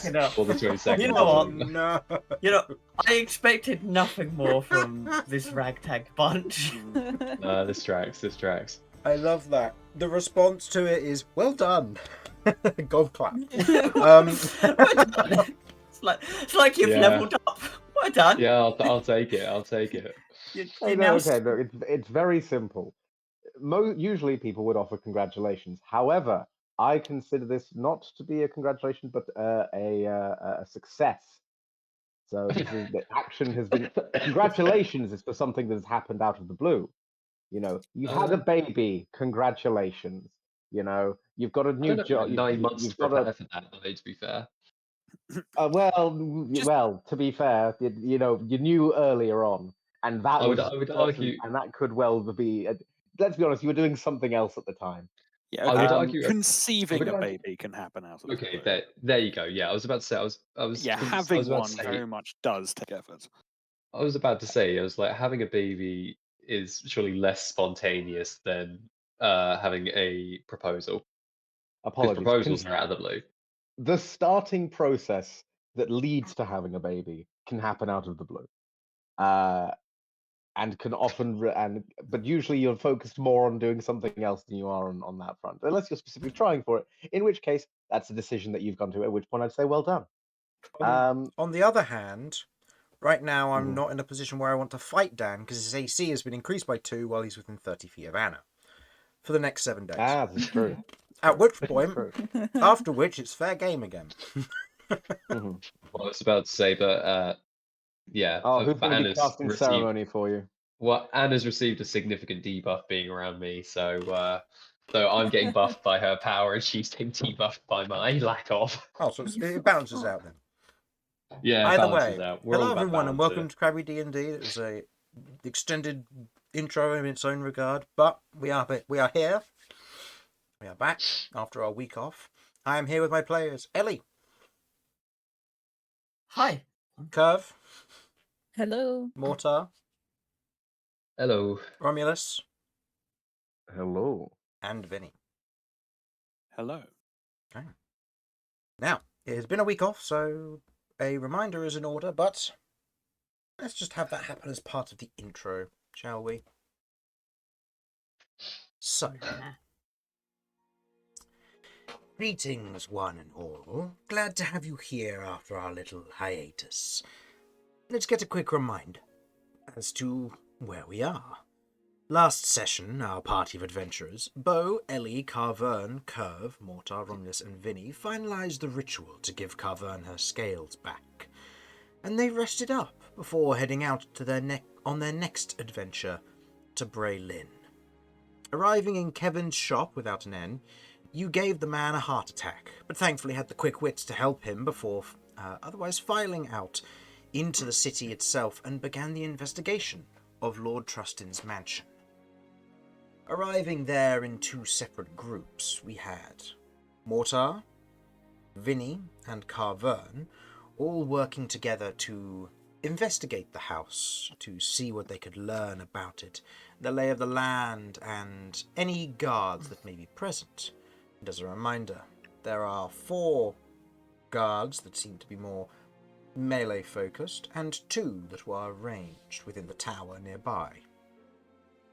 fucking hell. for the 22nd. You know what? No. You know, I expected nothing more from this ragtag bunch. This tracks. I love that. The response to it is, well done. Golf clap. Well done. It's like you've leveled up. Well done. Yeah, I'll take it. You're Hey, now no, okay, look, it's very simple. Usually people would offer congratulations. However, I consider this not to be a congratulation, but a success. So the action has been... Congratulations is for something that has happened out of the blue. You know, you've had a baby. Congratulations. You know, you've got a new job. 9 months you've to got prepare for that, though, to be fair. Well, to be fair, you know, you knew earlier on, and that I would was argue, and that could well be. Let's be honest, you were doing something else at the time. Yeah, I okay. would argue Conceiving I a would baby can happen out of the okay, blue. there you go. Yeah, I was about to say I was Having about one to say, very much does take effort. I was about to say, I was like, having a baby is surely less spontaneous than having a proposal. Because Apologies. proposals are out of the blue. The starting process that leads to having a baby can happen out of the blue, and can often but usually you're focused more on doing something else than you are on that front, unless you're specifically trying for it, in which case that's a decision that you've gone to, at which point I'd say well done. On the other hand, right now I'm Mhm. not in a position where I want to fight Dan because his AC has been increased by 2 while he's within 30 feet of Anna for the next 7 days. That's true. At which That's point, true. after which it's fair game again. Mhm. Well, I was about to say, but yeah, Oh, for who's going to be Anna's casting received, ceremony for you? well, Anna's received a significant debuff being around me, so I'm getting buffed by her power, and she's getting debuffed by my lack of. Oh, so it balances out then. Yeah, Either balances way, out. We're all hello about everyone and balance welcome to Crabby D&D. It was a extended intro in its own regard, but we are here. We are back after our week off. I am here with my players, Ellie, Hi. Kirv, Hello. Mortar, Hello. Romulus, Hello. and Vinny. Hello. Okay. Now, it has been a week off, so a reminder is in order, but let's just have that happen as part of the intro, shall we? So, greetings one and all. Glad to have you here after our little hiatus. Let's get a quick reminder as to where we are. Last session, our party of adventurers, Beau, Ellie, Carvern, Kirv, Mortar, Romulus, and Vinny finalised the ritual to give Carvern her scales back, and they rested up before heading out to on their next adventure to Brailin. Arriving in Kevin's shop without an N, you gave the man a heart attack, but thankfully had the quick wits to help him before otherwise filing out into the city itself and began the investigation of Lord Trustin's mansion. Arriving there in 2 separate groups, we had Mortar, Vinny, and Carvern all working together to investigate the house, to see what they could learn about it, the lay of the land, and any guards that may be present. And as a reminder, there are 4 guards that seem to be more melee focused, and 2 that were ranged within the tower nearby.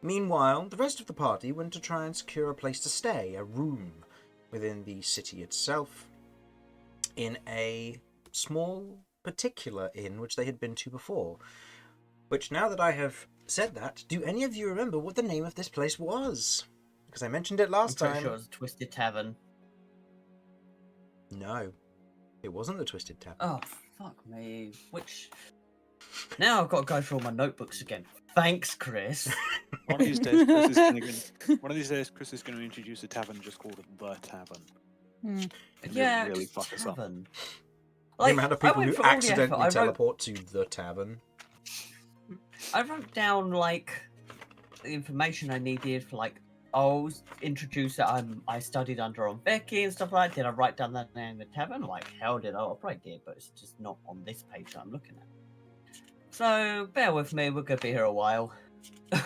Meanwhile, the rest of the party went to try and secure a place to stay, a room within the city itself, in a small particular inn which they had been to before. Which, now that I have said that, do any of you remember what the name of this place was? Because I mentioned it last I'm pretty time. sure it was a Twisted Tavern. No, it wasn't the Twisted Tavern. Oh, fuck me. Which... Now I've got to go through all my notebooks again. Thanks, Chris. One of these days, Chris is going to introduce a tavern just called the Tavern. And Yeah, it'll really just fuck us up. tavern. The Like, amount of I people went who through all the accidentally effort. teleport to the tavern. I wrote down, like, the information I needed for, like, I'll introduce it. I studied under on Becky and stuff like that. Did I write down that name in the tavern? Like, hell did I? I probably did, but it's just not on this page that I'm looking at. So, bear with me. We're going to be here a while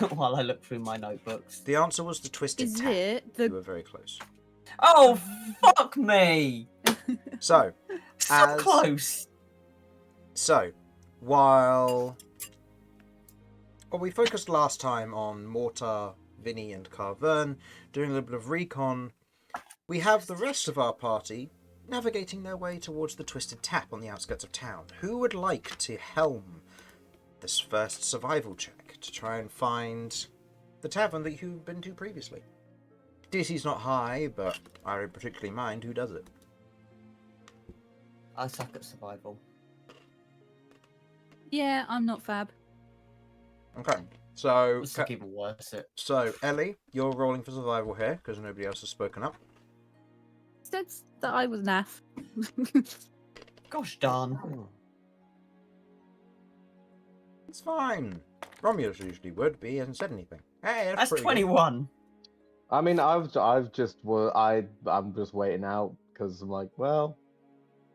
while I look through my notebooks. The answer was the Twisted Is Tavern. it You the... were very close. Oh, fuck me! So, So close. So, while we focused last time on Mortar, Vinny, and Carvern doing a little bit of recon, we have the rest of our party navigating their way towards the Twisted Tap on the outskirts of town. Who would like to helm this first survival check to try and find the tavern that you've been to previously? DC's not high, but I don't particularly mind who does it. I suck at survival. Yeah, I'm not fab. Okay, so This is even worse. Ellie, you're rolling for survival here because nobody else has spoken up. Said that I was naff. Gosh darn. It's fine. Romulus usually would, but he hasn't said anything. Hey, That's pretty 21. I mean, I'm just waiting out because I'm like, well,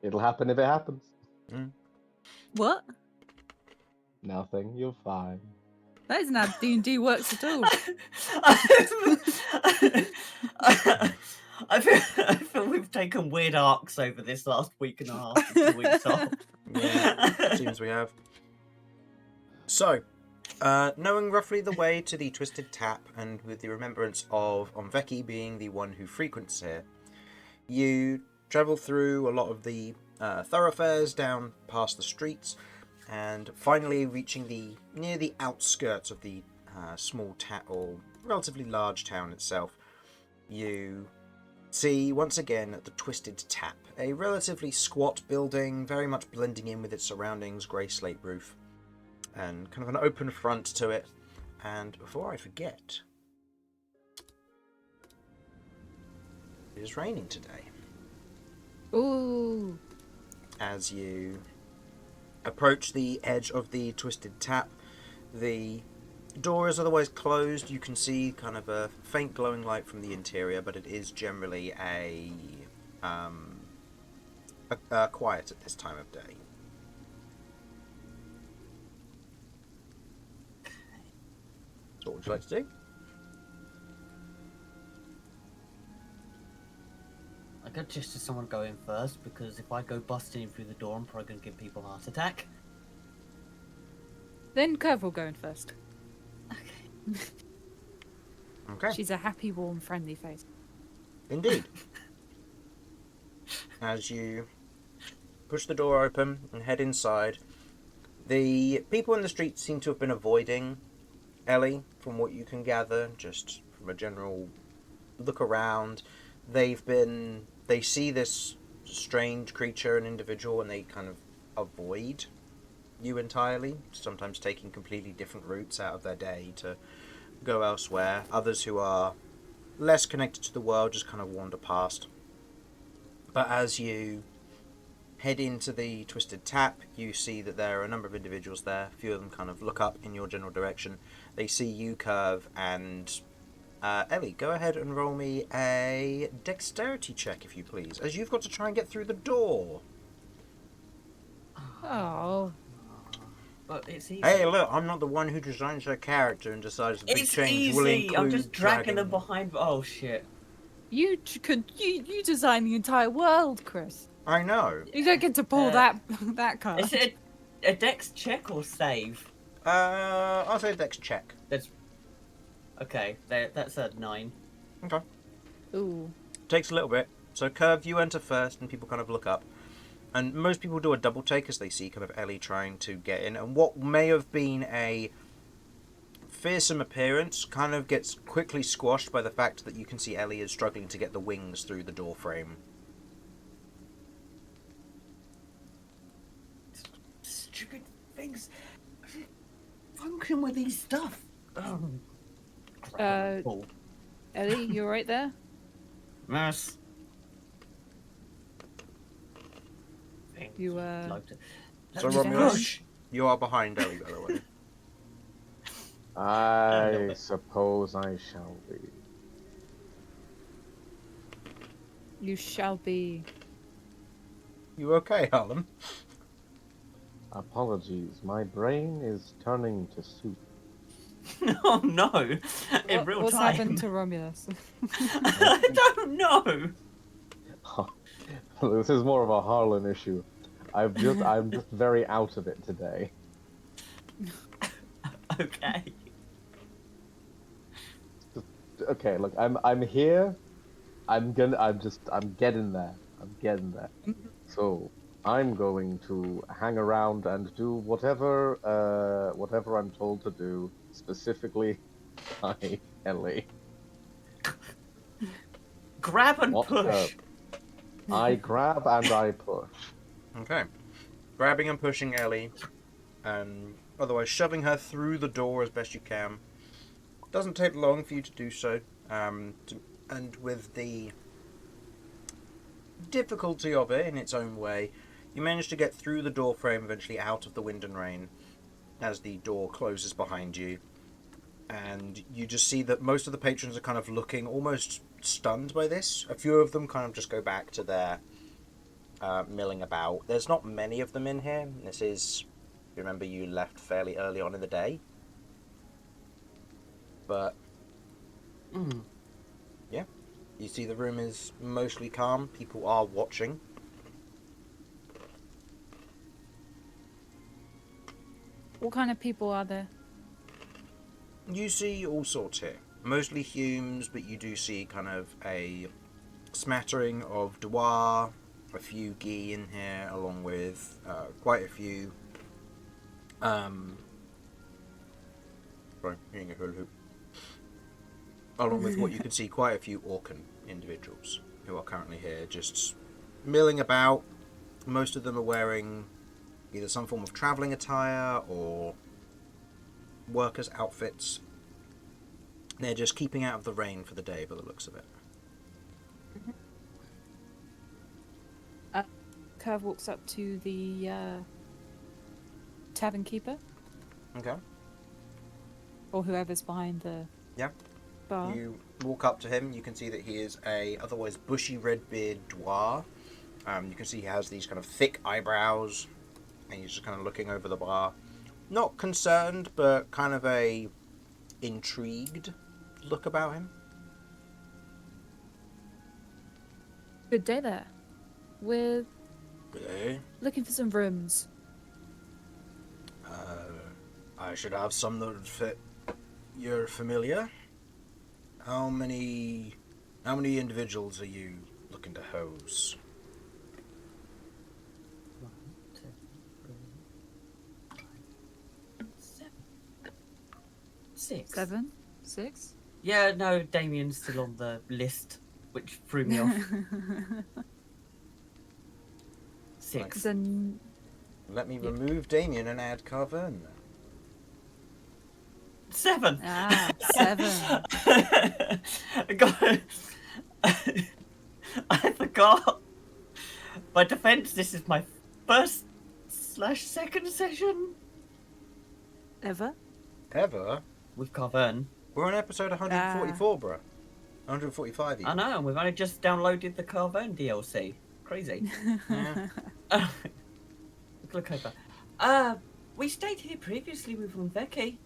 it'll happen if it happens. What? Nothing. You're fine. That isn't how D&D works at all. I feel we've taken weird arcs over this last week and a half, 2 weeks off. Yeah, seems we have. So, knowing roughly the way to the Twisted Tap, and with the remembrance of Onveki being the one who frequents here, you travel through a lot of the thoroughfares down past the streets, and finally reaching near the outskirts of the small town, or relatively large town itself, you see once again the Twisted Tap, a relatively squat building, very much blending in with its surroundings, grey slate roof, and kind of an open front to it. And before I forget, it is raining today. Ooh. As you approach the edge of the Twisted Tap, the door is otherwise closed. You can see kind of a faint glowing light from the interior, but it is generally a quiet at this time of day. So what would you like to do? I could just to someone go in first, because if I go busting in through the door, I'm probably going to give people a heart attack. Then Kirv will go in first. Okay. She's a happy, warm, friendly face. Indeed. As you push the door open and head inside, the people in the street seem to have been avoiding Ellie, from what you can gather, just from a general look around. They see this strange creature and individual, and they kind of avoid you entirely, sometimes taking completely different routes out of their day to go elsewhere. Others who are less connected to the world just kind of wander past. But as you head into the Twisted Tap, you see that there are a number of individuals there. A few of them kind of look up in your general direction. They see you, Kirv, and Ellie, go ahead and roll me a dexterity check, if you please, as you've got to try and get through the door. Oh. But it's easy. Hey, look, I'm not the one who designs their character and decides the big It's change will easy. include I'm just dragging them dragging- behind. Oh shit. You design the entire world, Chris. I know. You don't get to pull that card. Is it a dex check or save? I'll say dex check. That's okay. That's a 9. Okay. Ooh. Takes a little bit. So, Kirv, you enter first, and people kind of look up. And most people do a double take as they see kind of Ellie trying to get in. And what may have been a fearsome appearance kind of gets quickly squashed by the fact that you can see Ellie is struggling to get the wings through the door frame. Stupid things. Function with these stuff. Oh. Ellie, you right there? Yes. You So, me Romulus, you are behind Ellie, by the way. I suppose I shall be. You shall be. You okay, Harlan? Apologies, my brain is turning to soup. Oh no! In real What's time. happened to Romulus? I don't know. This is more of a Harlan issue. I'm just very out of it today. Okay. Okay, look, I'm here. I'm getting there. I'm getting there. So I'm going to hang around and do whatever I'm told to do, specifically by Ellie. Grab and What push. I grab and I push. Okay. Grabbing and pushing Ellie, and otherwise shoving her through the door as best you can. Doesn't take long for you to do so. And with the difficulty of it in its own way, you manage to get through the door frame, eventually out of the wind and rain, as the door closes behind you. And you just see that most of the patrons are kind of looking almost stunned by this. A few of them kind of just go back to their milling about. There's not many of them in here. This is, remember, you left fairly early on in the day. But yeah, you see the room is mostly calm. People are watching. What kind of people are there? You see all sorts here. Mostly Humes, but you do see kind of a smattering of Dwar, a few Gi in here, along with quite a few. Sorry, hearing a hula hoop. Along with what you can see, quite a few Orcan individuals who are currently here, just milling about. Most of them are wearing either some form of travelling attire or workers' outfits. They're just keeping out of the rain for the day, by the looks of it. Kirv walks up to the tavern keeper, Okay. or whoever's behind the bar. You walk up to him, you can see that he is a otherwise bushy red-beard Dwar. You can see he has these kind of thick eyebrows, and he's just kind of looking over the bar. Not concerned, but kind of a intrigued look about him. Good day there. We're Okay. looking for some rooms. I should have some that would fit your familiar. How many individuals are you looking to house? 1, 2, 3, 5, 7, 6. 7? 6? Yeah, no, Damien's still on the list, which threw me off. 6. Then Let me remove Damien and add Carvern. 7. 7. God. I forgot. By defense, this is my first/second session Ever? Ever? with Carvern. We're on episode 144, bruh. 145 even. I know, and we've only just downloaded the Carvern DLC. Crazy. Yeah. Look over. We stayed here previously with Vicky.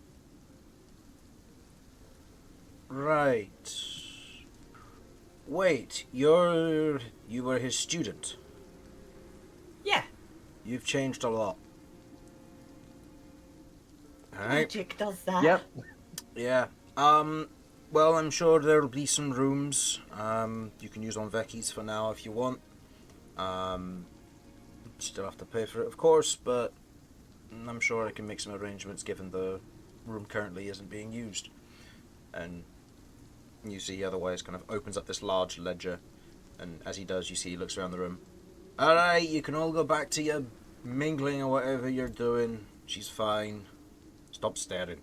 Right. Wait, you were his student. Yeah. You've changed a lot. Alright. Magic does that. Yep. Yeah. Well, I'm sure there'll be some rooms. You can use on Vecchi's for now if you want. Still have to pay for it, of course, but I'm sure I can make some arrangements given the room currently isn't being used. And you see he otherwise kind of opens up this large ledger, and as he does, you see he looks around the room. Alright, you can all go back to your mingling or whatever you're doing. She's fine. Stop staring.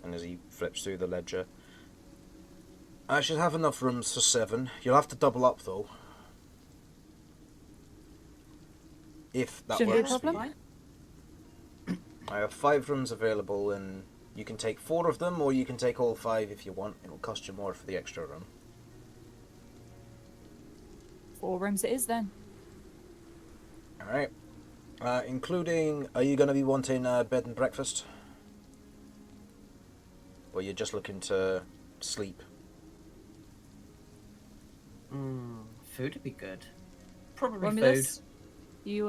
And as he flips through the ledger, I should have enough rooms for 7. You'll have to double up though. If that Shouldn't be a works for you. problem. I have 5 rooms available, and you can take 4 of them, or you can take all 5 if you want. It'll cost you more for the extra room. 4 rooms it is then. Alright. Including, are you going to be wanting bed and breakfast? Or you're just looking to sleep? food would be good. Probably Romulus, food. you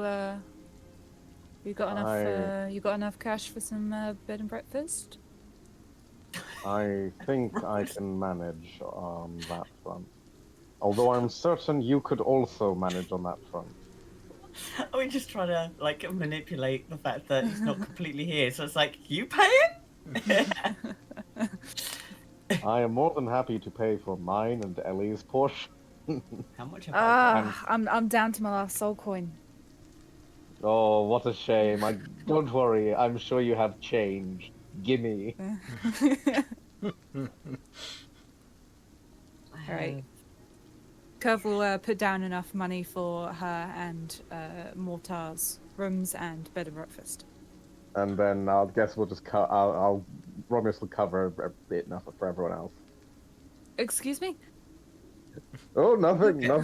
got enough cash for some bed and breakfast? I think I can manage on that front. Although I'm certain you could also manage on that front. Are we just trying to like manipulate the fact that he's not completely here? So it's like, you paying? I am more than happy to pay for mine and Ellie's portion. How much have I got? I'm down to my last soul coin. Oh, what a shame. Don't worry, I'm sure you have change. Gimme. Alright. Kirv will put down enough money for her and Mortar's rooms and bed and breakfast. And then I'll guess we'll just Romulus will cover a bit enough for everyone else. Excuse me? Oh, nothing. I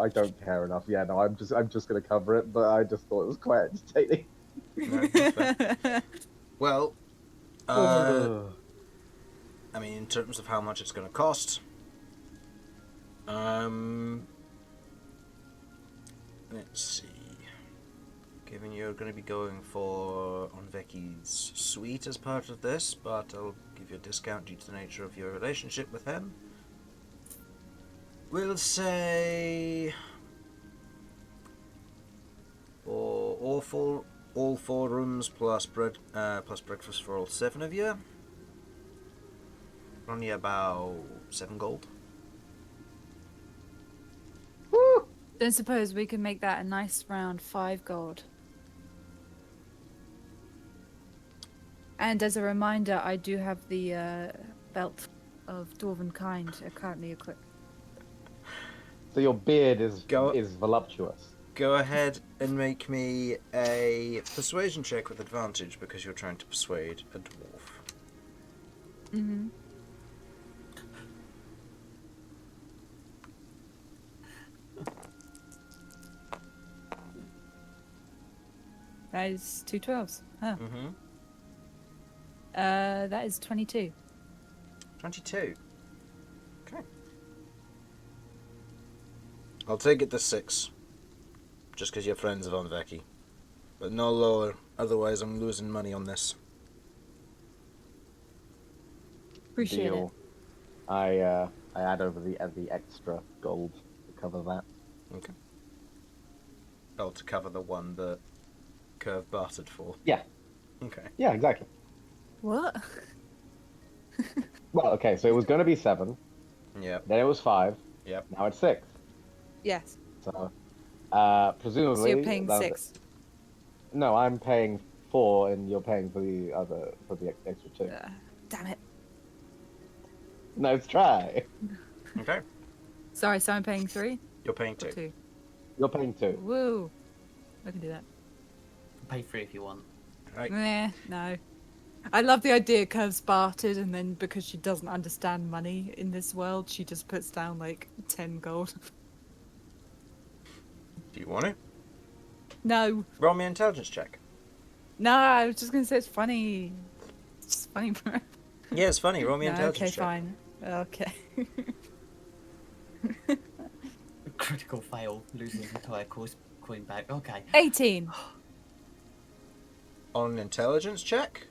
don't care enough. Yeah, no, I'm just gonna cover it, but I just thought it was quite entertaining. Well, I mean, in terms of how much it's going to cost, let's see. Given you're going to be going for Onveki's suite as part of this, but I'll give you a discount due to the nature of your relationship with him. We'll say for all four rooms plus breakfast for all 7 of you. Only about 7 gold. Woo! Then suppose we can make that a nice round 5 gold. And as a reminder, I do have the belt of Dwarven kind currently equipped. So your beard is voluptuous. Go ahead and make me a persuasion check with advantage because you're trying to persuade a dwarf. Mm-hmm. That is 2 12s. Huh. Mm-hmm. That is 22. 22. Okay. I'll take it to 6. Just because you're friends of Onveki. But no lower, otherwise I'm losing money on this. Appreciate Deal. I add over the extra gold to cover that. Okay. Oh, to cover the one that Kirv bartered for. Yeah. Okay. Yeah, exactly. it. What? Well, okay, so it was going to be 7. Yep. Then it was 5. Yep. Now it's 6. Yes. So, presumably. So you're paying 6. No, I'm paying 4, and you're paying for the extra 2. Damn it. Nice try. Okay. Sorry, so I'm paying 3? You're paying Or 2. 2? You're paying 2. Woo. I can do that. Pay 3 if you want. Right. Nah, no. I love the idea Kirv's bartered, and then because she doesn't understand money in this world, she just puts down like 10 gold. Do you want to? No. Roll me an intelligence check. No, I was just going to say it's funny. It's just funny, bro. Yeah, it's funny. Roll me an No, intelligence okay, check. fine. Okay. Critical fail, losing his entire coin back. Okay. 18. On an intelligence check?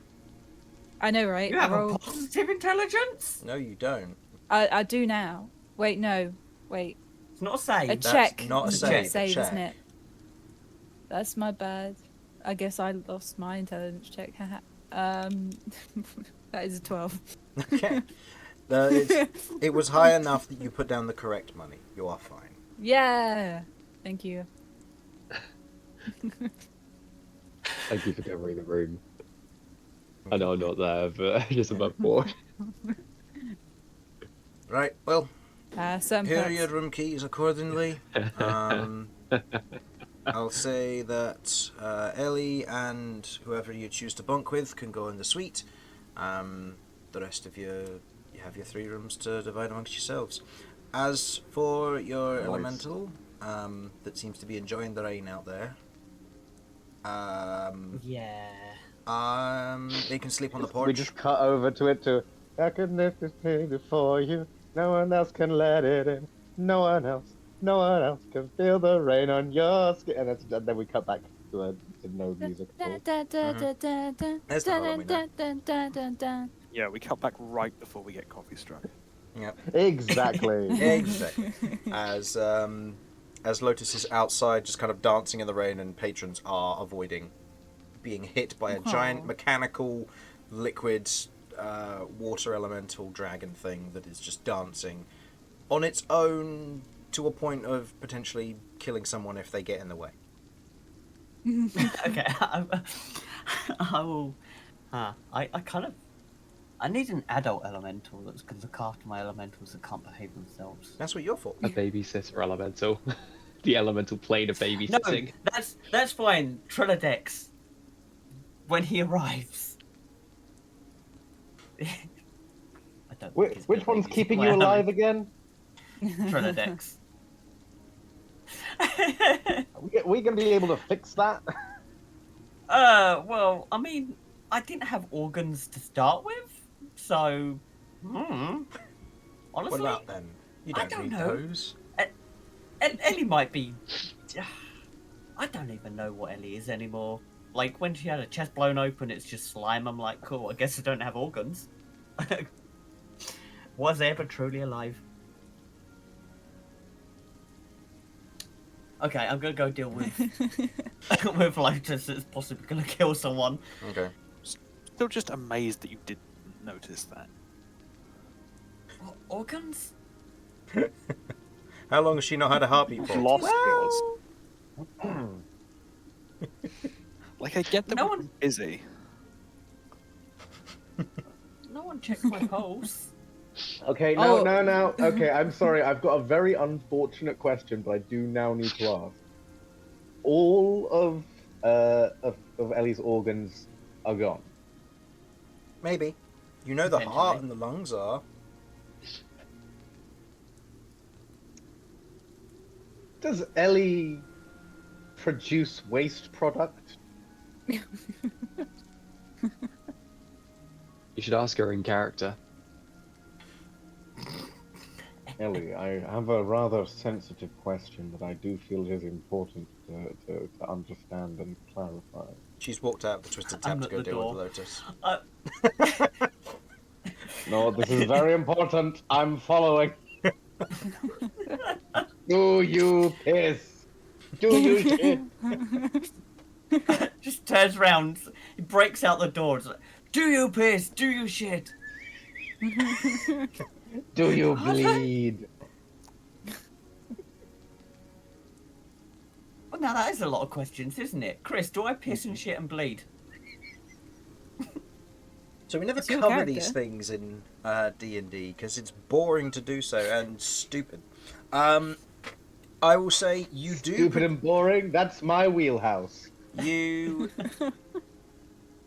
I know, right? You have a positive intelligence? No, you don't. I do now. Wait, no. Wait. It's not a save. A That's check. not a It's save, a save, check. isn't it? That's my bad. I guess I lost my intelligence check. Haha. That is a 12. Okay. It was high enough that you put down the correct money. You are fine. Yeah. Thank you. Thank you for covering the room. I know I'm not there, but just above board. Right, well, Some here are perks. your room keys accordingly. I'll say that Ellie and whoever you choose to bunk with can go in the suite. The rest of you have your 3 rooms to divide amongst yourselves. As for your Nice. elemental, that seems to be enjoying the rain out there. Yeah. They can sleep on the porch. We just cut over to it to. I could lift this baby for you. No one else can let it in. No one else can feel the rain on your skin. And then we cut back to a no music at all. There's the Harlan we know. Yeah, we cut back right before we get coffee struck. Yep. Exactly. Exactly. As Lotus is outside, just kind of dancing in the rain, and patrons are avoiding being hit by a giant mechanical, liquid, water elemental dragon thing that is just dancing on its own to a point of potentially killing someone if they get in the way. Okay, I will. I need an adult elemental that's going to look after my elementals that can't behave themselves. That's what you're for. A babysitter elemental. The elemental plane of No, babysitting. that's fine. Trilodex. When he arrives. I don't. think he's Which gonna one's babysit keeping my you alive element- again? Trilodex. Are we going to be able to fix that? Well, I mean, I didn't have organs to start with, so. Honestly, What about then? You I don't don't need know. those. Ellie might be. I don't even know what Ellie is anymore. Like, when she had her chest blown open, it's just slime. I'm like, cool, I guess I don't have organs. Was I ever truly alive? Okay, I'm gonna go deal with with Lotus that's possibly gonna kill someone. Okay. Still just amazed that you didn't notice that. Organs? How long has she not had a heartbeat for? Lost yours. Well, Like, I get that No we're one- busy. no one checked my pulse. Okay, no. Okay, I'm sorry. I've got a very unfortunate question, but I do now need to ask. All of Ellie's organs are gone. Maybe. You know the heart Potentially. and the lungs are. Does Ellie produce waste product? You should ask her in character. Ellie, I have a rather sensitive question that I do feel is important to understand and clarify. She's walked out of the twisted I'm tap to at go the deal door. with Lotus. No, this is very important. I'm following. Do you piss? Do you shit? Just turns around, he breaks out the door. It's like, do you piss? Do you shit? Do you Harlan? bleed? Well, now that is a lot of questions, isn't it? Chris, do I piss and shit and bleed? So we never It's your cover these character. things in D&D because it's boring to do so and stupid. I will say you do. Stupid and boring? That's my wheelhouse. You.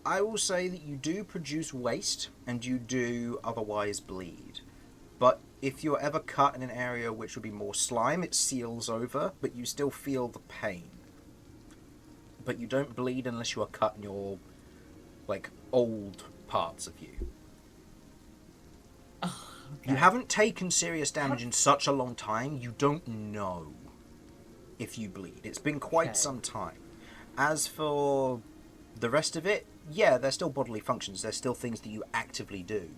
I will say that you do produce waste and you do otherwise bleed. But if you're ever cut in an area which would be more slime, it seals over, but you still feel the pain. But you don't bleed unless you are cut in your, like, old parts of you. Oh, okay. You haven't taken serious damage in such a long time, you don't know if you bleed. It's been quite Okay. some time. As for the rest of it, yeah, they're still bodily functions. They're still things that you actively do.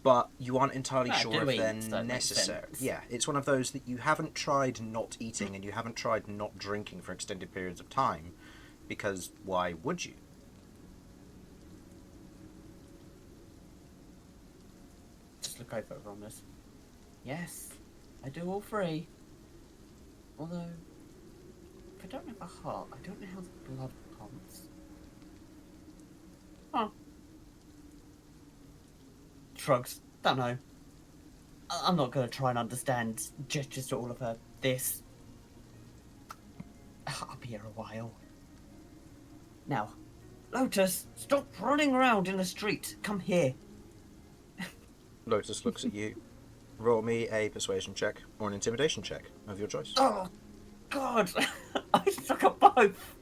But you aren't entirely Yeah, sure if doing, they're so that makes necessary. sense. Yeah, it's one of those that you haven't tried not eating and you haven't tried not drinking for extended periods of time, because why would you? Just look over at Romulus. Yes, I do all three. Although, if I don't have a heart, I don't know how the blood pumps. Huh. Shrugs. Don't know. I'm not going to try and understand gestures to all of her. This. I'll be here a while. Now, Lotus, stop running around in the street. Come here. Lotus looks at you. Roll me a persuasion check or an intimidation check of your choice. Oh, God. I suck at both.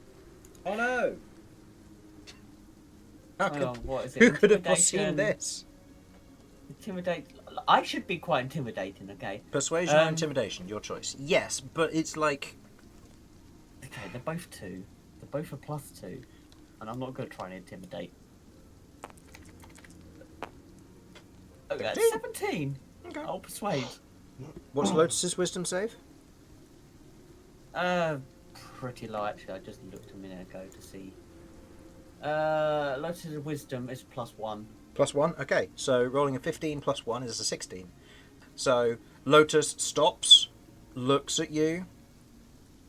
Oh no! How could, Oh, what is it? who could have foreseen Intimidation, this? Intimidate. I should be quite intimidating, okay? Persuasion or intimidation, your choice. Yes, but it's like... Okay, they're both 2. They're both a +2. And I'm not going to try and intimidate. Oh, that's 17. Okay. I'll persuade. What's Lotus's wisdom save? Pretty low, actually. I just looked a minute ago to see. Lotus's wisdom is +1. +1? Okay, so rolling a 15 plus 1 is a 16. So Lotus stops, looks at you,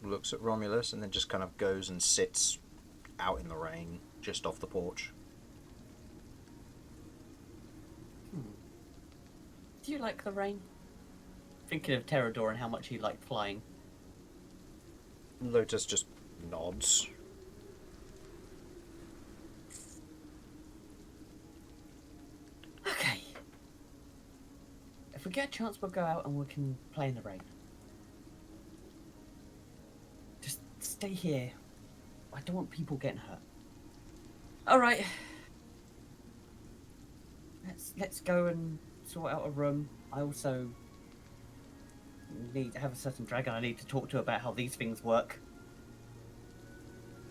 looks at Romulus, and then just kind of goes and sits out in the rain, just off the porch. Do you like the rain? Thinking of Terrador and how much he liked flying. Lotus just nods. Okay. If we get a chance, we'll go out and we can play in the rain. Just stay here. I don't want people getting hurt. All right. Let's go and sort out a room. I also need to have a certain dragon I need to talk to about how these things work.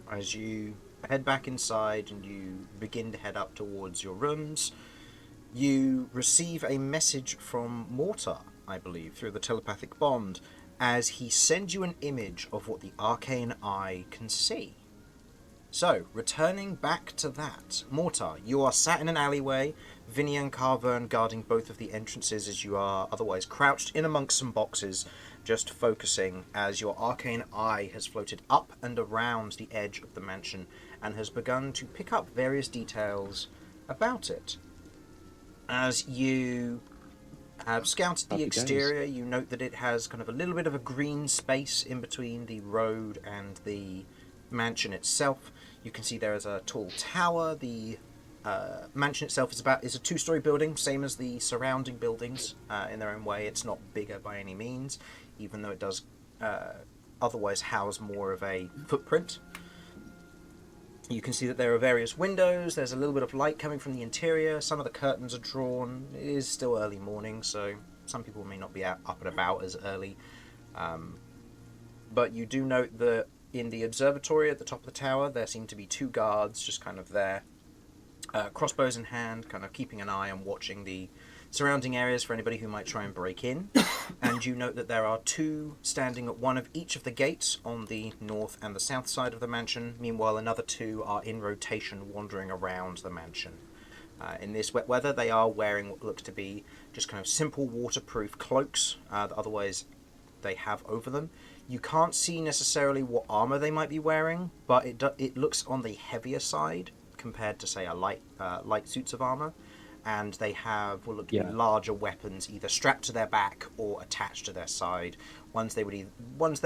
As you head back inside and you begin to head up towards your rooms, you receive a message from Mortar, I believe, through the telepathic bond, as he sends you an image of what the arcane eye can see. So, returning back to that, Mortar, you are sat in an alleyway, Vinny and Carvern guarding both of the entrances as you are otherwise crouched in amongst some boxes, just focusing as your arcane eye has floated up and around the edge of the mansion and has begun to pick up various details about it. As you have scouted the exterior, you note that it has kind of a little bit of a green space in between the road and the mansion itself. You can see there is a tall tower. The mansion itself is a 2-story building, same as the surrounding buildings in their own way. It's not bigger by any means, even though it does otherwise house more of a footprint. You can see that there are various windows. There's a little bit of light coming from the interior. Some of the curtains are drawn. It is still early morning, so some people may not be up and about as early. But you do note that in the observatory at the top of the tower, there seem to be 2 guards just kind of there, crossbows in hand, kind of keeping an eye on watching the surrounding areas for anybody who might try and break in. And you note that there are 2 standing at one of each of the gates on the north and the south side of the mansion. Meanwhile, another 2 are in rotation wandering around the mansion. In this wet weather, they are wearing what looks to be just kind of simple waterproof cloaks that otherwise they have over them. You can't see necessarily what armor they might be wearing, but it looks on the heavier side compared to, say, a light suits of armor. And they have what look to be larger weapons either strapped to their back or attached to their side. Ones they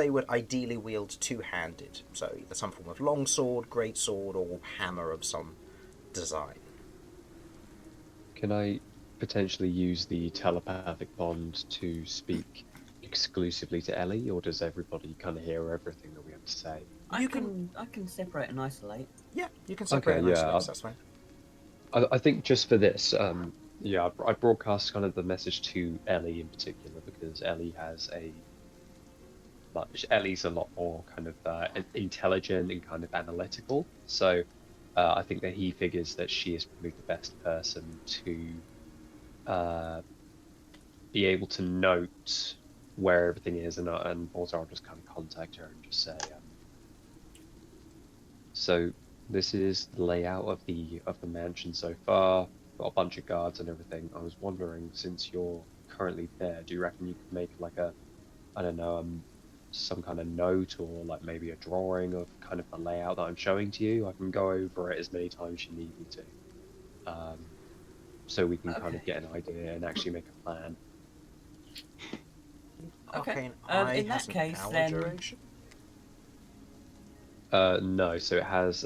would ideally wield 2-handed, so either some form of longsword, greatsword, or hammer of some design. Can I potentially use the telepathic bond to speak exclusively to Ellie, or does everybody kind of hear everything that we have to say? I can separate and isolate. Yeah, you can separate and isolate, that's fine. I think just for this, I broadcast kind of the message to Ellie in particular because Ellie has Ellie's a lot more kind of intelligent and kind of analytical. So I think that he figures that she is probably the best person to be able to note where everything is, and also I'll just kind of contact her and just say, so this is the layout of the mansion so far. Got a bunch of guards and everything. I was wondering, since you're currently there, do you reckon you could make like a, I don't know, some kind of note or like maybe a drawing of kind of the layout that I'm showing to you? I can go over it as many times as you need me to, so we can kind of get an idea and actually make a plan. Okay. In that case, then. Duration? No, so it has.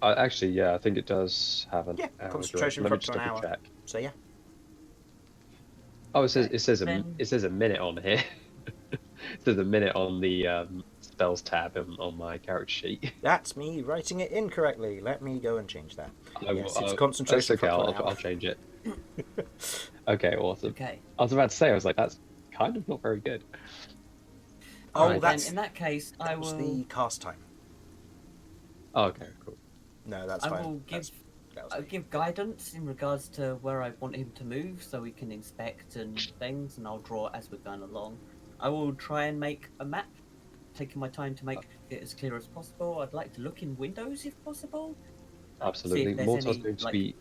Actually, yeah, I think it does have an hour concentration duration. for up to an hour. Check. So yeah. Oh, it says a minute on here. It says a minute on the spells tab on my character sheet. That's me writing it incorrectly. Let me go and change that. I Yes, will- it's That's concentration okay. for I'll cloud. change it. Okay, awesome. Okay. I was about to say, I was like, that's kind of not very good. Oh, Right, that's Then in that case, I that was will. the cast time. Oh, okay, cool. No, that's I fine. will I'll give guidance in regards to where I want him to move, so we can inspect and things, and I'll draw as we're going along. I will try and make a map, taking my time to make it as clear as possible. I'd like to look in windows if possible. Absolutely. there's Mortar's any, going to like- be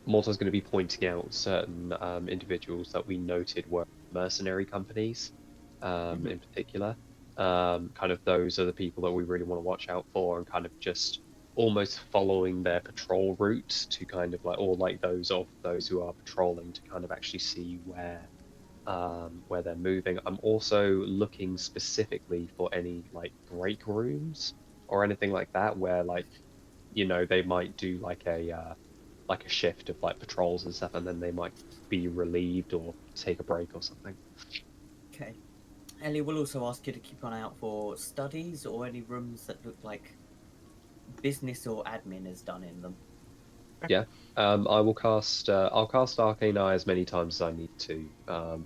Mortar's going to be pointing out certain individuals that we noted were mercenary companies, in particular. Kind of those are the people that we really want to watch out for, and kind of just almost following their patrol route to kind of like, or like those who are patrolling to kind of actually see where they're moving. I'm also looking specifically for any like break rooms or anything like that where, like, you know, they might do like a shift of like patrols and stuff, and then they might be relieved or take a break or something. Okay. Ellie will also ask you to keep an eye out for studies or any rooms that look like business or admin is done in them. Yeah. I will cast. I'll cast Arcane Eye as many times as I need to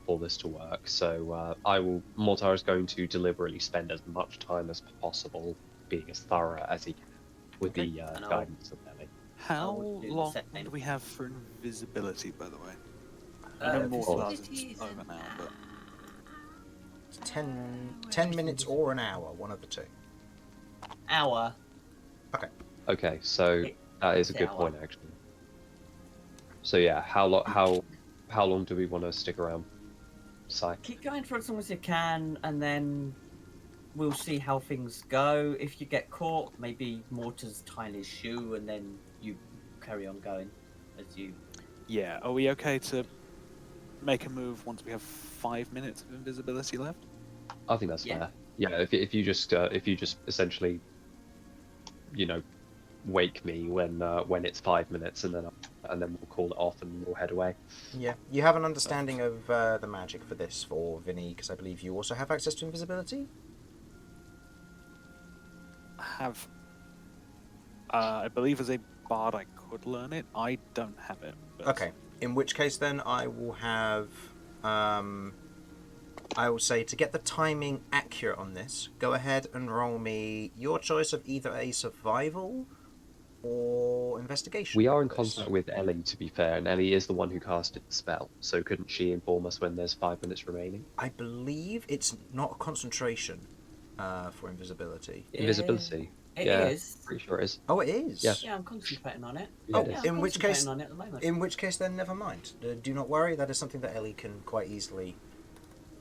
for this to work. So Mortar is going to deliberately spend as much time as possible being as thorough as he can with Okay. the And I'll- guidance of Ellie. How would do the long same. do we have for invisibility, by the way? I know more Visibility Paladin's over now, but 10 minutes or an hour, one of the two. Hour. Okay, so that is a good Hour. point actually. So yeah, how long do we want to stick around? Sai? Keep going for as long as you can, and then we'll see how things go. If you get caught, maybe Mortar's tying his shoe, and then you carry on going as you. yeah, are we okay to make a move once we have 5 minutes of invisibility left? I think that's Yeah. fair. Yeah, if you just essentially, you know, wake me when it's 5 minutes, and then we'll call it off and we'll head away. Yeah, you have an understanding of the magic for this for Vinny, because I believe you also have access to invisibility. I believe as a bard I could learn it. I don't have it. But... Okay, in which case then I will have, I will say to get the timing accurate on this, go ahead and roll me your choice of either a survival or investigation. We are in for this. contact with Ellie, to be fair, and Ellie is the one who casted the spell. So couldn't she inform us when there's 5 minutes remaining? I believe it's not a concentration for invisibility. Invisibility. It Yeah. is. Pretty sure it is. Oh, it is? Yeah. Yeah, I'm concentrating on it. Yeah, Oh, it is. Yeah, I'm in which concentrating case- on it at the moment. In which case, then never mind. Do not worry. That is something that Ellie can quite easily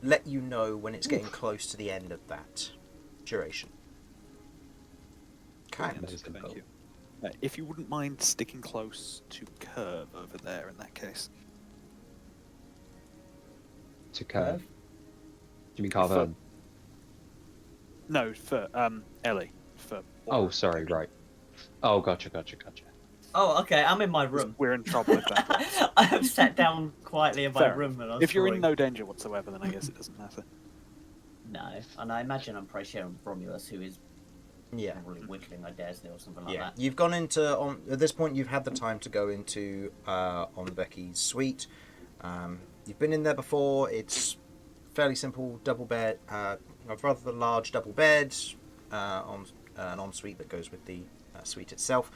let you know when it's getting close to the end of that duration. Okay. Brilliant, Amazing. thank you. If you wouldn't mind sticking close to Kirv over there in that case. To Kirv. Kirv? Do you mean Carver? No, for Ellie. For Oh, sorry, right. Oh, gotcha. Oh, okay. I'm in my room. We're in trouble with that. I have sat down quietly in my Fair room, and I was If you're in drawing. no danger whatsoever, then I guess it doesn't matter. No, and I imagine I'm probably sharing with Romulus, who is Yeah. probably whittling, I dare say, or something like Yeah, that. you've gone into at this point. You've had the time to go into on Becky's suite. You've been in there before. It's fairly simple double bed, a rather large double bed, on an ensuite that goes with the suite itself,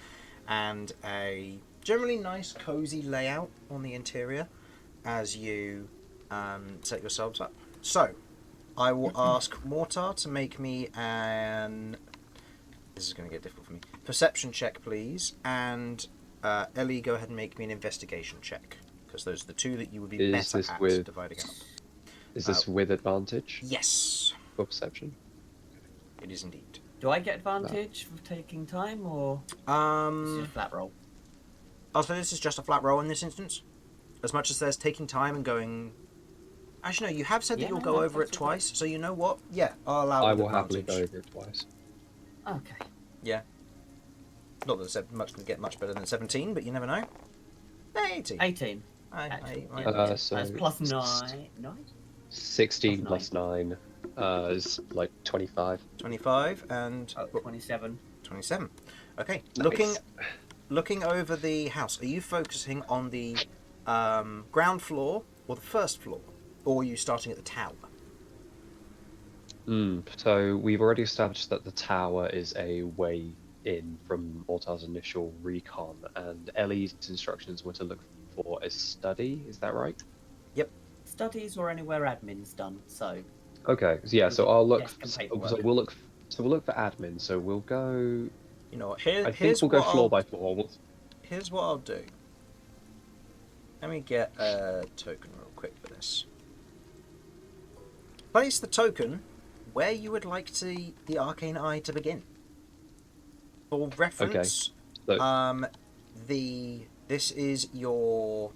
and a generally nice, cozy layout on the interior as you set yourselves up. So, I will ask Mortar to make me an. This is going to get difficult for me. Perception check, please, and Ellie, go ahead and make me an investigation check, because those are the two that you would be Is better this at with- dividing up. Is this with advantage Yes, for perception? it is indeed. Do I get advantage for taking time, or is it a flat roll? I'll say this is just a flat roll in this instance. As much as there's taking time and going. Actually, no, you have said that Yeah, you'll no, go no, over it that's okay. twice, so you know what? Yeah, I'll allow I an will happily advantage. go over it twice. Okay. Yeah. Not that it's much going to get much better than 17, but you never know. 18. 18. I Actually, I- yeah, so that's plus 9. 9? 16 Plus plus 9. Is like 25. 25 and Oh, 27. 27. Okay. Nice. Looking over the house, are you focusing on the ground floor or the first floor, or are you starting at the tower? So we've already established that the tower is a way in from Mortar's initial recon, and Ellie's instructions were to look for a study. Is that right? Yep. Studies or anywhere admin's done, so Okay. Yeah. So I'll look. desk and So paperwork. we'll look. So we'll look for admin. So we'll go. You know what? I think we'll go floor by floor. Here's what I'll do. Let me get a token real quick for this. Place the token where you would like the arcane eye to begin. For reference, So, this is your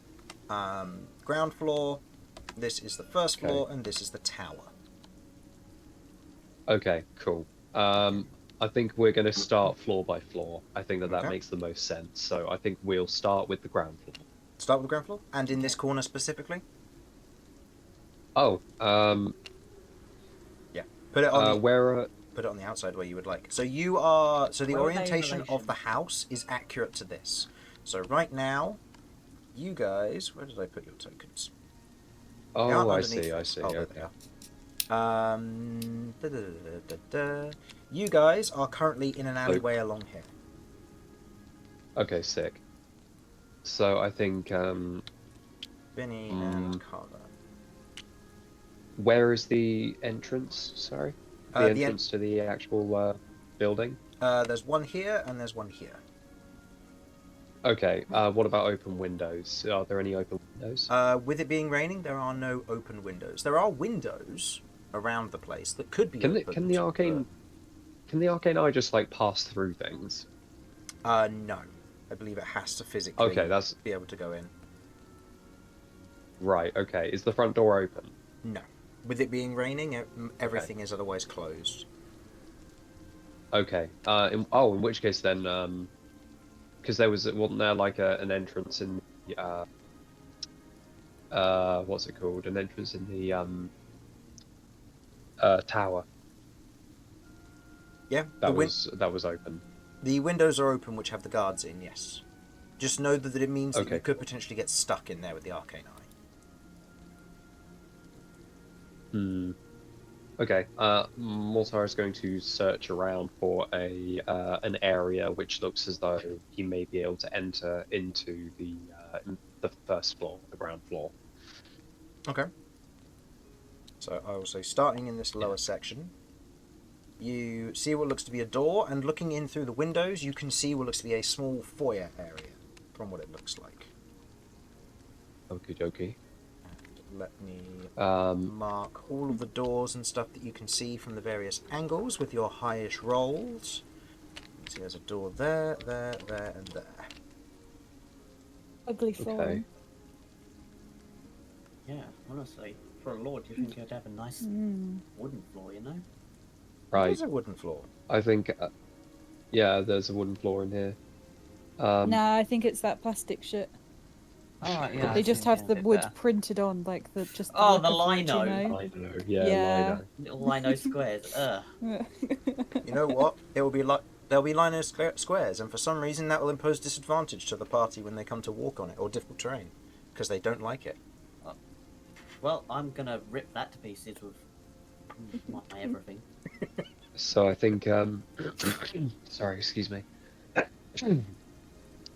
ground floor, this is the first floor, and this is the tower. okay. Cool. I think we're going to start floor by floor. I think that Okay. makes the most sense. So I think we'll start with the ground floor. Start with the ground floor, and in this corner specifically. Oh. Yeah. Put it on Where? the outside where you would like. So you are. So the Where are they in orientation of relation? the house is accurate to this. So right now, you guys. Where did I put your tokens? They aren't Oh, I underneath see. I this. see. Oh, there Okay. they are. You guys are currently in an alleyway along here. Okay. Sick. So I think. Vinny and Carla. Where is the entrance? Sorry. The entrance to the actual building. There's one here and there's one here. Okay. What about open windows? Are there any open windows? With it being raining, there are no open windows. There are windows around the place that could be opened. Can the arcane eye just like pass through things? No. I believe it has to physically be able to go in. Right. Okay. Is the front door open? No. With it being raining, everything is otherwise closed. Okay. In which case then, because wasn't there like an entrance in the what's it called? An entrance in the tower. Yeah. That was open. The windows are open, which have the guards in. Yes. Just know that it means that you could potentially get stuck in there with the arcane eye. Okay. Mortar is going to search around for an area which looks as though he may be able to enter into the first floor, the ground floor. Okay. So I will say, starting in this lower section, you see what looks to be a door, and looking in through the windows, you can see what looks to be a small foyer area, from what it looks like. Okie dokie. Let me mark all of the doors and stuff that you can see from the various angles with your highish rolls. See, there's a door there, there, and there. Ugly flooring. Yeah, honestly, for a lord, you think you'd have a nice wooden floor, you know? Right. There's a wooden floor. I think, yeah, there's a wooden floor in here. Nah, I think it's that plastic shit. Oh, yeah. They just have the wood printed on, like the just. The Oh, the wood, lino. Lino, yeah, lino. Little lino squares. You know what? There'll be lino squares, and for some reason that will impose disadvantage to the party when they come to walk on it, or difficult terrain, because they don't like it. Well, I'm gonna rip that to pieces with my everything. So I think, sorry, excuse me.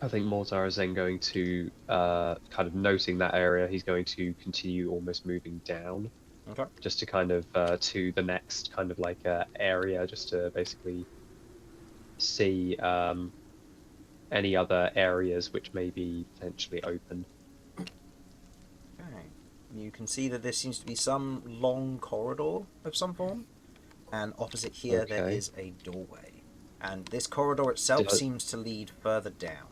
I think Mortar is then going to, kind of noting that area, he's going to continue almost moving down. Okay. Just to kind of, to the next kind of like area, just to basically see any other areas which may be potentially open. Okay. You can see that there seems to be some long corridor of some form, and opposite here there is a doorway. And this corridor itself seems to lead further down.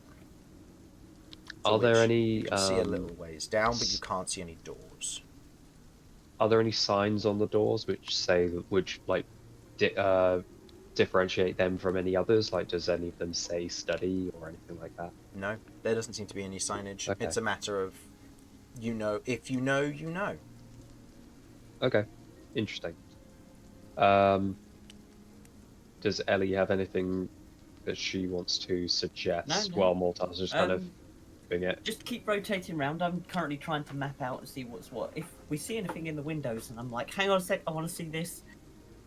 Are there any? You can see a little ways down, but you can't see any doors. Are there any signs on the doors which differentiate them from any others? Like, does any of them say study or anything like that? No, there doesn't seem to be any signage. Okay. It's a matter of, if you know, you know. Okay, interesting. Does Ellie have anything that she wants to suggest? No. While Mortar's just kind of doing it. Just keep rotating around. I'm currently trying to map out and see what's what. If we see anything in the windows and I'm like, hang on a sec, I want to see this,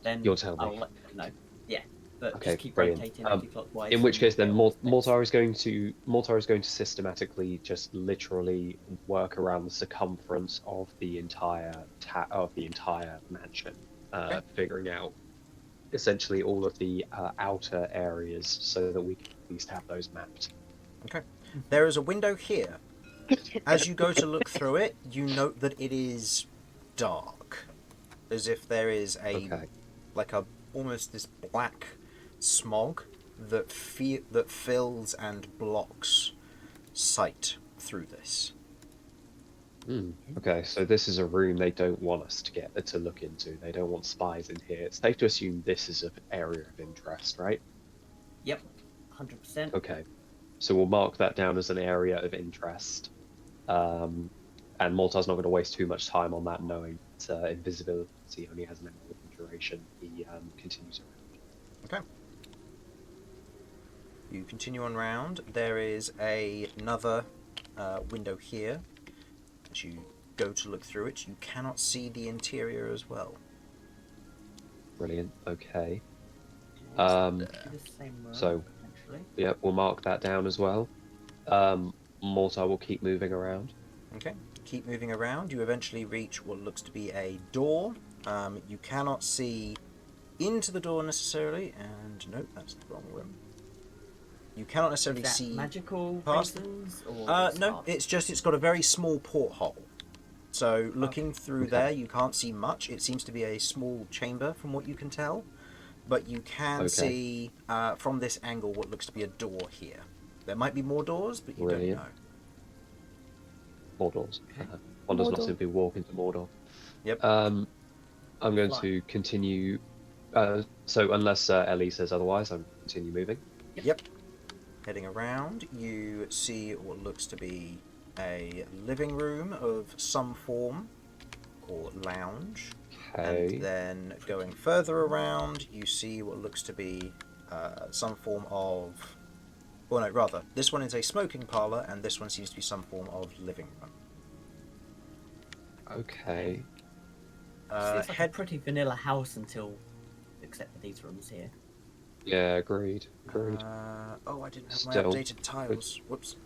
then You'll tell me. I'll let you know. Yeah, but Okay, just keep brilliant. rotating anti-clockwise. In which case, then and Mortar is going to systematically just literally work around the circumference of the entire mansion, figuring out essentially all of the outer areas so that we can at least have those mapped. Okay. There is a window here. As you go to look through it, you note that it is dark, as if there is almost this black smog that fills and blocks sight through this. Okay, so this is a room they don't want us to look into. They don't want spies in here. It's safe to assume this is an area of interest, right? Yep, 100%. Okay, so we'll mark that down as an area of interest. And Mortar's not going to waste too much time on that, knowing that invisibility only has an hour of duration. He continues around. Okay. You continue on round. There is another window here. As you go to look through it, you cannot see the interior as well. Brilliant. Okay. The same room, So, yeah, we'll mark that down as well. Mortar will keep moving around. Okay. Keep moving around. You eventually reach what looks to be a door. You cannot see into the door necessarily, and nope, that's the wrong room. You cannot necessarily see magical past. reasons, or No, it's got a very small porthole. So looking through there, you can't see much. It seems to be a small chamber from what you can tell, but you can see from this angle what looks to be a door here. There might be more doors, but you don't know. More doors. One does not simply walk into Mordor. Yep. I'm going to continue. So unless Ellie says otherwise, I'm continue moving. Yep. Heading around, you see what looks to be a living room of some form, or lounge. Okay. And then going further around, you see what looks to be some form of... Well, no, rather, this one is a smoking parlour, and this one seems to be some form of living room. Okay. Seems like a pretty vanilla house except for these rooms here. Yeah, agreed. I didn't have my updated tiles. Whoops.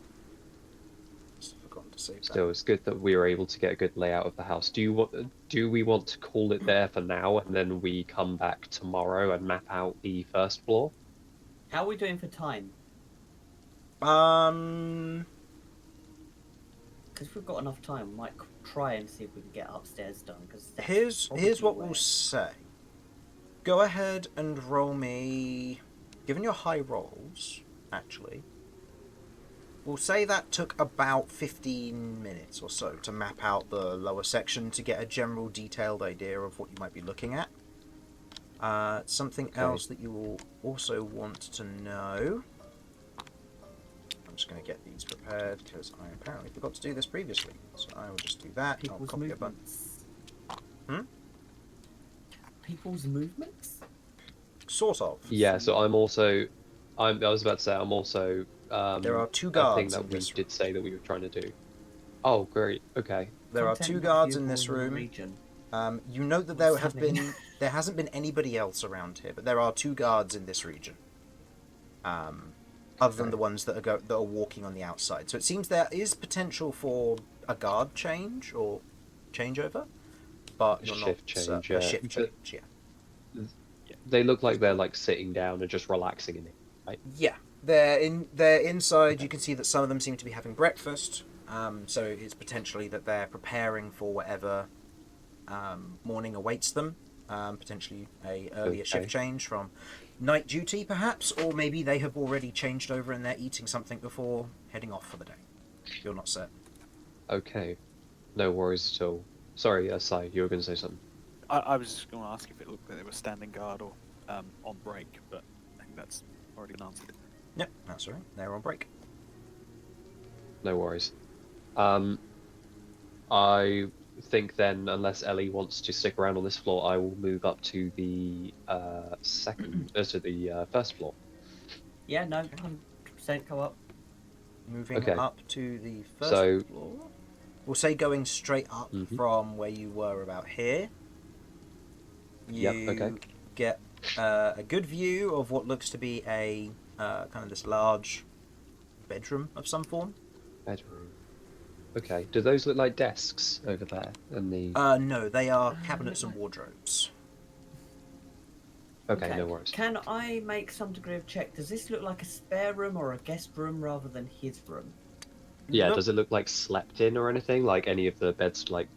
Forgotten to save that. Still, it's good that we were able to get a good layout of the house. Do we want to call it there for now, and then we come back tomorrow and map out the first floor? How are we doing for time? Because if we've got enough time, we might try and see if we can get upstairs done. Here's what we'll say. Go ahead and roll me... Given your high rolls, actually, we'll say that took about 15 minutes or so to map out the lower section to get a general detailed idea of what you might be looking at. Something else that you will also want to know... I'm just going to get these prepared because I apparently forgot to do this previously. So I will just do that. I'll copy a bunch. People's movements? Sort of. Yeah, so I was about to say, I'm also... there are two guards thing that in we this did say that we were trying to do. Oh, great. Okay. There are two guards in this room. You note that there hasn't been anybody else around here, but there are two guards in this region. Other than the ones that are walking on the outside. So it seems there is potential for a guard change or changeover, but you're shift not change, a shift change. Yeah. They look like they're like sitting down and just relaxing in it, right? Yeah, they're inside. You can see that some of them seem to be having breakfast. So it's potentially that they're preparing for whatever morning awaits them. Potentially a earlier shift change from night duty, perhaps, or maybe they have already changed over and they're eating something before heading off for the day. You're not certain. Okay, no worries at all. Sorry, Sai, you were going to say something. I was just going to ask if it looked like they were standing guard or on break, but I think that's already been answered. Yep, that's all right. They're on break. No worries. I think then, unless Ellie wants to stick around on this floor, I will move up to the first floor. Yeah, no, 100% go up. Moving Okay. up to the first So- floor. We'll say going straight up from where you were about here. You Yep, okay. get a good view of what looks to be a kind of this large bedroom of some form. Bedroom. Okay. Do those look like desks over there? And the No, they are cabinets and wardrobes. okay, no worries. Can I make some degree of check? Does this look like a spare room or a guest room rather than his room? Yeah. Look- Does it look like slept in or anything? Like any of the beds? Like,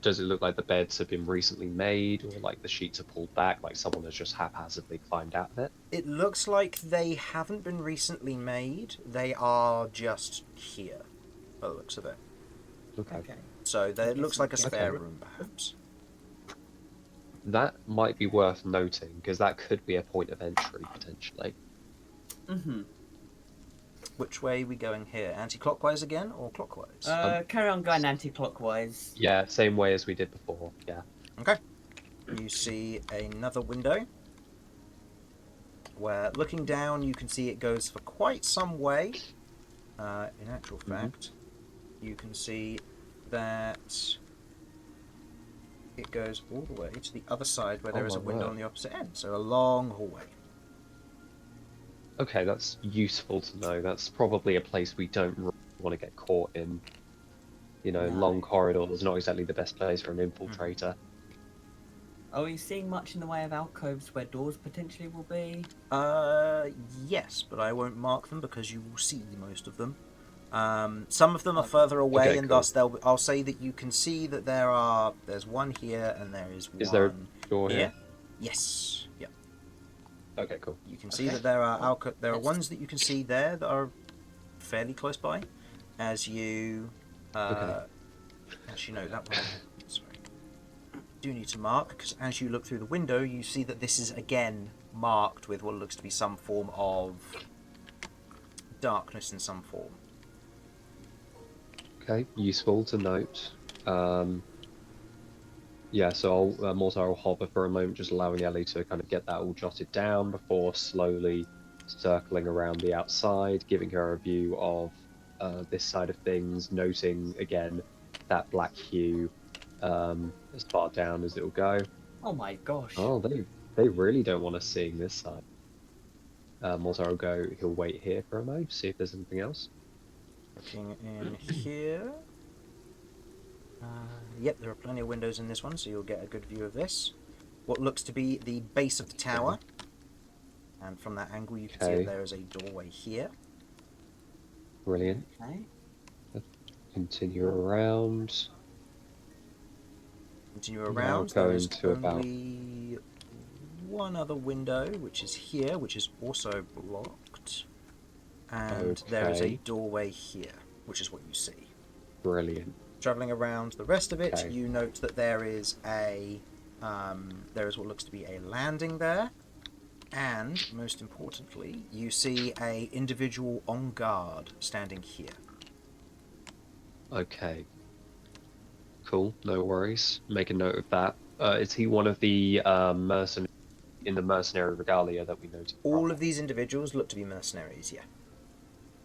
does it look like the beds have been recently made, or like the sheets are pulled back, like someone has just haphazardly climbed out of it? It looks like they haven't been recently made. They are just here, by the looks of it. Okay. So it looks like a spare Okay. room, perhaps. That might be worth noting because that could be a point of entry potentially. Mm-hmm. Which way are we going here? Anti-clockwise again, or clockwise? Carry on going anti-clockwise. Yeah, same way as we did before. Yeah. Okay. You see another window where, looking down, you can see it goes for quite some way. In actual fact, you can see that it goes all the way to the other side where there is a my window word. on the opposite end. So a long hallway. Okay, that's useful to know. That's probably a place we don't really want to get caught in. You know, No. long corridors, not exactly the best place for an infiltrator. Are you seeing much in the way of alcoves where doors potentially will be? Yes, but I won't mark them because you will see most of them. Some of them are further away, Okay, and cool. thus I'll say that you can see that there's one here and there is one Is there a door here? Yes. Yep. Okay, cool. You can see Okay. that there are ones that you can see there that are fairly close by. As you, Okay. actually no, that one. Sorry. Do need to mark because as you look through the window, you see that this is again marked with what looks to be some form of darkness in some form. Okay, useful to note. Yeah, so Mortar will hover for a moment, just allowing Ellie to kind of get that all jotted down before slowly circling around the outside, giving her a view of this side of things, noting again that black hue as far down as it'll go. Oh my gosh. Oh, they really don't want us seeing this side. Mortar will he'll wait here for a moment, see if there's anything else. Looking in here. Yep, there are plenty of windows in this one, so you'll get a good view of this. What looks to be the base of the tower. And from that angle, you can see that there is a doorway here. Brilliant. Okay. Continue around. Continue around. There going is to about- only one other window, which is here, which is also blocked. And there is a Okay. doorway here, which is what you see. Brilliant. Travelling around the rest of it, Okay. you note that there is what looks to be a landing there, and most importantly, you see a individual on guard standing here. Okay. Cool, no worries. Make a note of that. Is he one of the mercenaries in the mercenary regalia that we noted? All of these individuals look to be mercenaries. Yeah,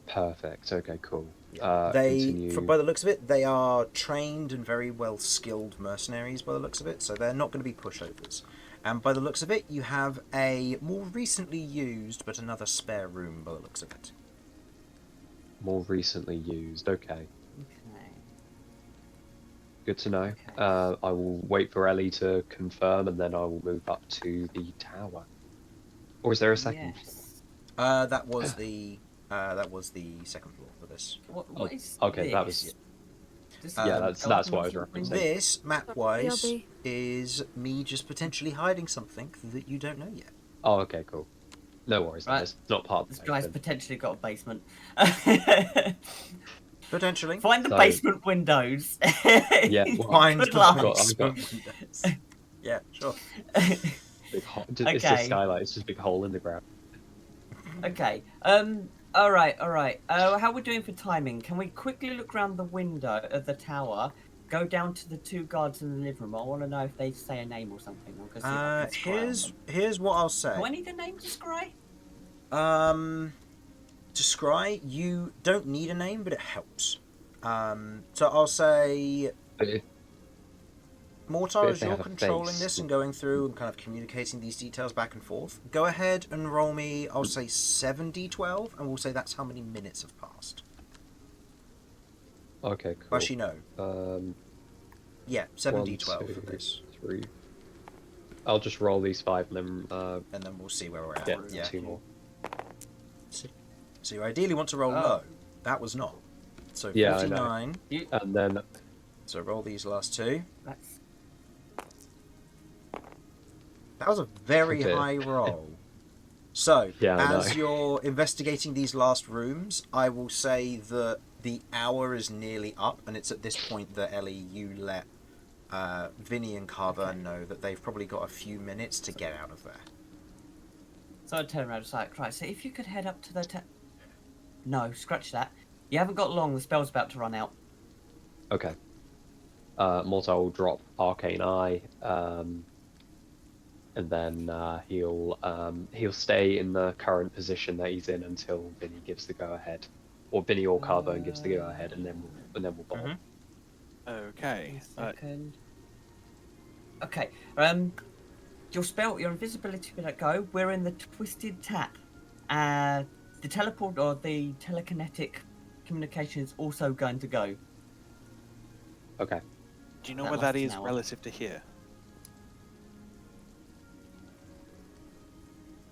Perfect. Okay, cool. they, by the looks of it, they are trained and very well skilled mercenaries. By the looks of it, so they're not going to be pushovers. And by the looks of it, you have a more recently used, but another spare room. By the looks of it. More recently used. Okay. Okay. Good to know. Okay. I will wait for Ellie to confirm, and then I will move up to the tower. Or is there a second? Yes. That was the second floor for this. What is okay, this? that was- This Yeah, is that's what I was garden referencing. window? This, map-wise, BRB. is me just potentially hiding something that you don't know yet. Oh, okay, cool. No worries. Right. It's not part of This the guy's then. potentially got a basement. Potentially. Find the So- basement windows. Yeah, well, Find Good the luck. basement windows. Yeah, sure. Big It's just Okay. skylight. It's just a big hole in the ground. Okay. All right. How are we doing for timing? Can we quickly look around the window of the tower? go down to the 2 guards in the living room. I want to know if they say a name or something. I'm gonna see if I can scry on them. Here's what I'll say. Do I need a name to scry? To scry, you don't need a name, but it helps. So I'll say, But if, Mortar, but if as they you're have a controlling face- this and going through and kind of communicating these details back and forth, go ahead and roll me, I'll say 7d12, and we'll say that's how many minutes have passed. okay, cool. Actually, no. Yeah, 7d12 1, for 2, this. 3. I'll just roll these 5 and then And then we'll see where we're at. get Yeah. 2 more. So you ideally want to roll Oh. low. That was not. So Yeah, I know. 49. And then So roll these last 2. That's That was a very Okay. high roll. So, Yeah, I as know. you're investigating these last rooms, I will say that the hour is nearly up, and it's at this point that, Ellie, you let Vinny and Carver know that they've probably got a few minutes to get out of there. so I turn around and say, right, so if you could head up to the No, scratch that. You haven't got long, the spell's about to run out. okay. Mortar will drop Arcane Eye, and then he'll stay in the current position that he's in until Vinny gives the go ahead, or Vinny or Carbone gives the go ahead, and then we'll bomb. Mhm. Okay. Second. Okay. Your invisibility will let go. We're in the Twisted Tap. The teleport or the telekinetic communication is also going to go. Okay. Do you know That where that lasts an is hour. relative to here?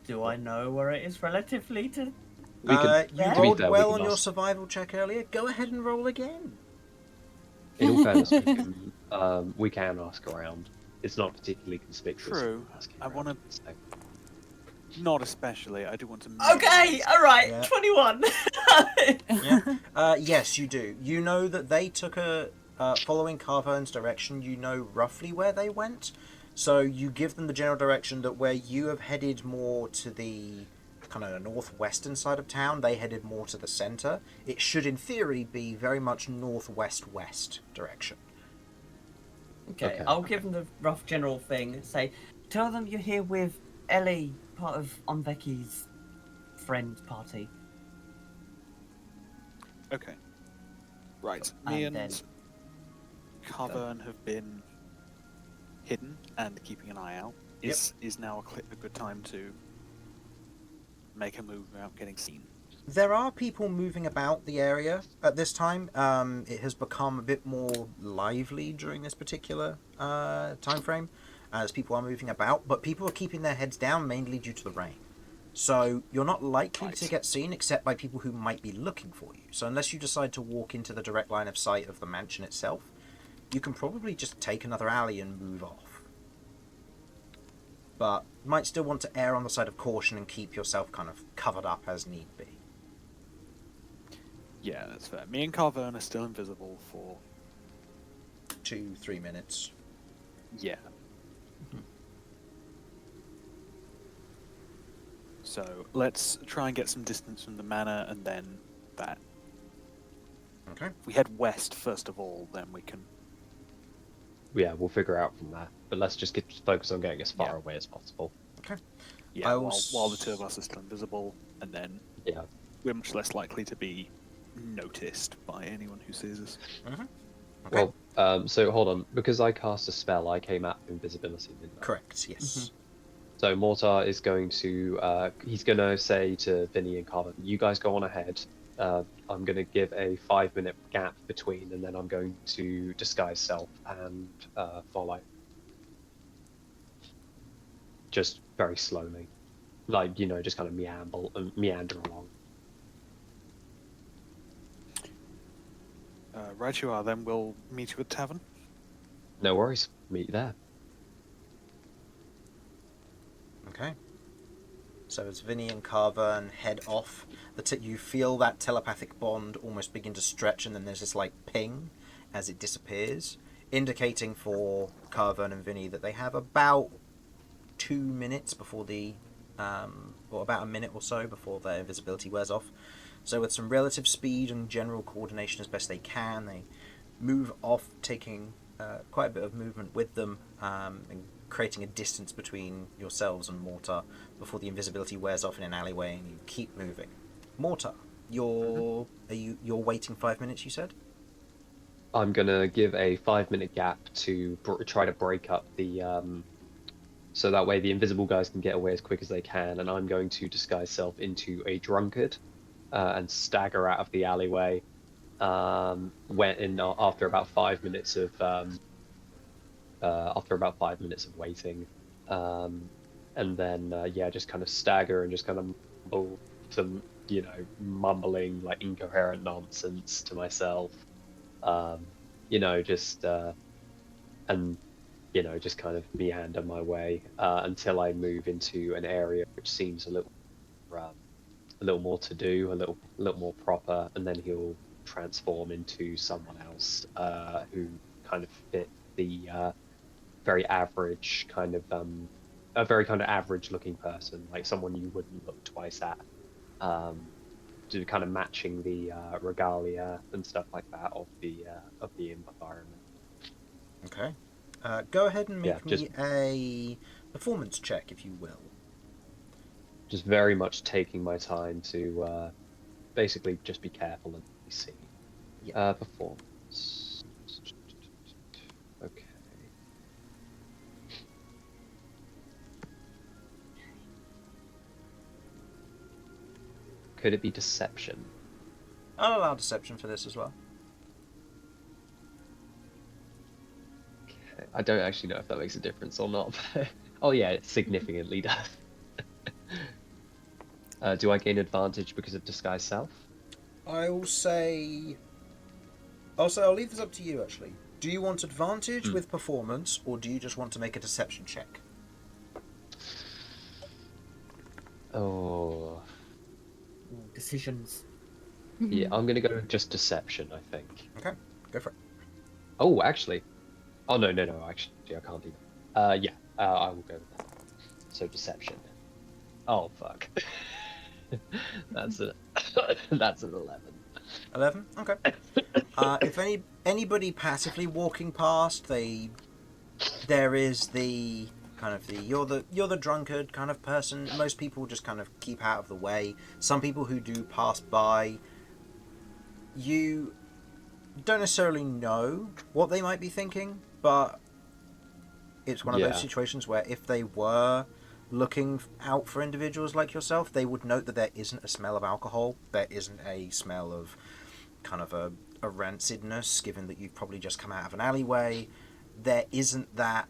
Do I know where it is relatively to? We can. You To be rolled fair, we well can on your ask. survival check earlier. Go ahead and roll again. In all fairness, we can ask around. It's not particularly conspicuous. True. asking I around, wanna- so. Not especially. I do want to. Okay, all right, Yeah. 21. Yeah. Yes, you do. You know that they took following Carverne's direction, you know roughly where they went. So you give them the general direction that where you have headed more to the kind of northwestern side of town, they headed more to the center. It should, in theory, be very much northwest-west direction. Okay, I'll give them the rough general thing. Say, tell them you're here with Ellie, part of Onveki's friends party. Okay. Right. Me And then- and Cavern have been hidden and keeping an eye out. Is now a good time to make a move without getting seen? There are people moving about the area at this time. It has become a bit more lively during this particular time frame, as people are moving about, but people are keeping their heads down mainly due to the rain. So you're not likely to get seen except by people who might be looking for you. So unless you decide to walk into the direct line of sight of the mansion itself, you can probably just take another alley and move off. But you might still want to err on the side of caution and keep yourself kind of covered up as need be. Yeah, that's fair. Me and Carvern are still invisible for 2-3 minutes. yeah. So let's try and get some distance from the manor, and then that. Okay. If we head west first of all, then we can. Yeah, we'll figure out from there. But let's just focus on getting as far Yeah. away as possible. Yeah, I while, will while the two of us are still invisible, and then Yeah. we're much less likely to be noticed by anyone who sees us. Okay. Well, so hold on. Because I cast a spell, I came out of invisibility, didn't I? Correct, yes. So Mortar is going to, he's going to say to Vinny and Carver, you guys go on ahead. I'm going to give a 5-minute gap between, and then I'm going to disguise self and follow. Just very slowly. Like, just kind of meander along. Right you are, then we'll meet you at the tavern. No worries. Meet you there. Okay. So as Vinny and Carvern head off, you feel that telepathic bond almost begin to stretch, and then there's this like ping as it disappears, indicating for Carvern and Vinny that they have about 2 minutes before or about a minute or so before their invisibility wears off. So with some relative speed and general coordination as best they can, they move off, taking quite a bit of movement with them, and creating a distance between yourselves and Mortar before the invisibility wears off in an alleyway, and you keep moving. Mortar, you're waiting 5 minutes, you said? I'm gonna give a 5-minute gap to try to break up the so that way the invisible guys can get away as quick as they can, and I'm going to disguise self into a drunkard and stagger out of the alleyway. After about 5 minutes of waiting, and then just kind of stagger and just kind of mumble some mumbling like incoherent nonsense to myself. Just kind of meander my way until I move into an area which seems a little more to do, a little more proper, and then he'll transform into someone else who kind of fit the very average kind of a very kind of average looking person, like someone you wouldn't look twice at. To kind of matching the regalia and stuff like that of the environment. Okay. Go ahead and make just me a performance check, if you will. just very much taking my time to basically just be careful and be seen. Yeah. Performance. Okay. Could it be deception? I'll allow deception for this as well. Okay. I don't actually know if that makes a difference or not. Oh yeah, it significantly does. Do I gain advantage because of disguise self? I'll leave this up to you, actually. Do you want advantage with performance, or do you just want to make a deception check? Oh. Decisions. Yeah, I'm gonna go with just deception, I think. Okay, go for it. Oh, actually. Oh, no, actually, I can't do that. I will go with that. So, deception. Oh, fuck. That's an 11. 11? Okay. If anybody passively walking past, there is the kind of you're the drunkard kind of person. Most people just kind of keep out of the way. Some people who do pass by, you don't necessarily know what they might be thinking, but it's one of those situations where if they were looking out for individuals like yourself, they would note that there isn't a smell of alcohol, there isn't a smell of kind of a rancidness, given that you've probably just come out of an alleyway. There isn't that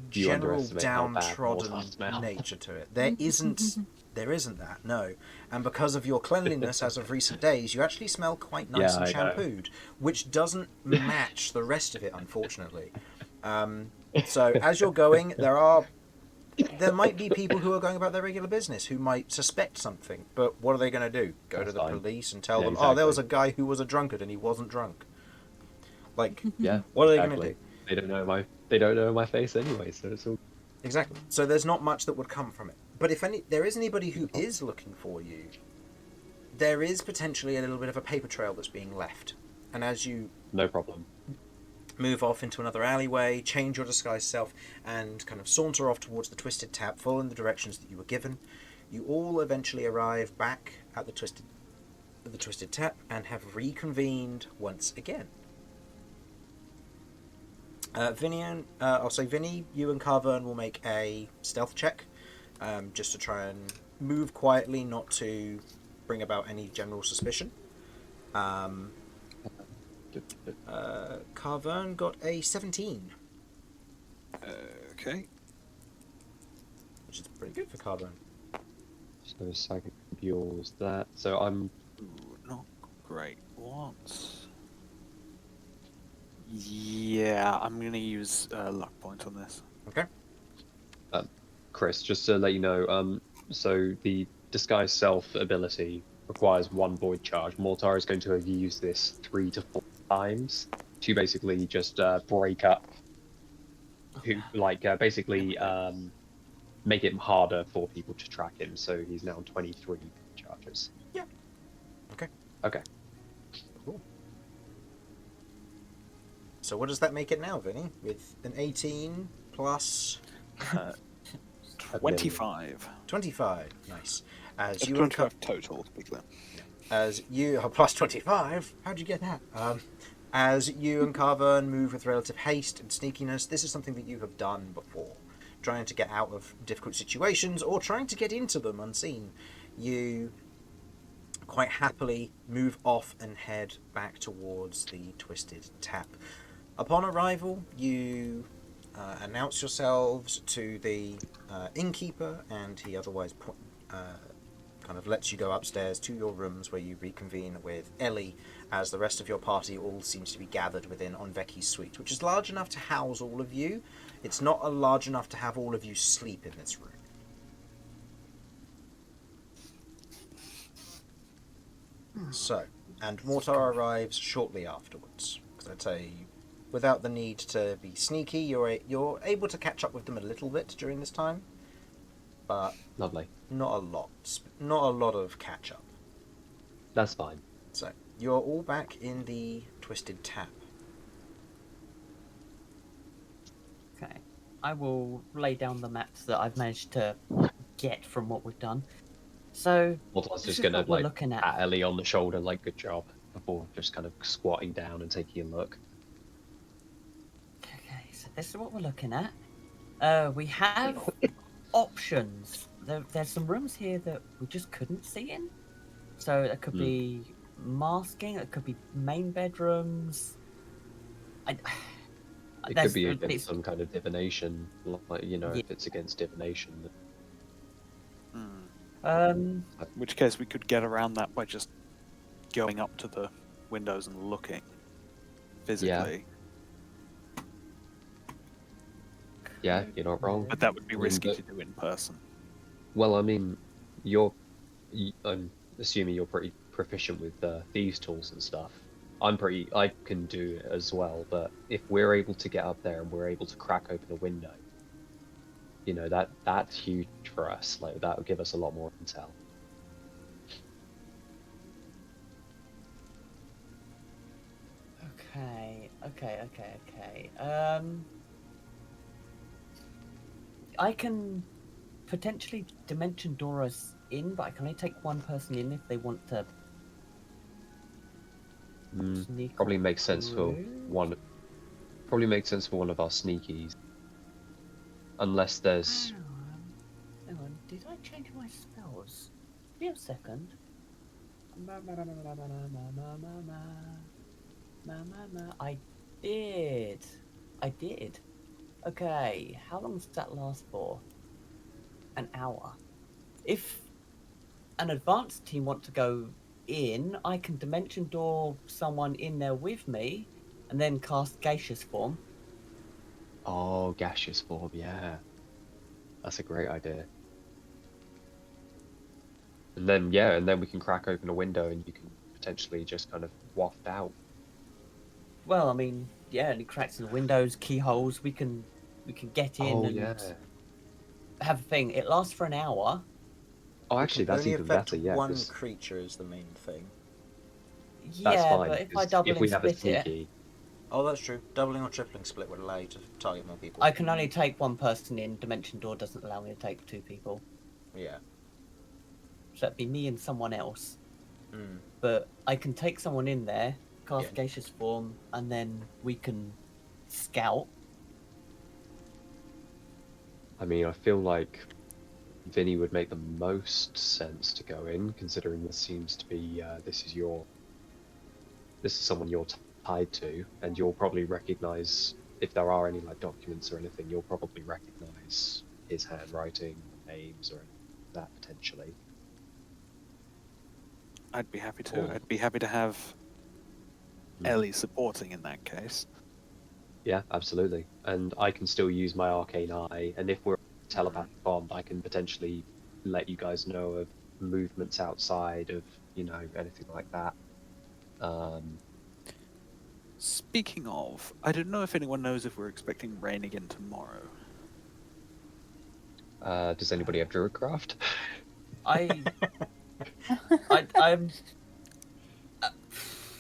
general downtrodden nature to it. There isn't that, no. And because of your cleanliness as of recent days, you actually smell quite nice and shampooed, which doesn't match the rest of it, unfortunately. So as you're going, there might be people who are going about their regular business who might suspect something, but what are they going to do? Go to the police and tell them, exactly. oh, there was a guy who was a drunkard and he wasn't drunk. Like, yeah, what are they going to do? They don't know my face anyway, so it's all exactly. So there's not much that would come from it. But if there is anybody who is looking for you, there is potentially a little bit of a paper trail that's being left. And as you no problem move off into another alleyway, change your disguised self, and kind of saunter off towards the Twisted Tap, following the directions that you were given, you all eventually arrive back at the Twisted Tap and have reconvened once again. Vinny, you and Carvern will make a stealth check, just to try and move quietly, not to bring about any general suspicion. Carvern got a 17. Okay. Which is pretty good for Carvern. So psychic fuels that. So I'm not great. What? Yeah, I'm gonna use luck point on this. Okay. Chris, just to let you know, so the disguise self ability requires 1 void charge. Mortar is going to have used this 3 to 4 times to basically just break up, make it harder for people to track him. So he's now on 23 charges. Yeah. Okay. Okay. Cool. So what does that make it now, Vinny? With an 18 plus 25. 25. Nice. As It's you 25 total, to be clear. As you are plus 25, how'd you get that? As you and Carvern move with relative haste and sneakiness, this is something that you have done before. Trying to get out of difficult situations or trying to get into them unseen. You quite happily move off and head back towards the Twisted Tap. Upon arrival, you announce yourselves to the innkeeper, and he otherwise kind of lets you go upstairs to your rooms where you reconvene with Ellie, as the rest of your party all seems to be gathered within Onveki's suite, which is large enough to house all of you. It's not large enough to have all of you sleep in this room. So, and Mortar arrives shortly afterwards. Because I'd say, without the need to be sneaky, you're able to catch up with them a little bit during this time, but Lovely. not a lot. Not a lot of catch up. That's fine. So, you're all back in the Twisted Tap. Okay. I will lay down the maps that I've managed to get from what we've done. So, Mortar's this just is gonna what we're like looking at. pat Ellie on the shoulder, like good job, before just kind of squatting down and taking a look. Okay, so this is what we're looking at. We have options. There's some rooms here that we just couldn't see in. So it could be masking, it could be main bedrooms. It could be against some kind of divination, like Yeah. if it's against divination. In which case we could get around that by just going up to the windows and looking physically. Yeah, you're not wrong. But that would be I mean, risky but- to do in person. Well, I mean, I'm assuming you're pretty proficient with thieves' tools and stuff. I can do it as well, but if we're able to get up there and we're able to crack open a window, that's huge for us. Like, that would give us a lot more intel. Okay. I can potentially dimension door us in, but I can only take one person in if they want to sneak. Probably makes sense for through. one. Probably makes sense for one of our sneakies, unless there's. Hang on, did I change my spells? Give me a second. I did. Okay, how long does that last for? An hour. If an advanced team want to go in, I can dimension door someone in there with me, and then cast gaseous form. Oh, gaseous form, yeah. That's a great idea. And then we can crack open a window and you can potentially just kind of waft out. Well, I mean, yeah, any cracks in the windows, keyholes, we can get in and have a thing. It lasts for an hour. Oh, actually, that's Only even affect better, yeah. one 'Cause creature is the main thing. that's Yeah, fine. but if I 'Cause double if we and have a split it, sneaky, Oh, that's true. Doubling or tripling split would allow you to target more people. I can only take one person in. Dimension door doesn't allow me to take two people. Yeah. So it'd be me and someone else. Mm. But I can take someone in there, cast Yeah. gaseous form, and then we can scout. I mean, I feel like Vinny would make the most sense to go in, considering this seems to be this is someone you're tied to, and you'll probably recognize if there are any like documents or anything. You'll probably recognize his handwriting, names, or anything like that potentially. I'd be happy to. Or- I'd be happy to have Ellie supporting in that case. Yeah, absolutely. And I can still use my arcane eye, and if we're telepathic bond, I can potentially let you guys know of movements outside of anything like that. Speaking of, I don't know if anyone knows if we're expecting rain again tomorrow. Does anybody have Druidcraft? I'm.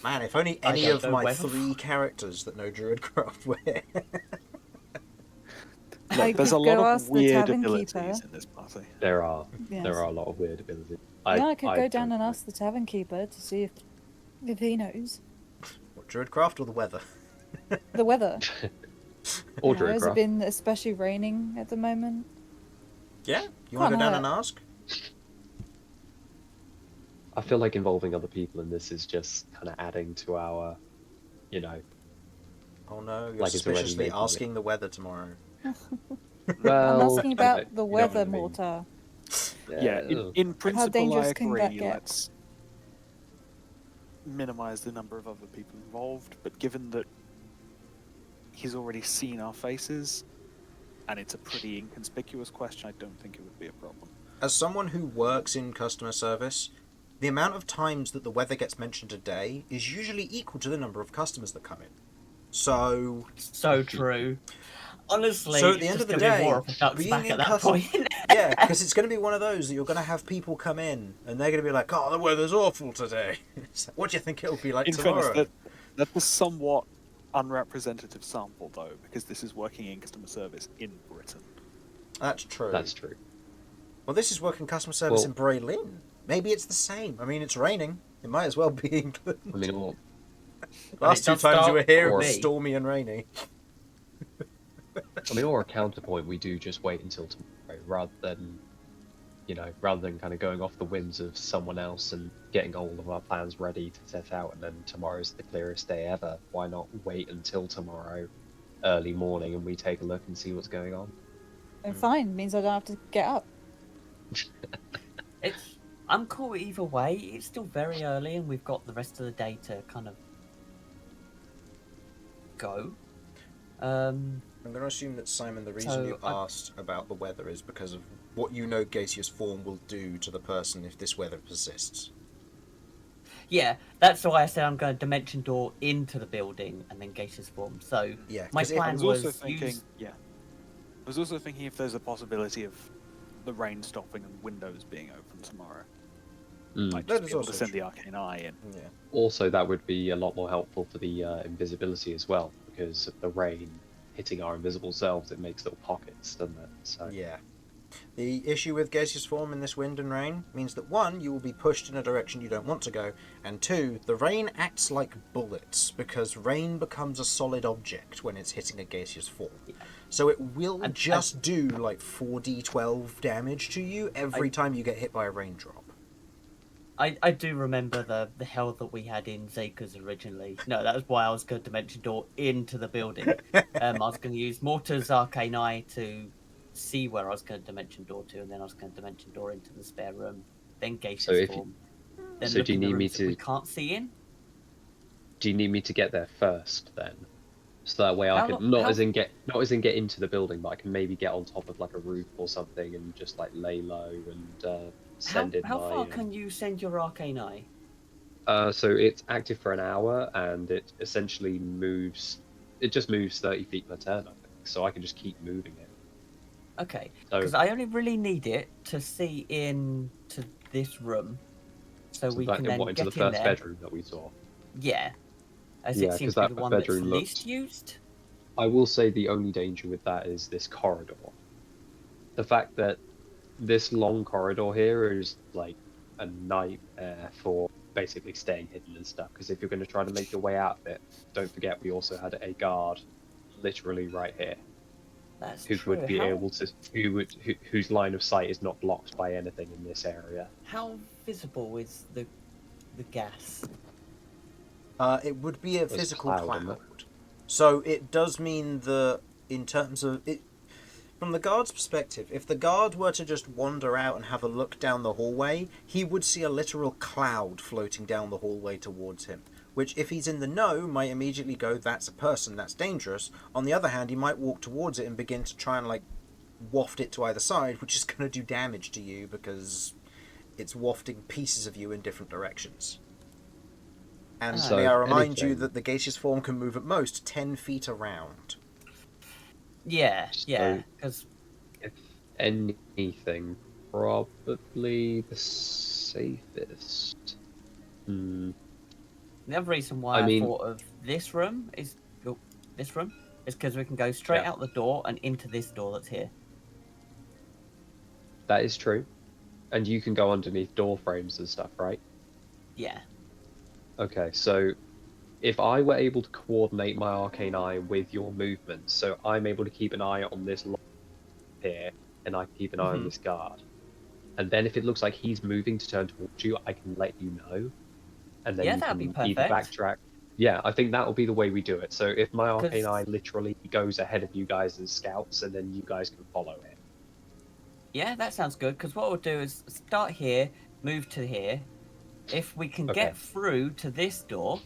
Man, if only I any don't of know my whether- 3 characters that know Druidcraft were here. I Look, there's a could lot go of ask the weird tavern abilities keeper. in this party. There are Yes. a lot of weird abilities. Yeah, I could go down don't and know. ask the tavern keeper to see if he knows What, Druidcraft or the weather? the weather. Or You know, has it Druidcraft. been especially raining at the moment? Yeah? You want to Can't go down hurt. and ask? I feel like involving other people in this is just kind of adding to our, you know, Oh no, you're Like it's already suspiciously making it. asking the weather tomorrow. well, I'm asking about you the know what weather, I mean. Mortar. Yeah, in principle, I dangerous can that agree. get? Let's minimize the number of other people involved, but given that he's already seen our faces, and it's a pretty inconspicuous question, I don't think it would be a problem. As someone who works in customer service, the amount of times that the weather gets mentioned a day is usually equal to the number of customers that come in. So, So true. Honestly, So at the it's end just of the gonna be day, more of a duck's being back in at that custom- point. yeah, because it's going to be one of those that you're going to have people come in and they're going to be like, "Oh, the weather's awful today." It's like, what do you think it'll be like In tomorrow? fairness, that's a somewhat unrepresentative sample, though, because this is working in customer service in Britain. That's true. That's true. Well, this is working customer service Well- in Brailin. Maybe it's the same. I mean, it's raining. It might as well be England. I mean, well, Last it 2 does times you start were here, it for was me. stormy and rainy. or a counterpoint, we do just wait until tomorrow, rather than kind of going off the whims of someone else and getting all of our plans ready to set out, and then tomorrow's the clearest day ever. Why not wait until tomorrow, early morning, and we take a look and see what's going on? And fine, means I don't have to get up. I'm cool either way. It's still very early, and we've got the rest of the day to kind of go. I'm going to assume that, Simon, the reason So, you asked about the weather is because of what you know gaseous form will do to the person if this weather persists. Yeah, that's why I said I'm going to dimension door into the building and then gaseous form. So Yeah, my 'cause if- I plan was was also thinking, use... I was also thinking if there's a possibility of the rain stopping and windows being open tomorrow. Might That just is be able also to send true. the arcane eye in. Yeah. Also, that would be a lot more helpful for the invisibility as well, because of the rain hitting our invisible selves, it makes little pockets, doesn't it? So Yeah. The issue with gaseous form in this wind and rain means that 1, you will be pushed in a direction you don't want to go, and 2, the rain acts like bullets, because rain becomes a solid object when it's hitting a gaseous form. So it will just do like 4d12 damage to you every time you get hit by a raindrop. I do remember the hell that we had in Zaka's originally. No, that was why I was going to dimension door into the building. I was going to use Mortar's arcane eye to see where I was going to dimension door to, and then I was going to dimension door into the spare room, then gaseous So if you- form. Then so look do you in the need me rooms that we to- can't see in. do you need me to get there first then? So that way I How can lo- not how- as in get into the building, but I can maybe get on top of like a roof or something and just like lay low and send in How my. far can you send your arcane eye? So it's active for an hour and it essentially moves. It just moves 30 feet per turn, I think. So I can just keep moving it. Okay, So- because I only really need it to see into this room, so we that can in then what, into get the in first there. bedroom that we saw. Yeah, as Yeah, it 'cause seems to be that the one that's bedroom least looked- used. I will say the only danger with that is this corridor. The fact that this long corridor here is like a nightmare for basically staying hidden and stuff. Because if you're going to try to make your way out of it, don't forget we also had a guard literally right here That's who true. would be able to, whose line of sight is not blocked by anything in this area. How visible is the gas? It would be a There's physical cloud cloud. in it. So it does mean that in terms of it, from the guard's perspective, if the guard were to just wander out and have a look down the hallway, he would see a literal cloud floating down the hallway towards him. Which, if he's in the know, might immediately go, that's a person, that's dangerous. On the other hand, he might walk towards it and begin to try and, like, waft it to either side, which is going to do damage to you because it's wafting pieces of you in different directions. And So, may I remind you anything- that the gaseous form can move at most 10 feet around. Yeah, yeah. So- Because If anything, probably the safest. The other reason why I I, mean- thought of this room is because we can go straight Yeah. out the door and into this door that's here. That is true. And you can go underneath door frames and stuff, right? Yeah. Okay, so if I were able to coordinate my arcane eye with your movements, so I'm able to keep an eye on this lock here, and I can keep an eye on Mhm. this guard. And then if it looks like he's moving to turn towards you, I can let you know. And then Yeah, you that'd be can either perfect. backtrack. Yeah, I think that will be the way we do it. So if my arcane 'Cause- eye literally goes ahead of you guys as scouts, and then you guys can follow it. Yeah, that sounds good. Because what we'll do is start here, move to here. If we can Okay. get through to this door,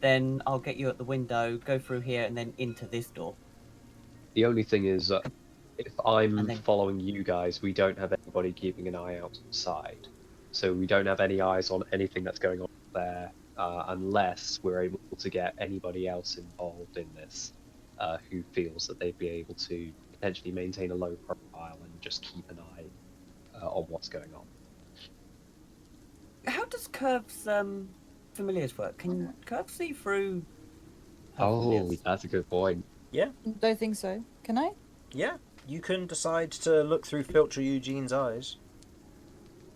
then I'll get you at the window, go through here, and then into this door. The only thing is, if I'm And then- following you guys, we don't have anybody keeping an eye outside. So we don't have any eyes on anything that's going on there, unless we're able to get anybody else involved in this, who feels that they'd be able to potentially maintain a low profile and just keep an eye on what's going on. How does Kirv's familiars work? Can Kirv see through her Oh, familiars? that's a good point. Don't think so. Can I? Yeah, you can decide to look through Filter Eugene's eyes.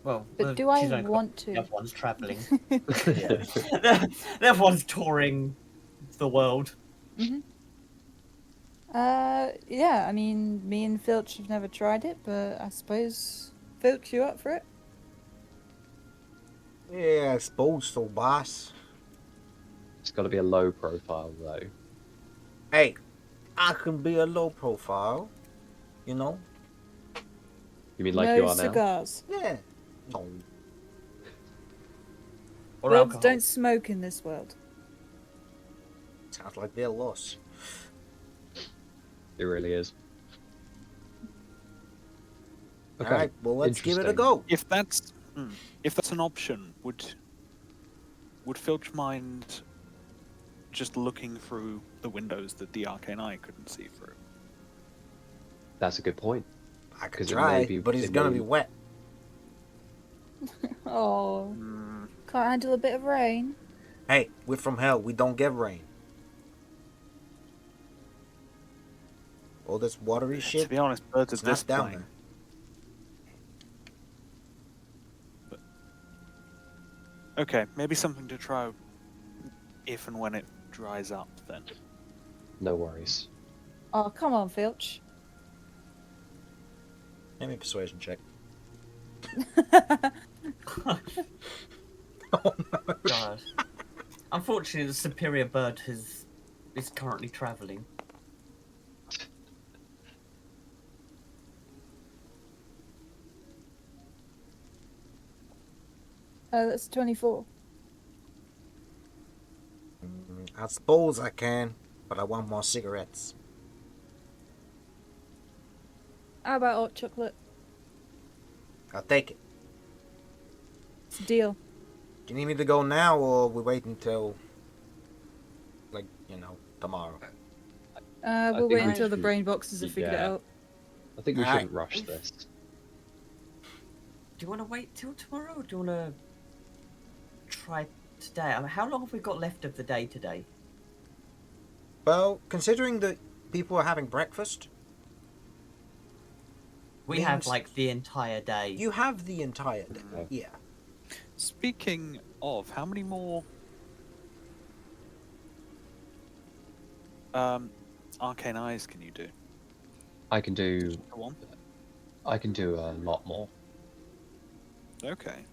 Well, But do I she's only got- want The to? other one's travelling. Yeah. The other one's touring the world. Yeah, I mean, me and Filch have never tried it, but I suppose Filch, you up for it? Yeah, I suppose so, boss. It's got to be a low profile though. Hey, I can be a low profile, you know? You mean like no you are now? cigars. Yeah. No. Or Worlds alcohol. don't smoke in this world. Sounds like their loss. It really is. Okay. Alright, well, let's give it a interesting. go. If that's an option, would Filch mind just looking through the windows that the arcane eye couldn't see through? That's a good point. I could 'Cause it try, may be- but he's it gonna may- be wet. Oh, can't handle a bit of rain. Hey, we're from hell. We don't get rain. All this watery To shit, be honest, birds it's of this not down plane. there. Okay, maybe something to try if and when it dries up then. No worries. Oh, come on, Filch. Give me a persuasion check. God. Unfortunately, the superior bird is currently travelling. That's 24. I suppose I can, but I want more cigarettes. How about hot chocolate? I'll take it. It's a deal. Do you need me to go now, or we wait until, like, tomorrow? We'll think wait we until the should- brain boxes have figured it yeah. out. I think we Alright. shouldn't rush this. Do you want to wait till tomorrow, or do you want to try today? I mean, how long have we got left of the day today? Well, considering that people are having breakfast, We have Means- like the entire day. you have the entire day. Okay. Yeah. Speaking of, how many more arcane eyes can you do? I can do Go on. a lot more. Okay.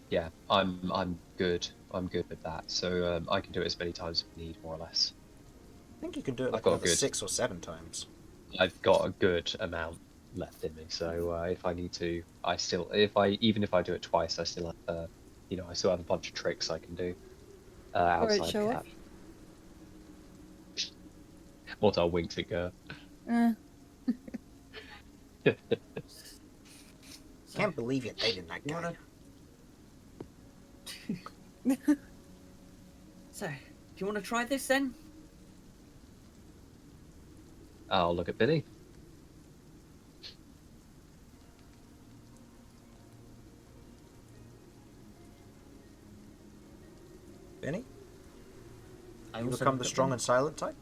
Yeah, I'm good. I'm good with that. So I can do it as many times as we need, more or less. I think you can do it I've like got a another good- 6 or 7 times. I've got a good amount left in me. So if I need to, even if I do it twice, I still have I still have a bunch of tricks I can do outside Alright, show of off. that. Mortar winks at Kirv. Can't believe you're dating that You guy. wanna... So, do you want to try this then? I'll look at Vinny. Vinny? I You also become look the at strong them and silent type?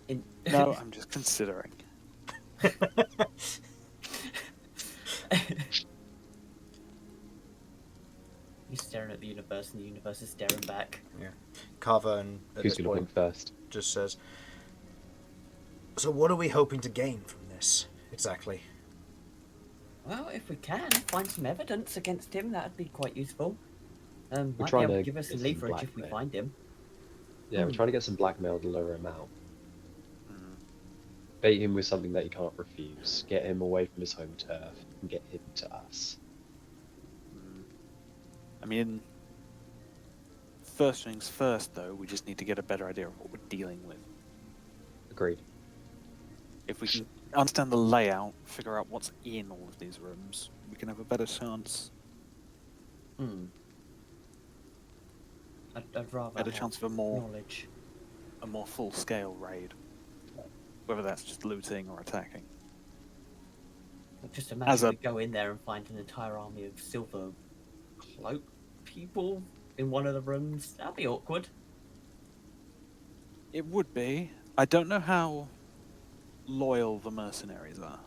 in... No, I'm just considering. He's staring at the universe, and the universe is staring back. Carvern, at Who's this going to point, blink first? just says, so what are we hoping to gain from this, exactly? Well, if we can find some evidence against him, that'd be quite useful. We're Might be trying able to to give us get some some leverage if we blackmail. find him. Yeah, we're trying to get some blackmail to lure him out. Mm. Bait him with something that he can't refuse. Get him away from his home turf and get him to us. I mean, first things first, though, we just need to get a better idea of what we're dealing with. Agreed. If we can understand the layout, figure out what's in all of these rooms, we can have a better chance. I'd rather Better have chance of a more knowledge. full-scale raid. Whether that's just looting or attacking. But just As imagine a- we go in there and find an entire army of silver cloak people in one of the rooms. That'd be awkward. It would be. I don't know how loyal the mercenaries are.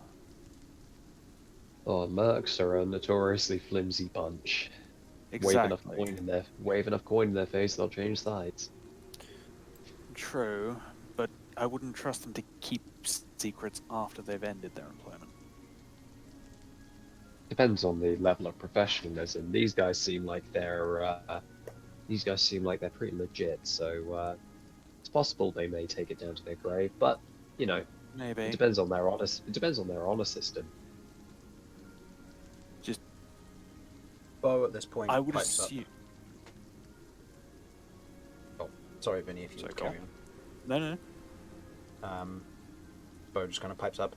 Oh, mercs are a notoriously flimsy bunch. Wave enough coin in their face, they'll change sides. True, but I wouldn't trust them to keep secrets after they've ended their employment. Depends on the level of professionalism. These guys seem like they're pretty legit. So it's possible they may take it down to their grave, but you know, Maybe. it depends on their honor system. Beau at this point I would pipes assume. up. Oh, sorry, Vinny, if you Sorry, would go carry No. on. Beau just kind of pipes up.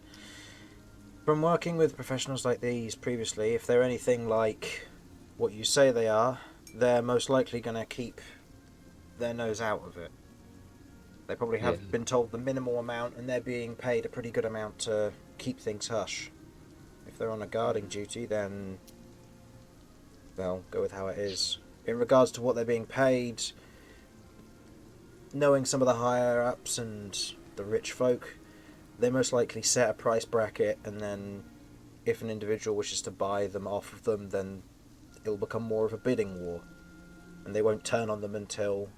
From working with professionals like these previously, if they're anything like what you say they are, they're most likely going to keep their nose out of it. They probably have Yeah. been told the minimal amount, and they're being paid a pretty good amount to keep things hush. If they're on a guarding duty, then they'll go with how it is. In regards to what they're being paid, knowing some of the higher ups and the rich folk, they most likely set a price bracket, and then if an individual wishes to buy them off of them, then it'll become more of a bidding war, and they won't turn on them until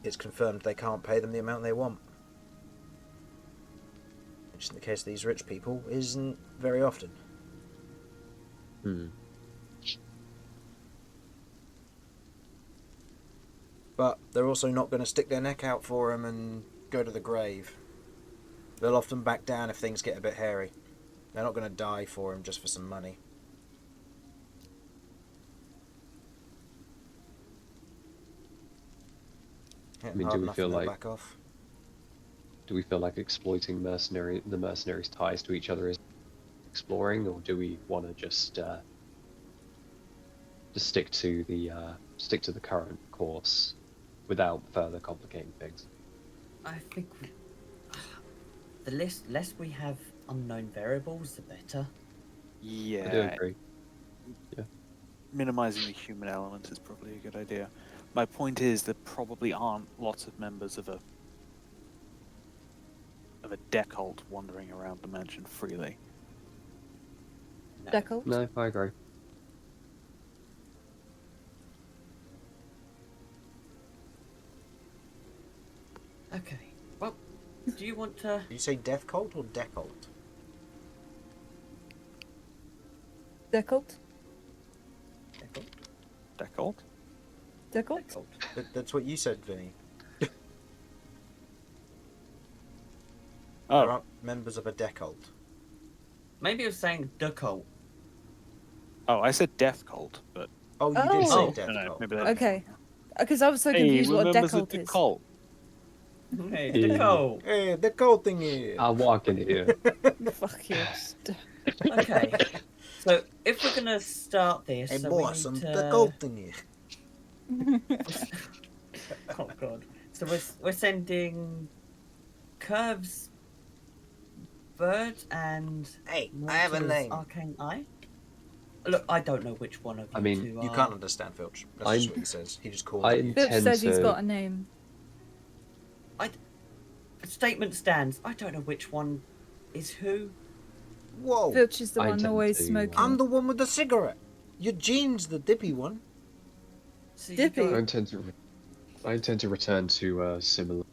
it's confirmed they can't pay them the amount they want. Which in the case of these rich people isn't very often. But they're also not going to stick their neck out for him and go to the grave. They'll often back down if things get a bit hairy. They're not going to die for him just for some money. I mean, do we feel like back off? Exploiting the mercenaries' ties to each other is exploring, or do we want to just stick to the current course without further complicating things? I think the less we have unknown variables, the better. Yeah. I do agree. Minimizing the human element is probably a good idea. My point is there probably aren't lots of members of a decult wandering around the mansion freely. No. Deckle? No, I agree. Okay. Well, do you want to? Did you say death cult or decult? Deckle? Decult? Deckle? That's what you said, Vinny. Oh. There aren't members of a decult. Maybe you're saying Duckult. Oh, I said death cult, but Oh, you did say Oh. death no, cult. maybe that. Okay. Because I was so Hey, confused we're what members of deckle the is. cult. Hey, Hey. Duckult. Hey, decult thingy! I'll walk in here. Fuck you. Okay. So if we're gonna start this, Hey, so boss, we I'm need to... decult thingy. Oh god. So we're sending Kirv's bird and Hey, I have a Mortar's name. arcane eye. Look, I don't know which one of you I mean, two You are. can't understand Filch. That's just what he says. He just calls I you. Filch intend says he's to- got a name. Statement stands. I don't know which one is who. Whoa! Filch is the I one intend always to, smoking. I'm the one with the cigarette. Eugene's the dippy one. So Dippy. You I got, intend to return to a similar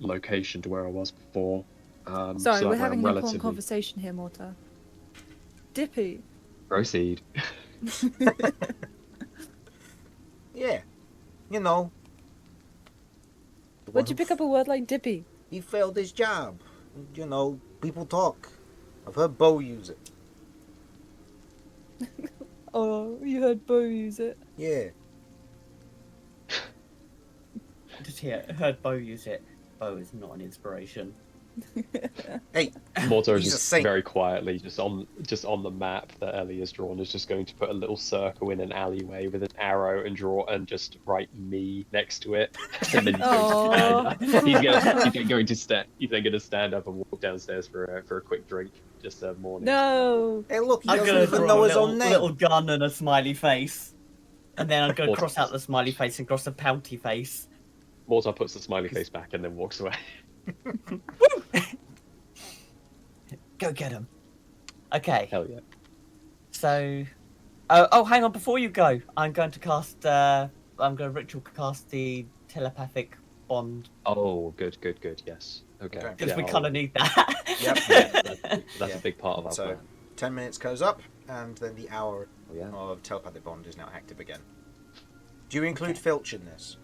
location to where I was before. Sorry, so we're that way having I'm an important relatively conversation here, Mortar. Dippy. proceed. Yeah, you know. The one Where'd you who pick up a word like dippy? He failed his job. You know, people talk. I've heard Beau use it. Oh, you heard Beau use it. Yeah. just heard Beau use it. Beau is not an inspiration. Hey, Mortar is He's a just saint. very quietly, just on the map that Ellie has drawn, is just going to put a little circle in an alleyway with an arrow and just write me next to it, and then he's going to stand up and walk downstairs for a quick drink, just a morning. No. Hey, look, he I'm doesn't gonna even draw know a his own name. little gun and a smiley face, and then I'm gonna Mortar. cross out the smiley face and cross a pouty face. Mortar puts the smiley face back and then walks away. Go get him. Okay. Hell yeah. So, oh, hang on. Before you go, I'm going to cast. I'm going to ritual cast the telepathic bond Oh, good. Yes. Okay. Okay. because we I'll- kind of need that. Yep. That's Yeah. a big part of our So, plan. 10 minutes goes up, and then the hour Oh, yeah. of telepathic bond is now active again. Do you include Okay. Filch in this?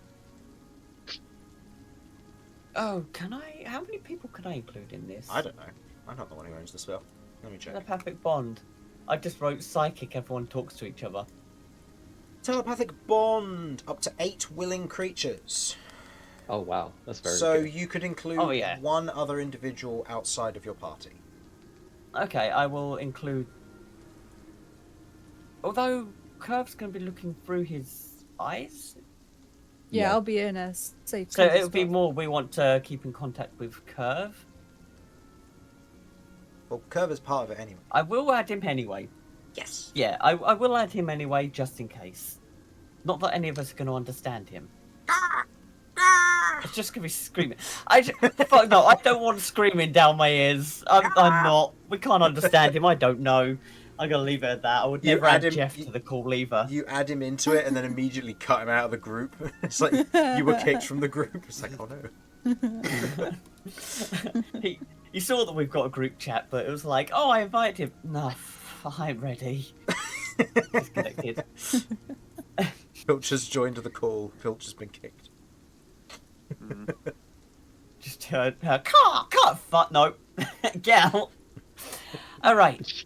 Oh, can I? How many people can I include in this? I don't know. I'm not the one who owns the spell. Let me check. Telepathic bond. I just wrote psychic. Everyone talks to each other. Telepathic bond! Up to 8 willing creatures. Oh wow, that's very So good. you could include Oh, yeah. one other individual outside of your party. Okay, I will include. Although Kirv's going to be looking through his eyes, Yeah, Yeah. I'll be in a safe. so cover it would be spot. more. We want to keep in contact with Kirv. Well, Kirv is part of it anyway. I will add him anyway. Yes! Yeah, I will add him anyway, just in case. Not that any of us are going to understand him. It's just going to be screaming. Fuck no, I don't want screaming down my ears. I'm not. We can't understand him. I don't know. I'm going to leave it at that. I would You never add add him- Jeff you- to the call lever. You add him into it and then immediately cut him out of the group. It's like you were kicked from the group. It's like, oh no. He saw that we've got a group chat, but it was like, oh, I invited him. No, I'm ready. Disconnected. Filch has joined the call. Filch has been kicked. Just heard her, can't, fuck, no. Get out. All right.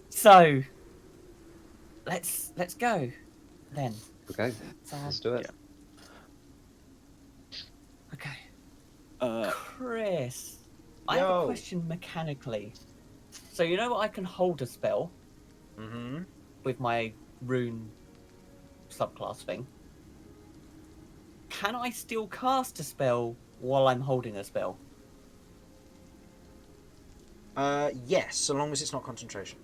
So, let's go, then. Okay, So, let's do it. okay. Chris, I have Yo. a question mechanically. So you know what? I can hold a spell Mm-hmm. with my rune subclass thing. Can I still cast a spell while I'm holding a spell? Yes, so long as it's not concentration.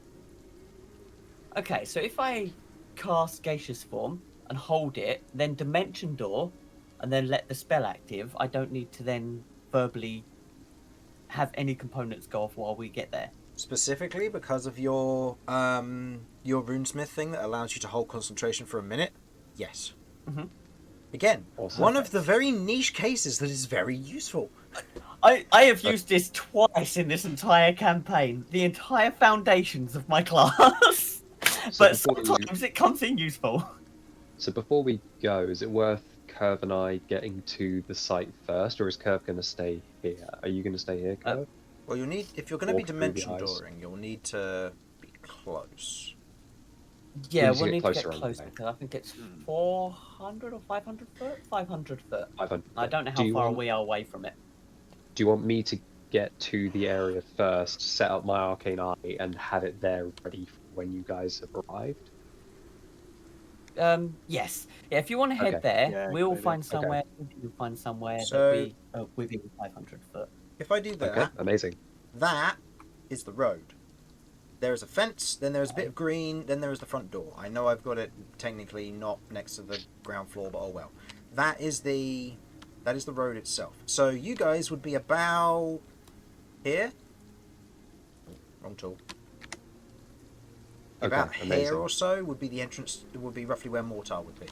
Okay, so if I cast Gaseous Form and hold it, then Dimension Door, and then let the spell active, I don't need to then verbally have any components go off while we get there. Specifically because of your runesmith thing that allows you to hold concentration for a minute. Yes. Mhm. Again, Awesome. one of the very niche cases that is very useful. I have used this twice in this entire campaign, the entire foundations of my class. So But before you- sometimes it comes in useful. So before we go, is it worth Kirv and I getting to the site first, or is Kirv going to stay here? Are you going to stay here, Kirv? Well, you'll need, if you're going to be Walk through the dimension eyes. dooring, you'll need to be close. Yeah, need to we'll get need to closer get anyway. closer because I think it's 400 or 500 foot? 500 foot. 500. I don't know Do how you far want- we are away from it. Do you want me to get to the area first, set up my arcane eye, and have it there ready for when you guys have arrived? Yes. Yeah, if you want to head Okay. there, Yeah, we'll good idea. find somewhere. You'll find somewhere So- that'll be within 500 foot. If I do that, Okay, amazing. that is the road. There is a fence, then there is a bit of green, then there is the front door. I know I've got it technically not next to the ground floor, but oh well. That is the That is the road itself. So you guys would be about here. Wrong tool. Okay, About here amazing. or so would be the entrance. Would be roughly where Mortar would be.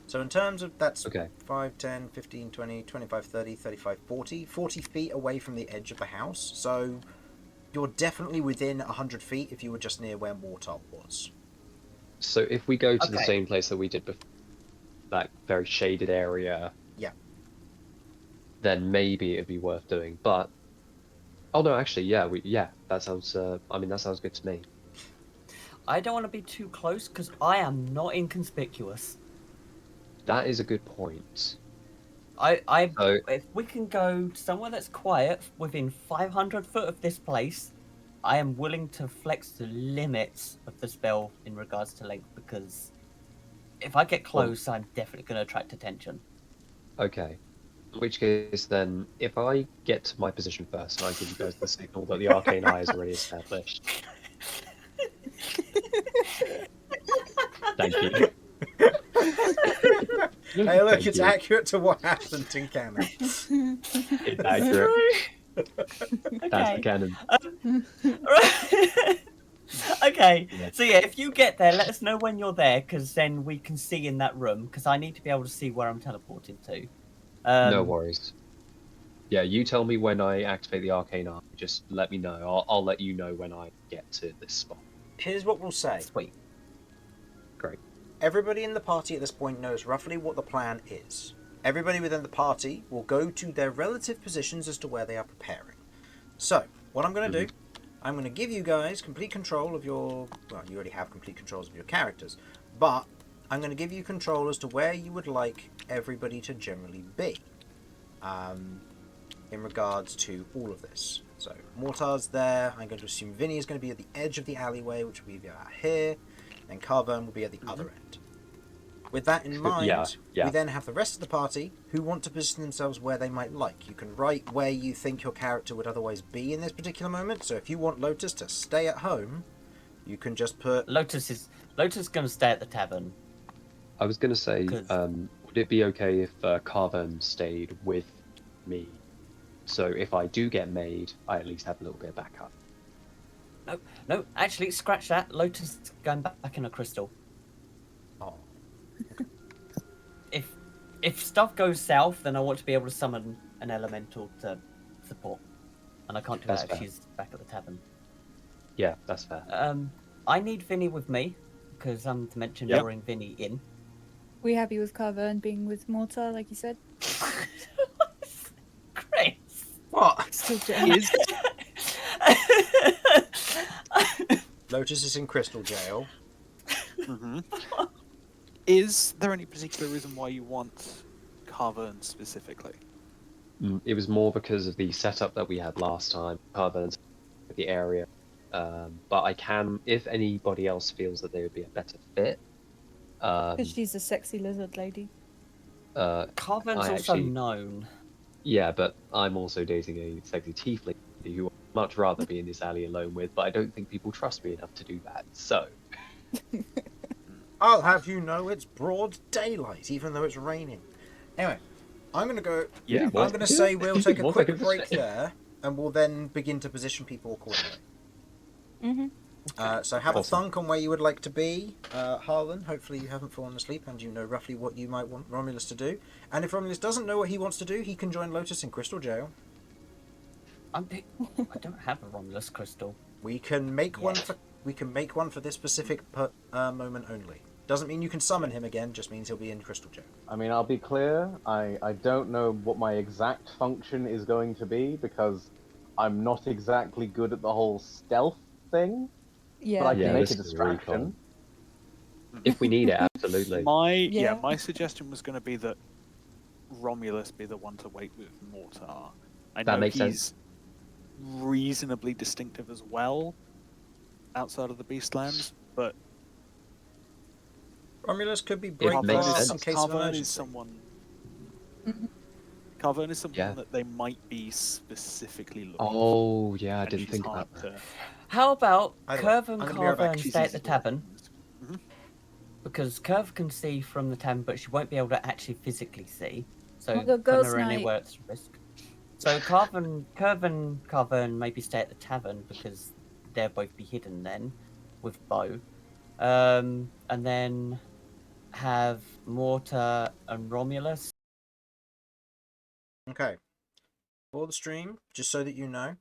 So in terms of that's Okay. 5, 10, 15, 20, 25, 30, 35, 40. 40 feet away from the edge of the house. So you're definitely within 100 feet if you were just near where Mortar was. So if we go to the Okay. same place that we did before, that very shaded area, Yeah. then maybe it'd be worth doing. But oh no, actually, yeah, that sounds. I mean, that sounds good to me. I don't want to be too close because I am not inconspicuous. That is a good point. So If we can go somewhere that's quiet within 500 foot of this place, I am willing to flex the limits of the spell in regards to length because if I get close, I'm definitely going to attract attention. okay. In which case, then, if I get to my position first, and I give you guys the signal that the arcane eye is already established. Thank you. Hey, look, Thank it's you. accurate to what happened in canon. It's accurate. That's the canon. Okay, Yeah. so yeah, if you get there, let us know when you're there, because then we can see in that room, because I need to be able to see where I'm teleporting to. No worries. Yeah, you tell me when I activate the arcane eye. Just let me know. I'll let you know when I get to this spot. Here's what we'll say. Sweet. Great. Everybody in the party at this point knows roughly what the plan is. Everybody within the party will go to their relative positions as to where they are preparing. So, what I'm going to do, I'm going to give you guys complete control of your... Well, you already have complete controls of your characters, but I'm going to give you control as to where you would like everybody to generally be in regards to all of this. So, Mortar's there. I'm going to assume Vinny is going to be at the edge of the alleyway, which will be about here. And Carvern will be at the other end. With that in mind, Yeah. we then have the rest of the party who want to position themselves where they might like. You can write where you think your character would otherwise be in this particular moment. So if you want Lotus to stay at home, you can just put... Lotus is going to stay at the tavern. I was going to say, 'Cause- would it be okay if Carvern stayed with me? So if I do get made, I at least have a little bit of backup. No, actually, scratch that. Lotus is going back in a crystal. Oh. If stuff goes south, then I want to be able to summon an elemental to support, and I can't do That's that if fair. she's back at the tavern. Yeah, that's fair. I need Vinny with me because I'm to mention Yep. luring Vinny in. We happy with Carvern being with Mortar, like you said? Great. What? Still getting Lotus is in Crystal Jail. Is there any particular reason why you want Carvern specifically? It was more because of the setup that we had last time, Carvern's the area. But I can, if anybody else feels that they would be a better fit. Because she's a sexy lizard lady. Carvern's I also actually- known. Yeah, but I'm also dating a sexy tiefling who I'd much rather be in this alley alone with, but I don't think people trust me enough to do that. So, I'll have you know it's broad daylight, even though it's raining. Anyway, I'm going to go... Yeah. I'm going to say we'll take a More quick like a break mistake. there, and we'll then begin to position people accordingly. Mm-hmm. So have a Awesome. thunk on where you would like to be, Harlan. Hopefully you haven't fallen asleep and you know roughly what you might want Romulus to do. And if Romulus doesn't know what he wants to do, he can join Lotus in Crystal Jail. I don't have a Romulus crystal. We can make one Yet. for this specific moment only. Doesn't mean you can summon him again. Just means he'll be in Crystal Jail. I mean, I'll be clear. I don't know what my exact function is going to be because I'm not exactly good at the whole stealth thing. Yeah. But I can Yeah, make this a is recon. distraction. if we need it, absolutely. Yeah. My suggestion was going to be that Romulus be the one to wait with Mortar. I That know makes he's sense. reasonably distinctive as well outside of the Beastlands, but Romulus could be It break makes glass sense. in case of Carvern emergency. is someone. Mhm. Carvern is someone Yeah. that they might be specifically looking Oh, yeah, I and didn't she's think hard about that. to- How about Either way, Kirv I'm and gonna be right back. Carvern she's stay at easy the to tavern? recognize. Because Kirv can see from the tavern, but she won't be able to actually physically see. So We'll go putting girls' her night. anywhere at risk. So Curve and maybe stay at the tavern because they'll both be hidden then with Beau. And then have Mortar and Romulus. Okay. For the stream, just so that you know,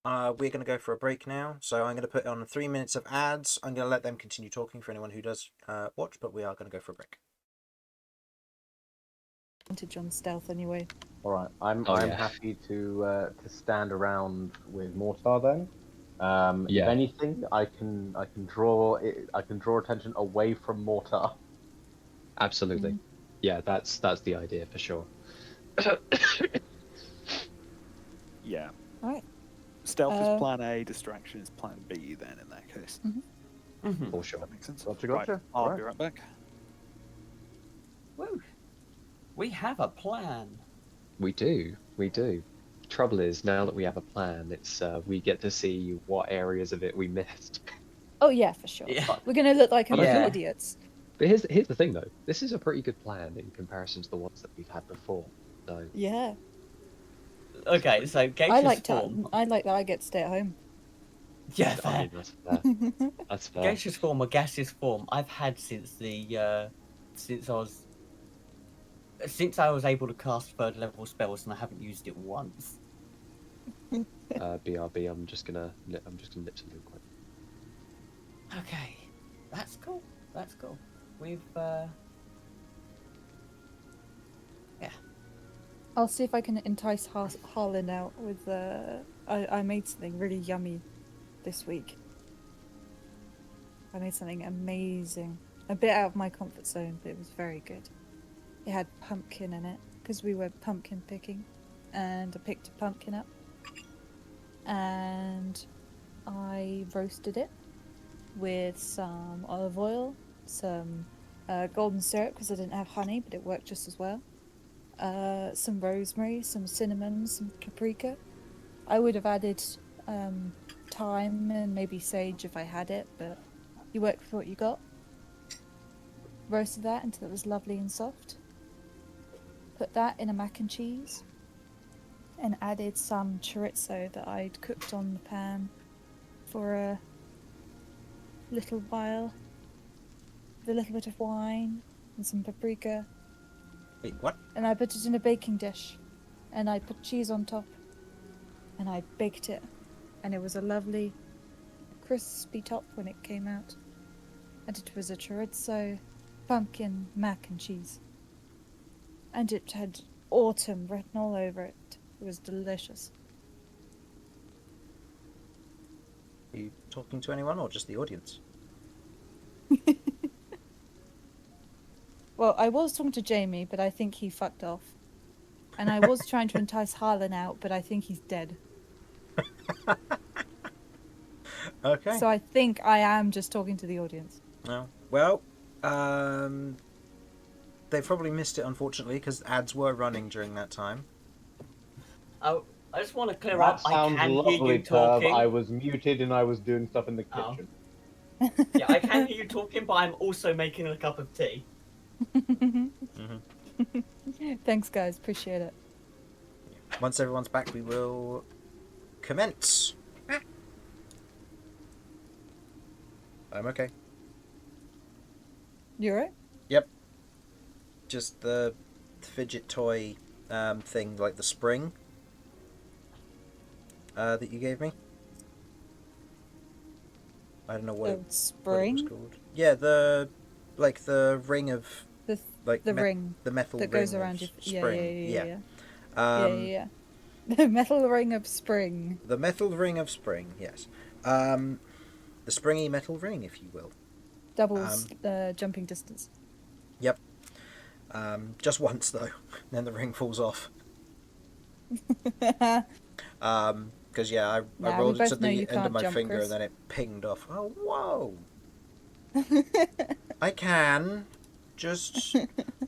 we're going to go for a break now. So I'm going to put on 3 minutes of ads. I'm going to let them continue talking for anyone who does watch, but we are going to go for a break. Advantage on stealth anyway. All right, I'm Oh, yeah. happy to stand around with Mortar then. If Yeah. anything, I can draw attention away from Mortar. Absolutely. Mhm. Yeah, that's the idea for sure. Yeah. Alright. Stealth is plan A, distraction is plan B. Then in that case, For sure. that makes sense. Gotcha, Right, gotcha. I'll Right. be right back. Woo! We have a plan. We do. Trouble is, now that we have a plan, it's we get to see what areas of it we missed. Oh yeah, for sure. Yeah. We're gonna look like complete Yeah. idiots. But here's the thing though. This is a pretty good plan in comparison to the ones that we've had before. So Yeah. Okay, so I gaseous like form. I like that I get to stay at home. Yeah, I fair. mean that's fair. That's fair. Gaseous form or gaseous form I've had since I was able to cast third level spells and I haven't used it once. BRB. I'm just gonna nip something quick. Okay, that's cool. We've I'll see if I can entice Harlan out with I made something really yummy this week. I made something amazing. A bit out of my comfort zone, but it was very good. It had pumpkin in it, because we were pumpkin picking. And I picked a pumpkin up. And I roasted it with some olive oil, some golden syrup, because I didn't have honey, but it worked just as well. Some rosemary, some cinnamon, some paprika. I would have added thyme and maybe sage if I had it, but you work with what you got. Roasted that until it was lovely and soft. Put that in a mac and cheese. And added some chorizo that I'd cooked on the pan for a little while. With a little bit of wine and some paprika. Wait, what? And I put it in a baking dish. And I put cheese on top. And I baked it. And it was a lovely, crispy top when it came out. And it was a chorizo, pumpkin, mac and cheese. And it had autumn written all over it. It was delicious. Are you talking to anyone or just the audience? Well, I was talking to Jamie, but I think he fucked off. And I was trying to entice Harlan out, but I think he's dead. Okay. So I think I am just talking to the audience. No. Well, they probably missed it, unfortunately, because ads were running during that time. Oh, I just want to clear That up. I sounds can hear lovely, you Curv. talking. I was muted and I was doing stuff in the Oh. kitchen. Yeah, I can hear you talking, but I'm also making a cup of tea. Thanks, guys. Appreciate it. Once everyone's back, we will commence. I'm okay. You alright? Yep. Just the fidget toy thing, like the spring that you gave me. I don't know what, The what it was spring? called. Yeah, the ring of The like ring the metal that ring goes around of your... spring. Yeah. Um, Yeah. The metal ring of spring. The metal ring of spring. Yes. The springy metal ring, if you will. Doubles jumping distance. Yep. Just once though, then the ring falls off. Because I Nah, rolled we it to both know the you end of can't my jump, finger Chris. and then it pinged off. Oh, whoa! I can. Just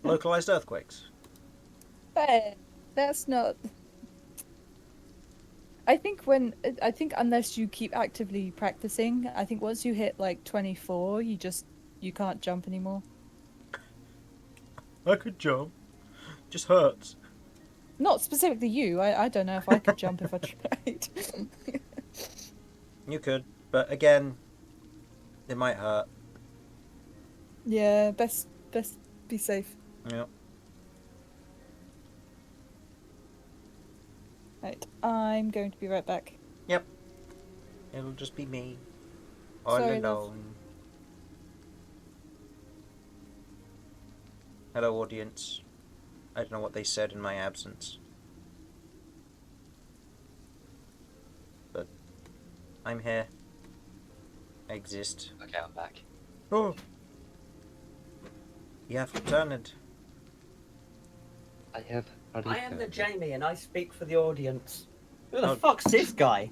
localized earthquakes. But that's not... I think unless you keep actively practicing, I think once you hit like 24, you can't jump anymore. I could jump. Just hurts. Not specifically you. I don't know if I could jump if I tried. You could, but again, it might hurt. Yeah, best be safe. Yeah. Right, I'm going to be right back. Yep. It'll just be me. All Sorry, love. alone. Hello, audience. I don't know what they said in my absence. But I'm here. I exist. Okay, I'm back. Oh! You have returned. I have. I am the Jamie, and I speak for the audience. Who the Oh. fuck's this guy?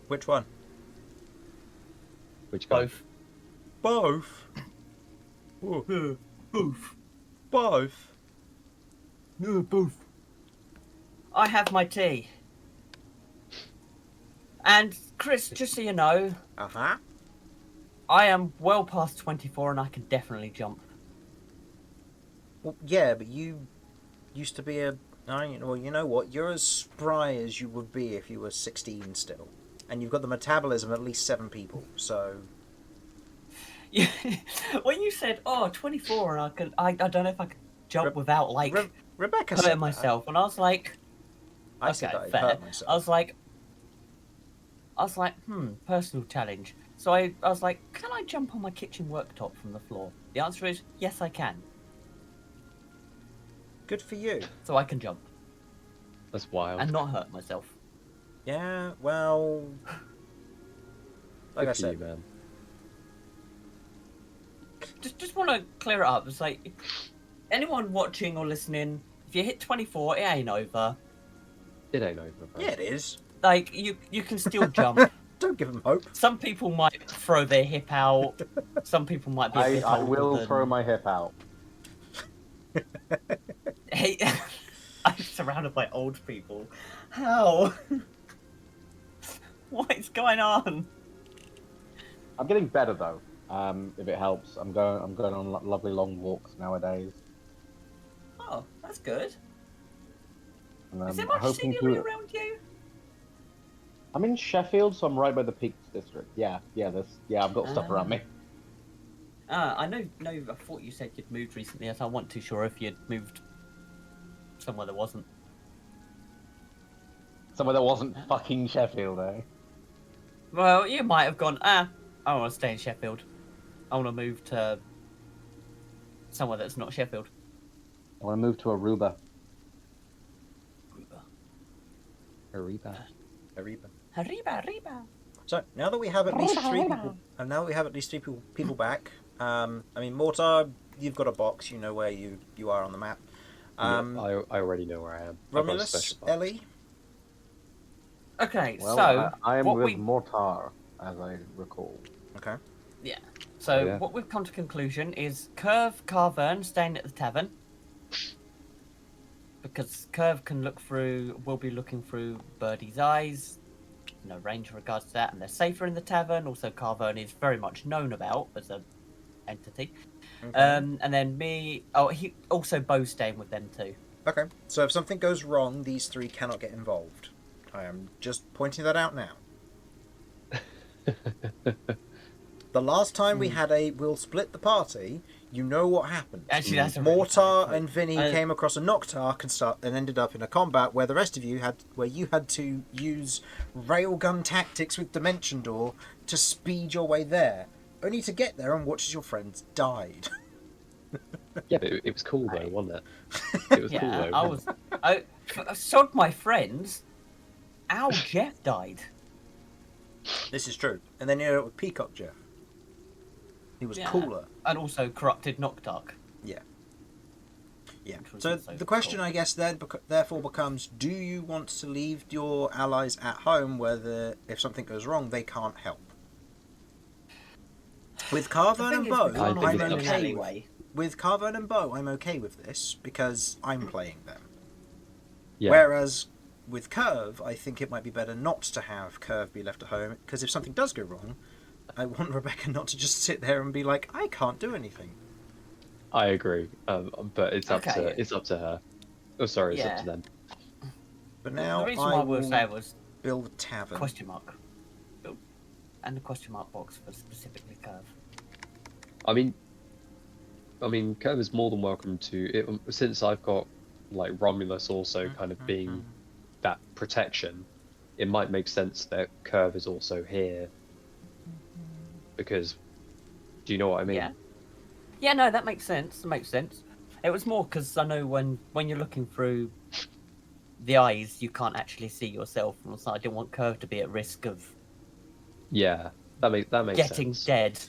Which one? Which guy? Both. Both? Both. Both? No, both. I have my tea. And Chris, just so you know, Uh-huh. I am well past 24 and I can definitely jump. Well, yeah, but you used to be well, you know what? You're as spry as you would be if you were 16 still. And you've got the metabolism of at least 7 people, so... Yeah. When you said, 24 and I don't know if I could jump without, like, Rebecca said hurting that. myself. And I was like, I said okay, that I'd fair. hurt myself. I was like, personal challenge. So I was like, can I jump on my kitchen worktop from the floor? The answer is, yes, I can. Good for you. So I can jump That's wild. and not hurt myself. Yeah, well... Like Good I for said, you, man. Just want to clear it up. It's like, anyone watching or listening, if you hit 24, it ain't over. It ain't over, bro. yeah, it is. Like, you can still jump. Don't give him hope. Some people might throw their hip out. Some people might be a bit I older will than... throw my hip out. Hey, I'm surrounded by old people. How? What is going on? I'm getting better though. If it helps, I'm going on lovely long walks nowadays. Oh, that's good. And Is there I'm much hoping scenery to. around you? I'm in Sheffield, so I'm right by the Peaks District. Yeah, I've got stuff around me. I know. I thought you said you'd moved recently, so I wasn't too sure if you'd moved somewhere that wasn't. Somewhere that wasn't fucking Sheffield, eh? Well, you might have gone. I want to stay in Sheffield. I want to move to somewhere that's not Sheffield. I want to move to Aruba. Arriba. Arriba. So, now that we have at least 3 people... And now that we have at least 3 people back... I mean, Mortar, you've got a box. You know where you are on the map. Yeah, I already know where I am. I've got a Romulus, special box. Ellie... Okay, Well, so I am what with we Mortar, as I recall. Okay. so yeah. what we've come to conclusion is Kirv, Carvern staying at the tavern because Kirv will be looking through Birdie's eyes. No range in regards to that, and they're safer in the tavern. Also, Carvern is very much known about as an entity. Okay. And then me. Oh, he also Beau staying with them too. Okay. So if something goes wrong, these 3 cannot get involved. I am just pointing that out now. The last time we had we'll split the party, you know what happened. Actually, that's a really Mortar funny point. and Vinny came across a Noctark and ended up in a combat where the rest of you had to use railgun tactics with Dimension Door to speed your way there, only to get there and watch as your friends died. Yeah, but it was cool though, wasn't it? It was cool Yeah, though. I sod my friends. Ow, Jeff died. This is true. And then you ended up with Peacock Jeff. He was Yeah. cooler. And also corrupted Noctark. Yeah. Yeah. Which was So also the question, cool. I guess, then therefore becomes: do you want to leave your allies at home, where if something goes wrong, they can't help? With Carvern and Beau, I think I'm it's okay. alleyway. With Carvern and Beau, I'm okay with this because I'm playing them. Yeah. Whereas with Kirv, I think it might be better not to have Kirv be left at home, because if something does go wrong, I want Rebecca not to just sit there and be like, I can't do anything. I agree, but it's up Okay. to her. Oh, sorry, it's up Yeah. to them. But The now reason I why I will will say was build a tavern. question mark. Oh, and the question mark box for specifically Kirv. I mean, Kirv is more than welcome to it. Since I've got like Romulus also kind of being that protection, it might make sense that Kirv is also here because, do you know what I mean? Yeah. Yeah, no, that makes sense. That makes sense. It was more because I know when you're looking through the eyes, you can't actually see yourself. And also, I didn't want Kirv to be at risk of Yeah, that makes getting sense. dead.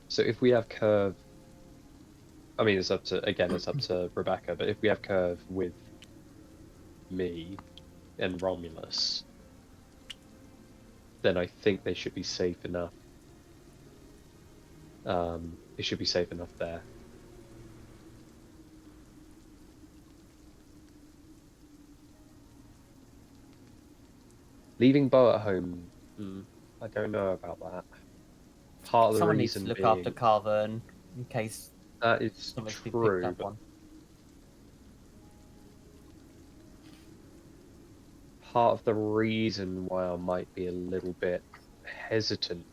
So if we have Kirv, I mean, it's up to Rebecca, but if we have Kirv with me and Romulus, then I think they should be safe enough. It should be safe enough there. Leaving Beau at home, I don't know about that. Part of the Someone needs to reason look being after Carvern in case that is somebody's been picked true, up but on. part of the reason why I might be a little bit hesitant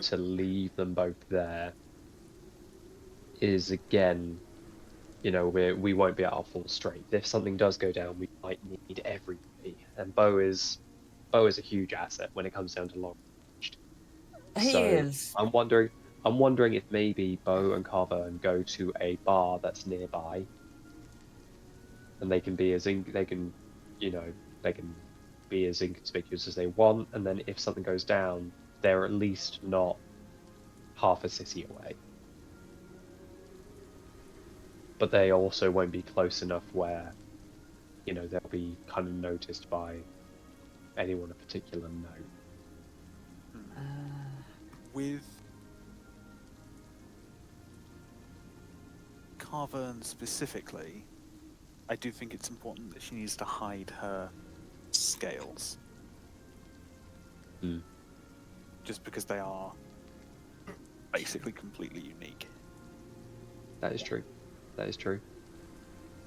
to leave them both there is, again, you know, we won't be at our full strength. If something does go down, we might need everybody, and Beau is a huge asset when it comes down to long range. He So is. I'm wondering if maybe Beau and Carvern go to a bar that's nearby, and they can be they can be as inconspicuous as they want, and then if something goes down, they're at least not half a city away. But they also won't be close enough where, you know, they'll be kind of noticed by anyone of particular note. With Carvern specifically, I do think it's important that she needs to hide her scales. Just because they are basically completely unique. That is true. That is true.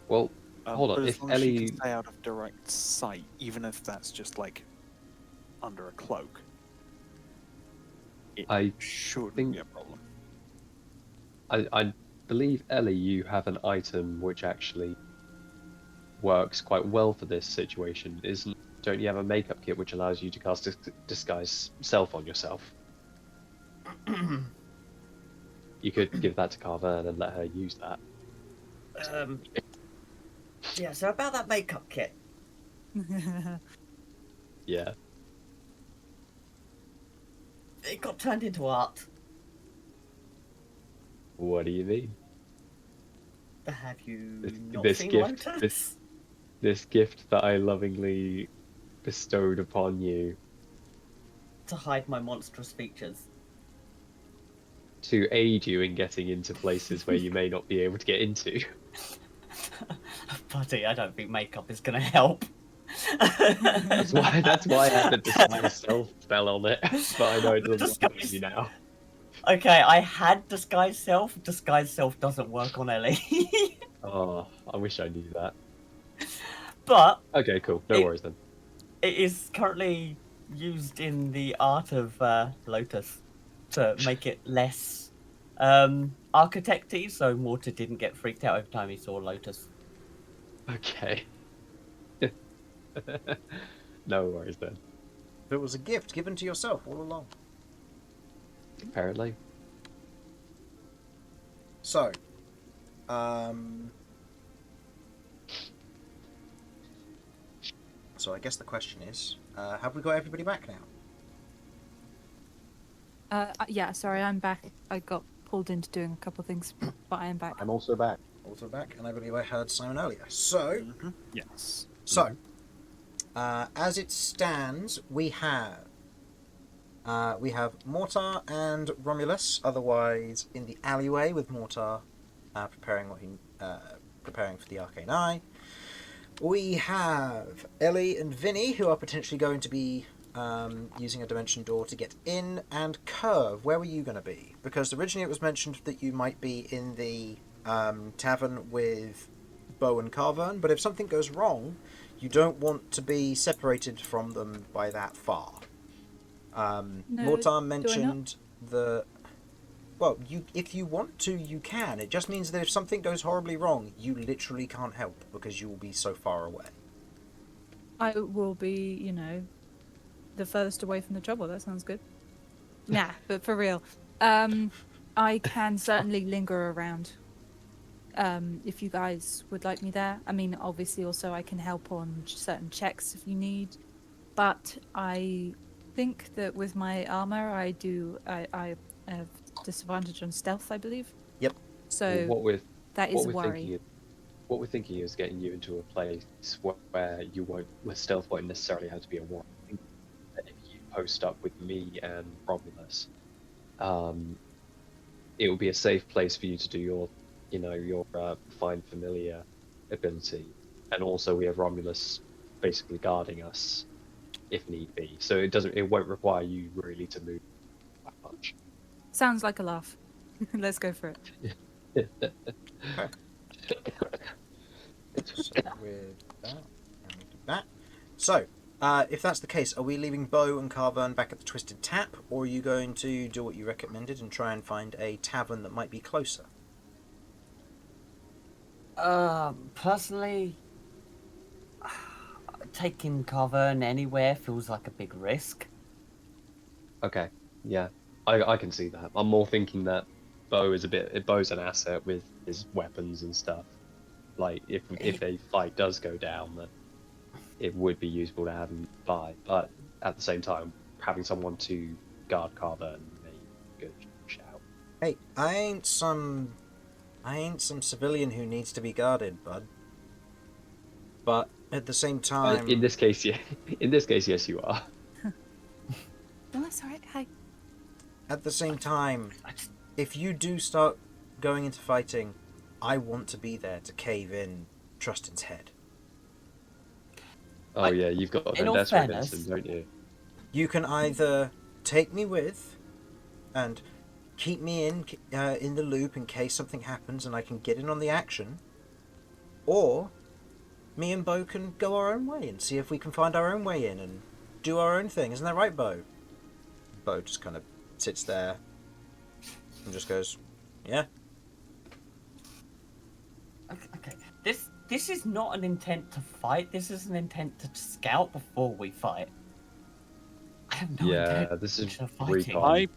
Well, hold on. But as If long as she Ellie, can stay out of direct sight, even if that's just like under a cloak, it shouldn't think- be a problem. I believe Ellie, you have an item which actually works quite well for this situation. Don't you have a makeup kit which allows you to cast disguise self on yourself? You could give that to Carvern and let her use that. Yeah, so about that makeup kit. Yeah. It got turned into art. What do you mean? Have you not This seen gift, Lotus? this gift that I lovingly bestowed upon you To hide my monstrous features. to aid you in getting into places where you may not be able to get into. Buddy, I don't think makeup is going to help. That's why I had the disguise self spell on it, but I know it doesn't work with you now. Okay, I had disguise self. Disguise self doesn't work on Ellie. Oh, I wish I knew that. But Okay, cool. No worries then. it is currently used in the art of Lotus to make it less architecty, so Mortar didn't get freaked out every time he saw Lotus. Okay. No worries then. It was a gift given to yourself all along. Apparently. So, so I guess the question is, have we got everybody back now? Yeah, sorry, I'm back. I got pulled into doing a couple of things, but I am back. I'm also back. Also back, and I believe I heard Simon earlier. So, Yes. so, as it stands, we have Mortar and Romulus, otherwise in the alleyway with Mortar preparing for the Arcane Eye. We have Ellie and Vinny, who are potentially going to be using a dimension door to get in, and Kirv, where were you going to be? Because originally it was mentioned that you might be in the tavern with Beau and Carvern, but if something goes wrong, you don't want to be separated from them by that far. No, Mortar do I not? mentioned the... Well, if you want to, you can. It just means that if something goes horribly wrong, you literally can't help because you will be so far away. I will be, the furthest away from the trouble. That sounds good. Nah, but for real. I can certainly linger around. If you guys would like me there. I mean, obviously also I can help on certain checks if you need. But I think that with my armor, I have disadvantage on stealth, I believe. Yep. So that is a worry. What we're thinking is getting you into a place where where stealth won't necessarily have to be a worry. I think that if you post up with me and Romulus, it will be a safe place for you to do your find familiar ability, and also we have Romulus basically guarding us if need be. So it won't require you really to move that much. Sounds like a laugh. Let's go for it. So with that, and we do that. So, if that's the case, are we leaving Beau and Carvern back at the Twisted Tap, or are you going to do what you recommended and try and find a tavern that might be closer? Personally, taking Carvern anywhere feels like a big risk. Okay, yeah, I can see that. I'm more thinking that Beau's an asset with his weapons and stuff. Like if a fight does go down, then it would be useful to have him by. But at the same time, having someone to guard Carvern may be a good shout. Hey, I ain't some civilian who needs to be guarded, bud. But at the same time, In this case, yeah. In this case, yes, you are. No, that's alright. Hi. at the same time, if you do start going into fighting, I want to be there to cave in Trustin's head. Oh yeah, you've got a vendetta against him, don't you? You can either take me with and keep me in the loop in case something happens and I can get in on the action, or me and Beau can go our own way and see if we can find our own way in and do our own thing. Isn't that right, Beau? Beau just kind of sits there and just goes, yeah. Okay, this is not an intent to fight. This is an intent to scout before we fight. I have no intention this is of fighting. recon.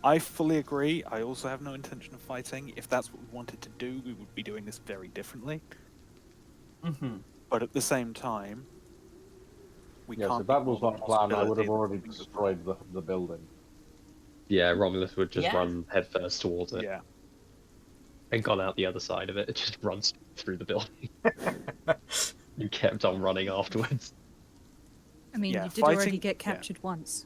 I fully agree. I also have no intention of fighting. If that's what we wanted to do, we would be doing this very differently. Mm-hmm. But at the same time, we Yeah, can't. so that was ignore my the plan. I would have possibility already that things go destroyed the building. Yeah, Romulus would just Yeah. run headfirst towards wrong. it Yeah. and gone out the other side of it. It just runs through the building. You kept on running afterwards. I mean, Yeah, you did already fighting- get yeah. captured once.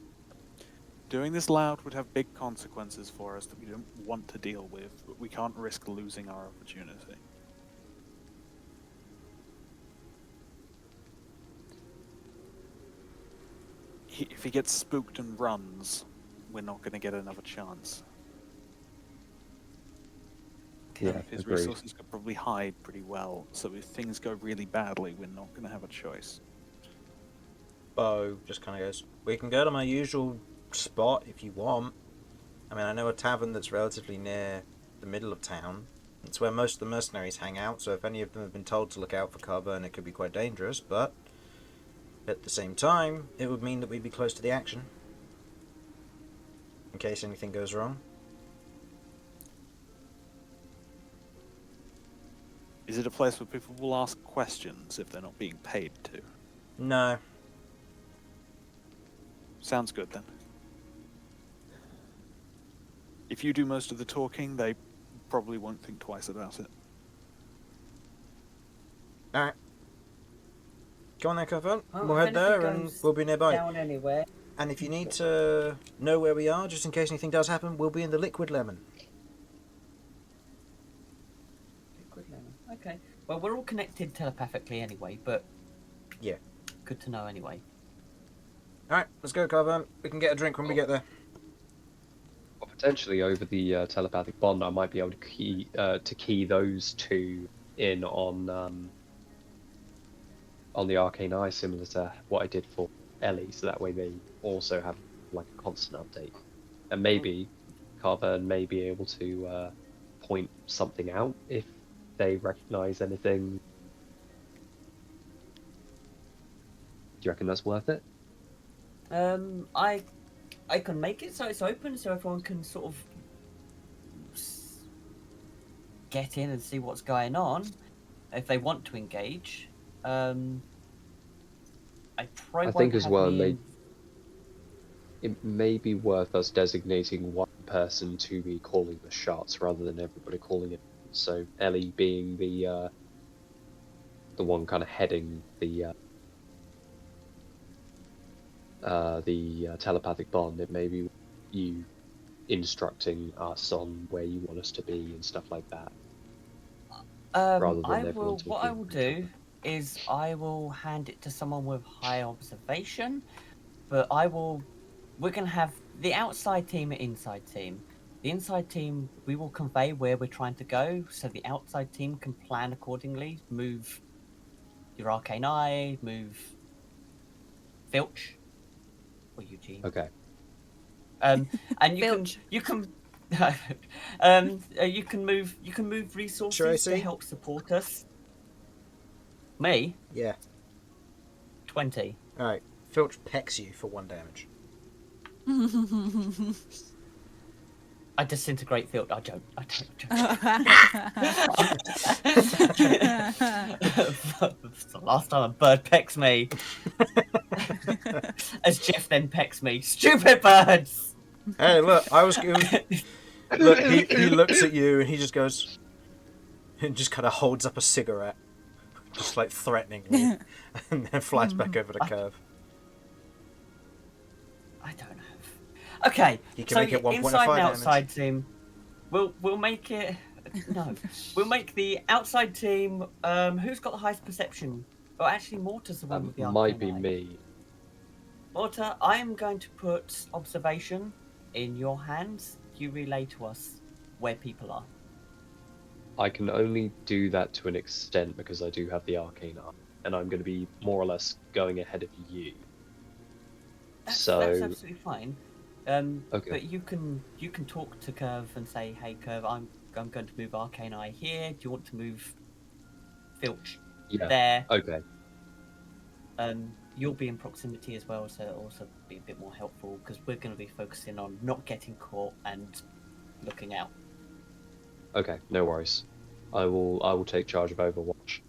Doing this loud would have big consequences for us that we don't want to deal with, but we can't risk losing our opportunity. If he gets spooked and runs, we're not going to get another chance. Yeah, His agreed. resources could probably hide pretty well, so if things go really badly, we're not going to have a choice. Beau just kind of goes, we can go to my usual spot if you want. I mean, I know a tavern that's relatively near the middle of town. It's where most of the mercenaries hang out, so if any of them have been told to look out for Carburn, it could be quite dangerous, but at the same time, it would mean that we'd be close to the action. In case anything goes wrong. Is it a place where people will ask questions if they're not being paid to? No. Sounds good then. If you do most of the talking, they probably won't think twice about it. Alright. Go on there, Carburn. Well, We'll if head there anything and goes we'll be nearby. Down anywhere. And if you need to know where we are, just in case anything does happen, we'll be in the Liquid Lemon. Liquid lemon. Okay. Well, we're all connected telepathically anyway, but Yeah. good to know anyway. Alright, let's go, Carburn. We can get a drink when we get there. Well, potentially over the telepathic bond, I might be able to key those two in on the Arcane Eye, similar to what I did for Ellie, so that way they also have like a constant update. And maybe Carvern may be able to point something out if they recognize anything. Do you reckon that's worth it? I can make it so it's open, so everyone can sort of get in and see what's going on if they want to engage. I probably I think won't as have well, me it may be worth us designating one person to be calling the shots rather than everybody calling it. So Ellie being the one kind of heading the telepathic bond. It may be you instructing us on where you want us to be and stuff like that, rather than everyone talking what I will over each do other. is I will hand it to someone with high observation, but we're gonna have the outside team and inside team. The inside team, we will convey where we're trying to go, so the outside team can plan accordingly. Move your Arcane Eye, move Filch or Eugene. Okay. And you Filch. you can you can move Sure, I resources to see. help support us. Me, Yeah. 20. All right. Filch pecks you for 1 damage. I disintegrate Filch. I don't. It's the last time a bird pecks me. As Jeff then pecks me. Stupid birds! Hey, look, look, he looks at you and he just goes, and just kind of holds up a cigarette, just like threateningly, and then flies back over to Kirv. I don't have. Okay, You can so make it 1.5 inside and damage. outside team. We'll make it. No, we'll make the outside team. Who's got the highest perception? Oh, actually, Mortar's the one with the That might be Arcane Eye. me. Mortar, I am going to put observation in your hands. You relay to us where people are. I can only do that to an extent because I do have the Arcane Eye, and I'm going to be more or less going ahead of you. That's So absolutely fine. Okay. But you can talk to Kirv and say, "Hey, Kirv, I'm going to move Arcane Eye here. Do you want to move Filch Yeah. there?" Okay. You'll be in proximity as well, so it'll also be a bit more helpful because we're going to be focusing on not getting caught and looking out. Okay. No worries. I will take charge of Overwatch.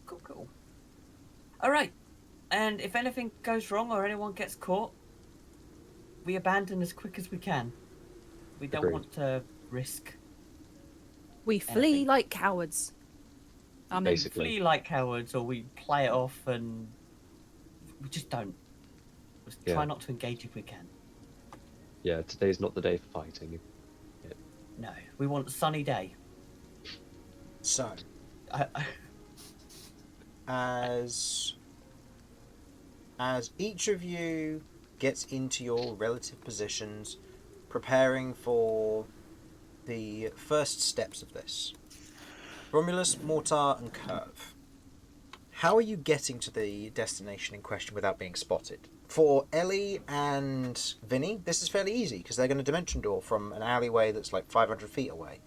Cool. All right. And if anything goes wrong or anyone gets caught, we abandon as quick as we can. We don't Agreed. want to risk. We flee Anything. like cowards. I mean, Basically. Flee like cowards, or we play it off and we just don't. Just try Yeah. not to engage if we can. Yeah. Today's not the day for fighting. No, we want a sunny day. So, I- as each of you gets into your relative positions, preparing for the first steps of this, Romulus, Mortar, and Kirv, how are you getting to the destination in question without being spotted? For Ellie and Vinny, this is fairly easy because they're going to dimension door from an alleyway that's like 500 feet away.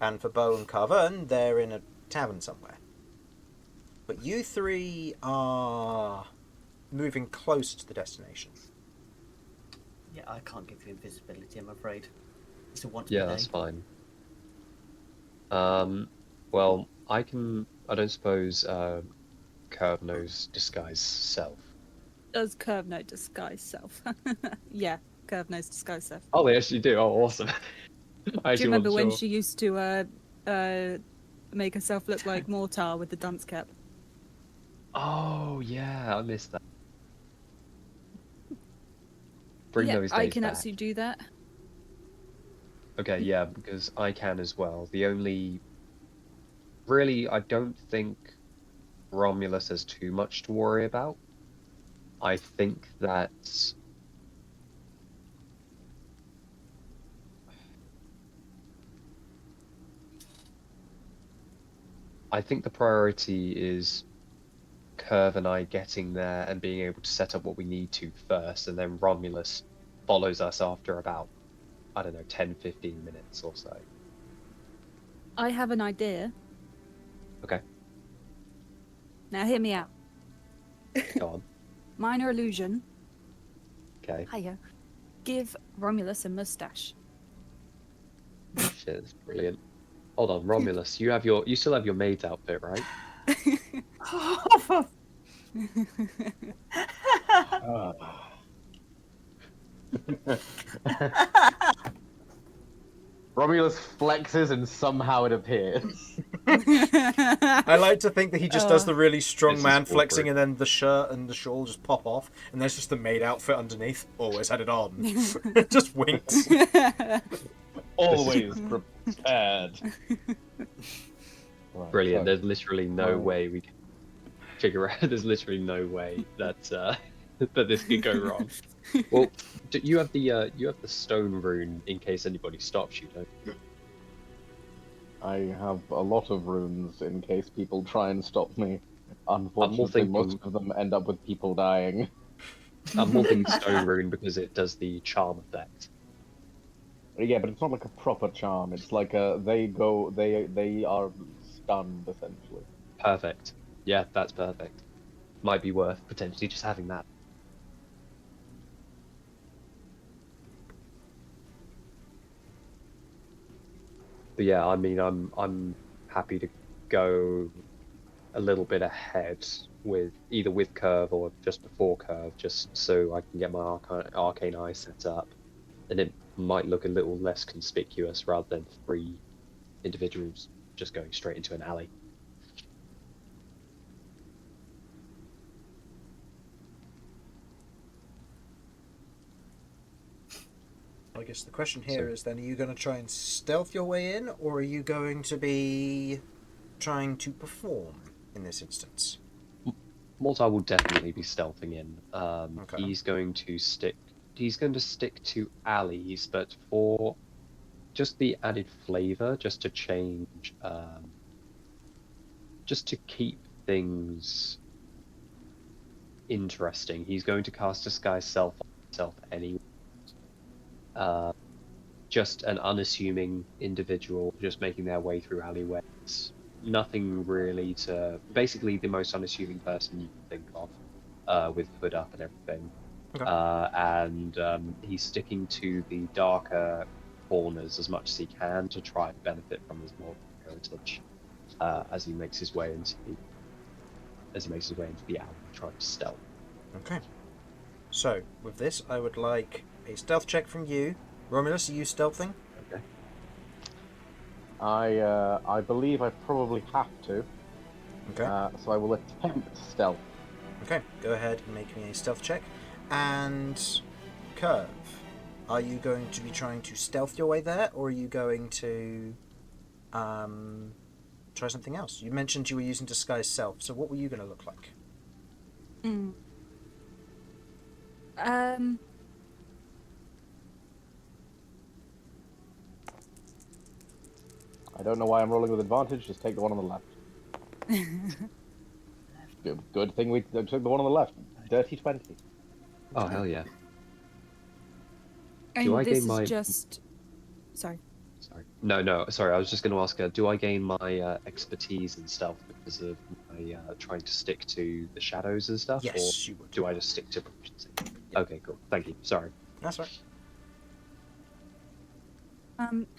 And for Beau and Carvern, they're in a tavern somewhere. But you three are moving closer to the destination. yeah, I can't give you invisibility, I'm afraid. It's a once Yeah, per that's day. fine. Well, I don't suppose Curve knows disguise self. does Kirv know disguise self? Yeah, Kirv knows disguise self. Oh, they actually do. Oh, awesome. I Do you actually remember wasn't when sure. she used to make herself look like Mortar with the dunce cap? Oh, yeah, I missed that. Bring Yeah, those I days can back. absolutely do that. Okay, yeah, because I can as well. The only... Really, I don't think Romulus has too much to worry about. I think that... I think the priority is Kirv and I getting there and being able to set up what we need to first, and then Romulus follows us after about, I don't know, 10-15 minutes or so. I have an idea. Okay, Now hear me out. go on. Minor illusion. Okay. Hiya. Give Romulus a mustache. Shit, that's brilliant. Hold on, Romulus, you still have your maid's outfit, right? Ah. Romulus flexes and somehow it appears. I like to think that he just does the really strong This is man flexing, awkward. and then the shirt and the shawl just pop off, and there's just the maid outfit underneath. Always had it on. Just winks. Always prepared. Right, Brilliant. so- There's literally no Oh. way we can figure out. There's literally no way that that this could go wrong. Well, you have the stone rune in case anybody stops you, don't you? I have a lot of runes in case people try and stop me. Unfortunately, most thinking- of them end up with people dying. I'm more thinking stone rune because it does the charm effect. Yeah, but it's not like a proper charm. It's like they are stunned essentially. Perfect. Yeah, that's perfect. Might be worth potentially just having that. But yeah, I mean, I'm happy to go a little bit ahead with either with Kirv or just before Kirv, just so I can get my arcane eye set up, and it might look a little less conspicuous rather than 3 individuals just going straight into an alley. I guess the question here So- is then, are you going to try and stealth your way in, or are you going to be trying to perform in this instance? Mortar will definitely be stealthing in. Okay. He's going to stick to alleys, but for just the added flavor, just to change, just to keep things interesting, he's going to cast Disguise Self on himself anyway. Just an unassuming individual just making their way through alleyways. Nothing really to... Basically the most unassuming person you can think of, with hood up and everything. Okay. He's sticking to the darker corners as much as he can to try and benefit from his more heritage as he makes his way into the alley, trying to stealth. Okay. So, with this, I would like a stealth check from you. Romulus, are you stealthing? Okay. I believe I probably have to. Okay. So I will attempt stealth. Okay, go ahead and make me a stealth check. And Kirv, are you going to be trying to stealth your way there, or are you going to try something else? You mentioned you were using Disguise Self, so what were you going to look like? I don't know why I'm rolling with advantage. Just take the one on the left. Good thing we took the one on the left. Dirty 20. Oh, hell yeah. And Do I this gain is my... just... Sorry. Sorry. No, sorry, I was just going to ask, do I gain my expertise in stealth because of my trying to stick to the shadows and stuff? Yes, or you would. do I just stick to proficiency? Yeah. Okay, cool. Thank you. Sorry. That's right.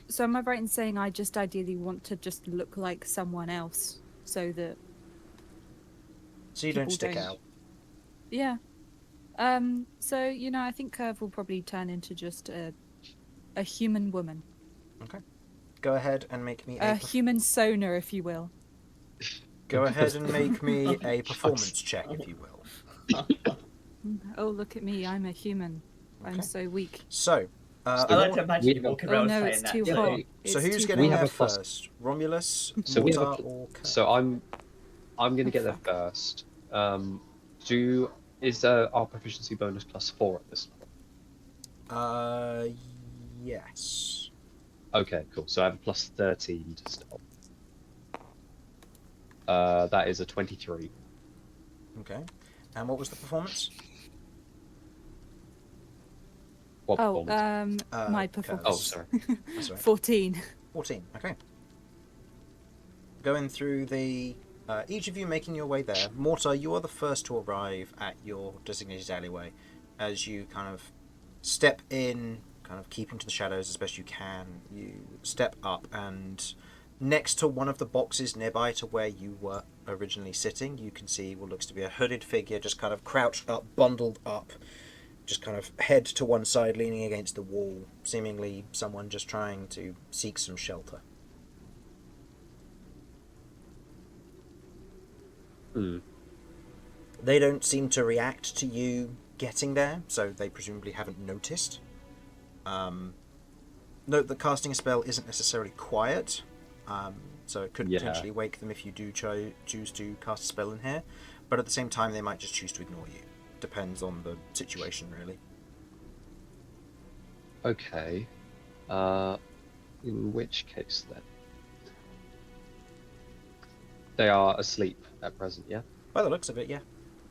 So am I right in saying I just ideally want to just look like someone else so that... So you don't People stick don't- out. Yeah. So, you know, I think Kirv will probably turn into just a human woman. Go ahead and make me A a human sonar, if you will. go ahead and make me a performance check, if you will. Oh, look at me, I'm a human. I'm Okay. so weak. So, I like to imagine you we- walking Oh around no, saying it's that. too too. hot. so It's who's too getting We hot. have there a plus- first? Romulus, So we have Mortar, a or Kirv? So I'm going to get there fuck. first. Is our proficiency bonus +4 at this point? Yes. Okay, cool. So I have a +13 to stealth. That is a 23. Okay. And what was the performance? What Oh, performance? my Curve. Oh, performance. sorry. That's right. 14. 14. Okay. Going through the... each of you making your way there. Mortar, you are the first to arrive at your designated alleyway. As you kind of step in, kind of keeping to the shadows as best you can, you step up, and next to one of the boxes nearby to where you were originally sitting, you can see what looks to be a hooded figure just kind of crouched up, bundled up, just kind of head to one side, leaning against the wall, seemingly someone just trying to seek some shelter. Hmm. They don't seem to react to you getting there, so they presumably haven't noticed. Note that casting a spell isn't necessarily quiet, so it could Yeah. potentially wake them if you do choose to cast a spell in here, but at the same time they might just choose to ignore you. Depends on the situation, really. Okay. In which case then? They are asleep at present, yeah? By the looks of it, yeah.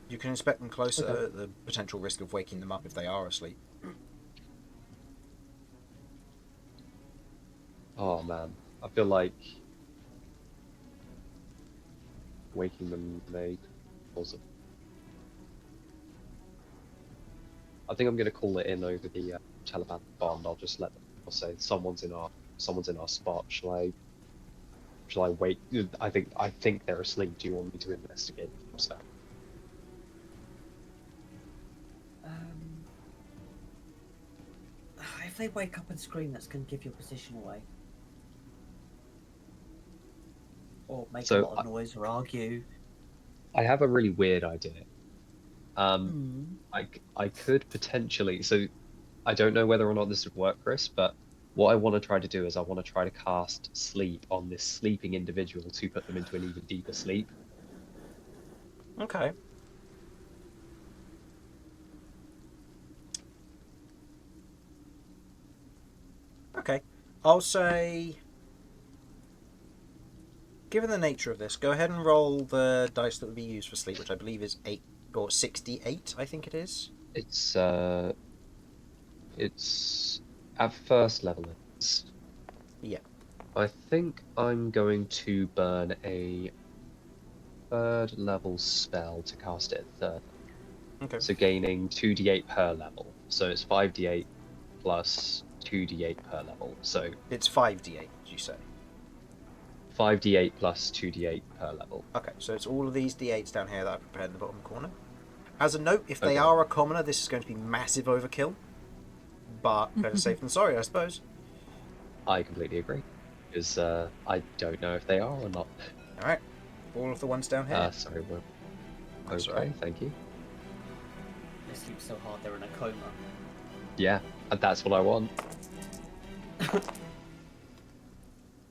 You can inspect them closer, Okay. at the potential risk of waking them up if they are asleep. Oh man. I feel like waking them may cause a... I think I'm gonna call it in over the telepathic bond. I'll just let them. I'll say someone's in our spot. Shall I wait? I think they're asleep. Do you want me to investigate? So, If they wake up and scream, that's going to give your position away. Or make a lot of noise or argue. I have a really weird idea. I could potentially. So I don't know whether or not this would work, Chris, but what I want to try to do is I want to try to cast sleep on this sleeping individual to put them into an even deeper sleep. Okay. Okay. I'll say, given the nature of this, go ahead and roll the dice that would be used for sleep, which I believe is 8 or 68, I think it is. It's at first level. Yeah. I think I'm going to burn a third level spell to cast it at third. Okay. So gaining 2d8 per level. So it's 5d8 plus 2d8 per level. So It's 5d8, did you say? 5d8 plus 2d8 per level. Okay, so it's all of these d8s down here that I prepared in the bottom corner. As a note, if they Okay. are a commoner, this is going to be massive overkill. But better safe than sorry, I suppose. I completely agree. Because I don't know if they are or not. Alright. All of the ones down here. Sorry, well, That's okay, right. thank you. They sleep so hard they're in a coma. Yeah, that's what I want.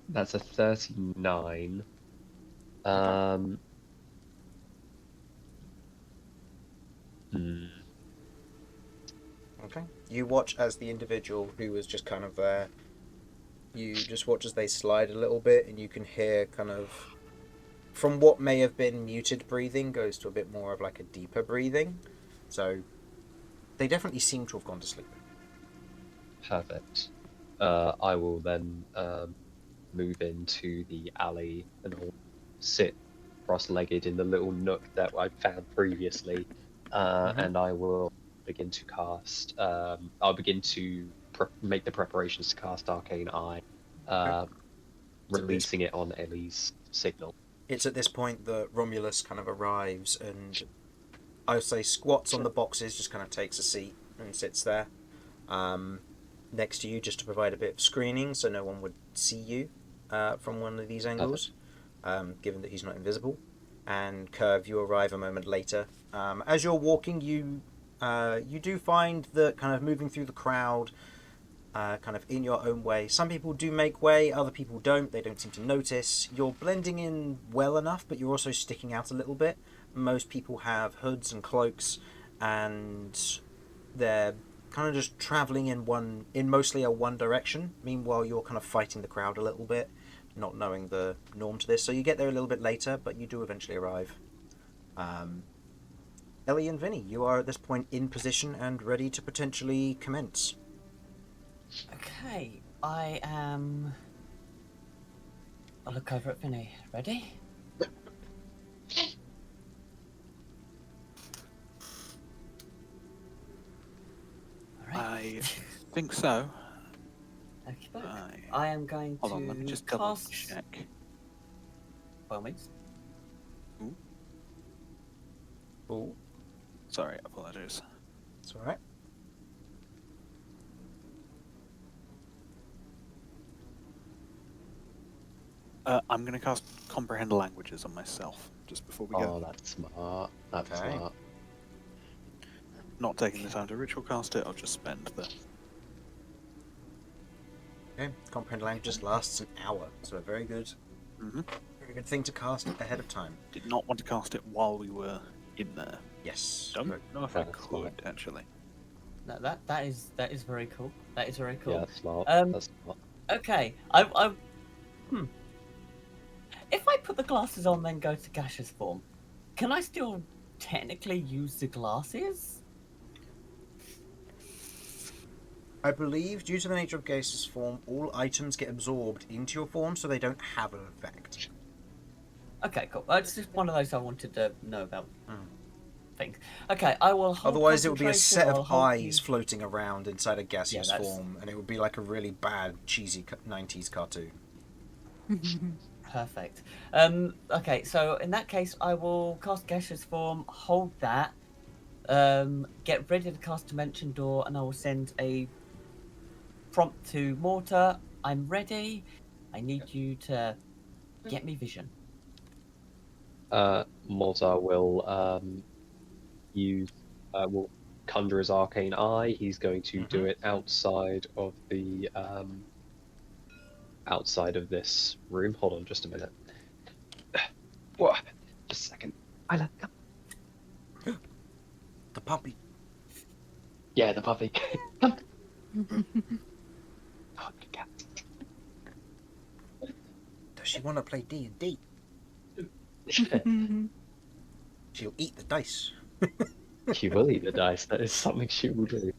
That's a 39. Okay. You watch as the individual who was just kind of there, you just watch as they slide a little bit, and you can hear kind of, from what may have been muted breathing, goes to a bit more of like a deeper breathing. So they definitely seem to have gone to sleep. Perfect. I will then move into the alley and I'll sit cross-legged in the little nook that I found previously, and I will begin to cast. I'll begin to make the preparations to cast Arcane Eye, releasing it on Ellie's signal. It's at this point that Romulus kind of arrives and, I would say, squats on the boxes, just kind of takes a seat and sits there next to you just to provide a bit of screening so no one would see you from one of these angles, given that he's not invisible. And Kirv, you arrive a moment later. As you're walking, you do find that kind of moving through the crowd, kind of in your own way. Some people do make way, other people don't. They don't seem to notice. You're blending in well enough, but you're also sticking out a little bit. Most people have hoods and cloaks, and they're kind of just traveling in mostly a one direction. Meanwhile, you're kind of fighting the crowd a little bit. not knowing the norm to this. So you get there a little bit later, but you do eventually arrive. Ellie and Vinny, you are at this point in position and ready to potentially commence. Okay, I am. I'll look over at Vinny. Ready? Alright. I think so. Okay, I am going Hold to on, let me just double cast. check. By all means. Oh, Sorry, apologies. it's alright. I'm going to cast Comprehend Languages on myself just before we Oh, go. that's smart. That's Okay. smart. Not taking the time to ritual cast it, I'll just spend the. Okay, Comprehend Languages lasts an hour, so a very good thing to cast ahead of time. Did not want to cast it while we were in there. Yes. Don't very- know if I That's could, smart. actually. No, that is very cool. That is very cool. Yeah, that's smart. Um, That's smart. Okay, If I put the glasses on, then go to gaseous form, can I still technically use the glasses? I believe, due to the nature of gaseous form, all items get absorbed into your form, so they don't have an effect. Okay, cool. It's just one of those I wanted to know about. Hmm. Things. Okay, I will hold Otherwise, it would be a concentration, set I'll of hold eyes the- floating around inside a gaseous that's- form, and it would be like a really bad, cheesy 90s cartoon. Perfect. Okay, so in that case, I will cast gaseous form, hold that, get ready to cast Dimension Door, and I will send a prompt to Mortar. I'm ready. I need you to get me vision. Mortar will conjure his arcane eye. He's going to do it outside of this room. Hold on, just a minute. What? Just a second. Isla, come. The puppy. Yeah, the puppy. Come. Oh, good cat. Does she want to play D&D? She'll eat the dice. She will eat the dice. That is something she will do.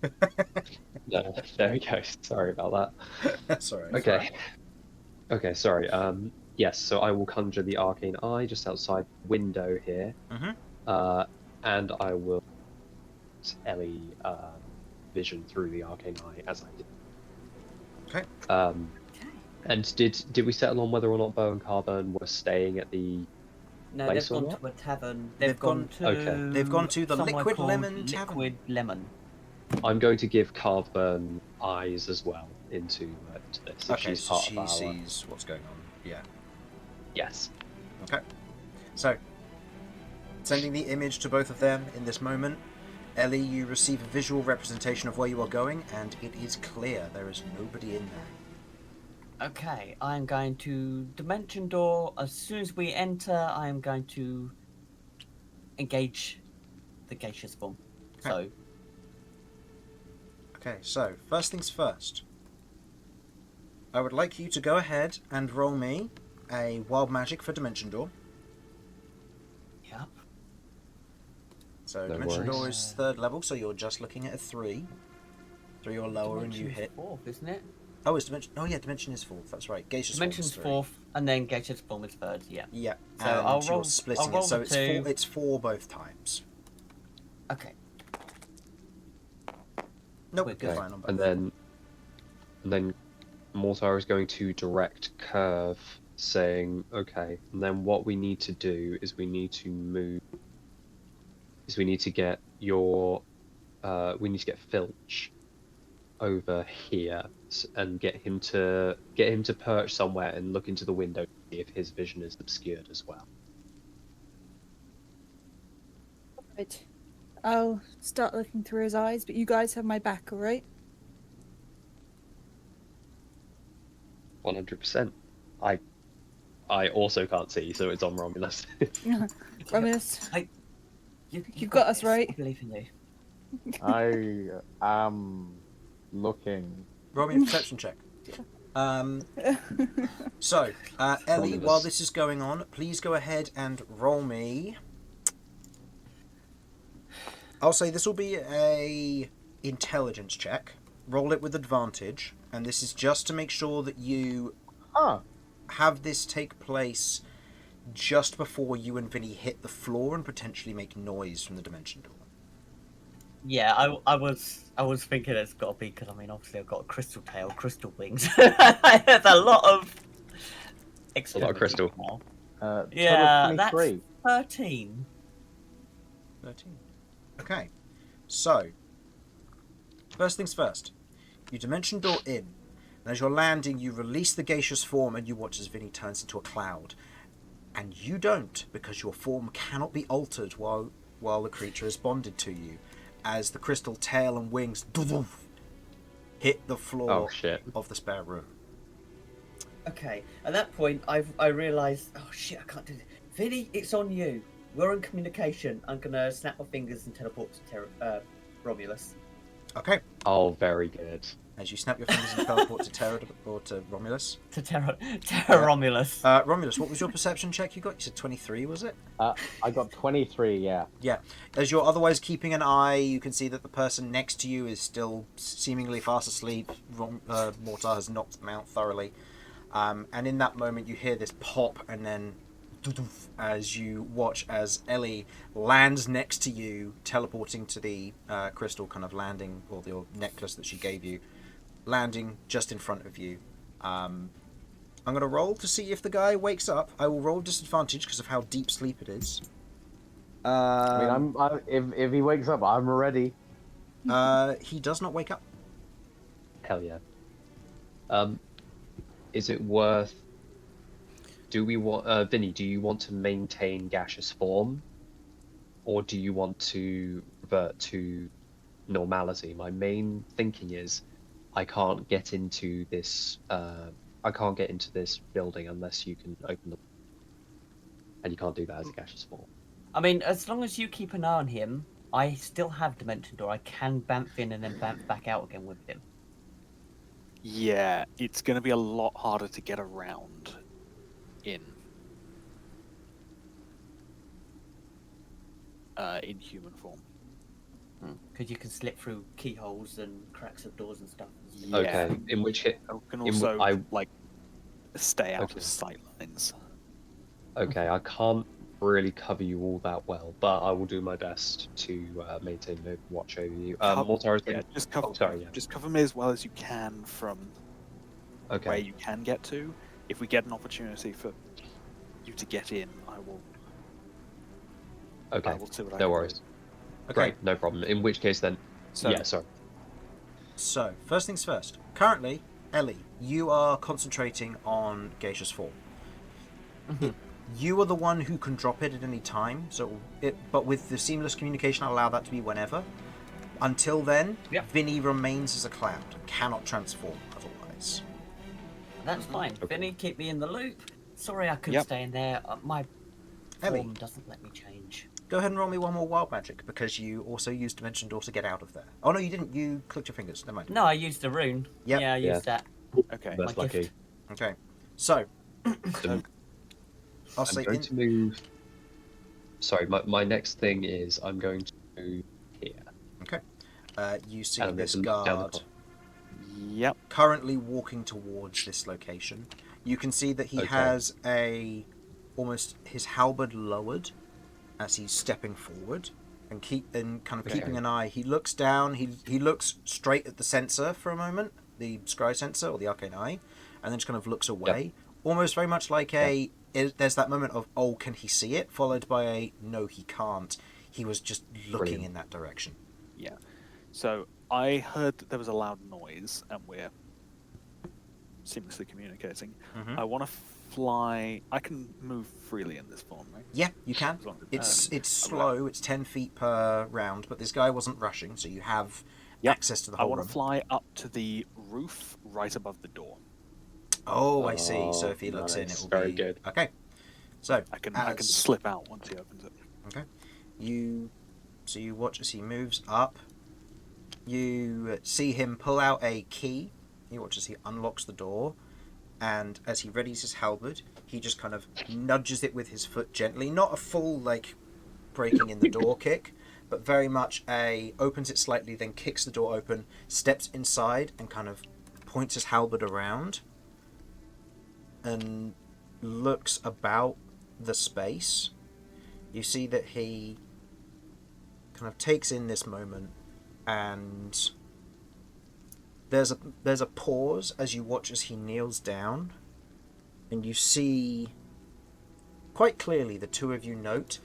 No, there we go. Sorry about that. That's alright. Okay. Okay, sorry. Yes, so I will conjure the arcane eye just outside the window here. And I will Ellie vision through the arcane eye as I did. Okay. And did we settle on whether or not Beau and Carbon were staying at the No, place they've or gone not? to a tavern. They've They've gone gone- to. Okay. They've gone to the somewhere Liquid called Lemon Tavern. Liquid Lemon. I'm going to give Carbon eyes as well into this. If Okay, she's so part she of our... sees what's going on. Yeah. Yes. Okay. So, sending the image to both of them in this moment. Ellie, you receive a visual representation of where you are going, and it is clear there is nobody in there. Okay, I'm going to Dimension Door. As soon as we enter, I am going to engage the gaseous form. So, Okay, so, first things first. I would like you to go ahead and roll me a Wild Magic for Dimension Door. yep. So, No Dimension worries. Door is 3rd level, so you're just looking at a 3. 3 or lower, and you Dimension's hit. fourth, isn't it? Oh, it's Dimension. Oh, yeah, Dimension is 4th. That's right. Gaseous form is Dimension's 3. fourth, and then gaseous form is third. Yeah. Yeah, So and I'll you're roll- splitting I'll roll it, so the it's two. 4. It's 4 both times. Okay. Nope, We're you're good. fine on both. And then Mortar is going to direct Kirv, saying, okay, and then what we need to do is we need to get Filch over here and get him to perch somewhere and look into the window to see if his vision is obscured as well. Right. I'll start looking through his eyes, but you guys have my back, alright? 100%. I also can't see, so it's on Romulus. Romulus, You've You've got us this. right. I believe in you. I am looking. Roll me a perception check. So, Ellie, Romulus. while this is going on, please go ahead and roll me. I'll say this will be a intelligence check. Roll it with advantage, and this is just to make sure that you Ah, have this take place just before you and Vinny hit the floor and potentially make noise from the dimension door. Yeah, I was thinking it's got to be because I mean obviously I've got a crystal tail, crystal wings. There's a lot of A lot of crystal. now. total Yeah, of that's 23. 13. 13. Okay, so first things first. You dimension door in, and as you're landing, you release the gaseous form, and you watch as Vinny turns into a cloud. And you don't, because your form cannot be altered while the creature is bonded to you, as the crystal tail and wings hit the floor Oh shit. of the spare room. Okay, at that point I realised, oh shit, I can't do this. Vinny, it's on you. We're in communication. I'm gonna snap my fingers and teleport to Romulus. Okay, Oh, very good. as you snap your fingers and teleport to Terra or to Romulus. To Terra Romulus. Romulus, what was your perception check you got? You said 23, was it? I got 23, yeah. Yeah. As you're otherwise keeping an eye, you can see that the person next to you is still seemingly fast asleep. Mortar has knocked them out thoroughly. And in that moment, you hear this pop, and then as you watch as Ellie lands next to you, teleporting to the crystal kind of landing, or the necklace that she gave you, landing just in front of you. I'm going to roll to see if the guy wakes up. I will roll disadvantage because of how deep sleep it is. I mean, if he wakes up, I'm ready. He does not wake up. Hell yeah. Is it worth? Do we want, Vinny? Do you want to maintain gaseous form, or do you want to revert to normality? My main thinking is, I can't get into this. I can't get into this building unless you can open the. And you can't do that as a gaseous form. I mean, as long as you keep an eye on him, I still have Dimension Door. I can bamf in and then bamf back out again with him. Yeah, it's going to be a lot harder to get around in human form. Because you can slip through keyholes and cracks of doors and stuff. Yeah. Okay. In which hit? You can also I- stay out Okay. of sight lines. Okay, I can't really cover you all that well, but I will do my best to maintain the watch over you. Mortar has been. Just cover. Oh, sorry. Yeah. Just cover me as well as you can from where Okay. you can get to. If we get an opportunity for you to get in, I will. Okay. I will see what I No can worries. do. Okay. Great. No problem. In which case, then. So, Yeah. Sorry. So, first things first. Currently, Ellie, you are concentrating on gaseous form. You are the one who can drop it at any time. But with the seamless communication, I'll allow that to be whenever. Until then, Yep. Vinny remains as a cloud, cannot transform otherwise. That's fine. Okay. Vinny, keep me in the loop. Sorry I couldn't Yep. stay in there. My Ellie. form doesn't let me change. Go ahead and roll me one more wild magic, because you also used Dimension Door to get out of there. Oh no, you didn't. You clicked your fingers. Never mind. No, I used the rune. Yep. Yeah, I used that. Okay. That's my lucky. gift. Okay. So, So, I'll I'm say going to move. Sorry, my next thing is I'm going to move here. you see And I'm this going to look down the guard Yep. currently walking towards this location. You can see that he Okay. has almost his halberd lowered as he's stepping forward and Okay. keeping an eye. He looks down. He looks straight at the sensor for a moment, the scry sensor or the arcane eye, and then just kind of looks away, almost very much like there's that moment of, oh, can he see it, followed by a, no, he can't. He was just looking Brilliant. in that direction. Yeah. So I heard that there was a loud noise, and we're seamlessly communicating. Mhm. I want to fly. I can move freely in this form, right? Yeah, you can. As long as- It's alright. slow. It's 10 feet per round, but this guy wasn't rushing, so you have Yep. access to the I whole want room. to fly up to the roof right above the door. Oh, I see. So Oh, if he looks in, it nice. will Very be good. Okay. So I can as slip out once he opens it. you watch as he moves up. You see him pull out a key. You watch as he unlocks the door, and as he readies his halberd, he just kind of nudges it with his foot gently, not a full like breaking in the door kick, but very much opens it slightly, then kicks the door open, steps inside, and kind of points his halberd around and looks about the space. You see that he kind of takes in this moment, and there's a pause as you watch as he kneels down, and you see quite clearly, the two of you note,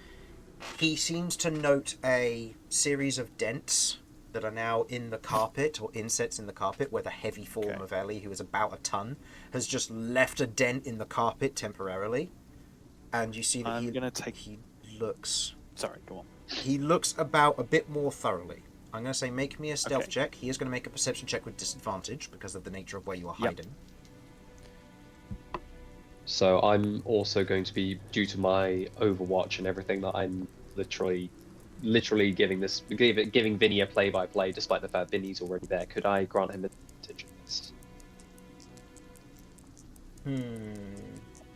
he seems to note a series of dents that are now in the carpet, or insets in the carpet, where the heavy form of Ellie, who is about a ton, has just left a dent in the carpet temporarily. And you see that he looks... Sorry, go on. He looks about a bit more thoroughly. I'm going to say make me a stealth check. He is going to make a perception check with disadvantage because of the nature of where you are hiding. So I'm also going to be, due to my overwatch and everything, that I'm literally giving Vinny a play-by-play, despite the fact Vinny's already there. Could I grant him advantage on this?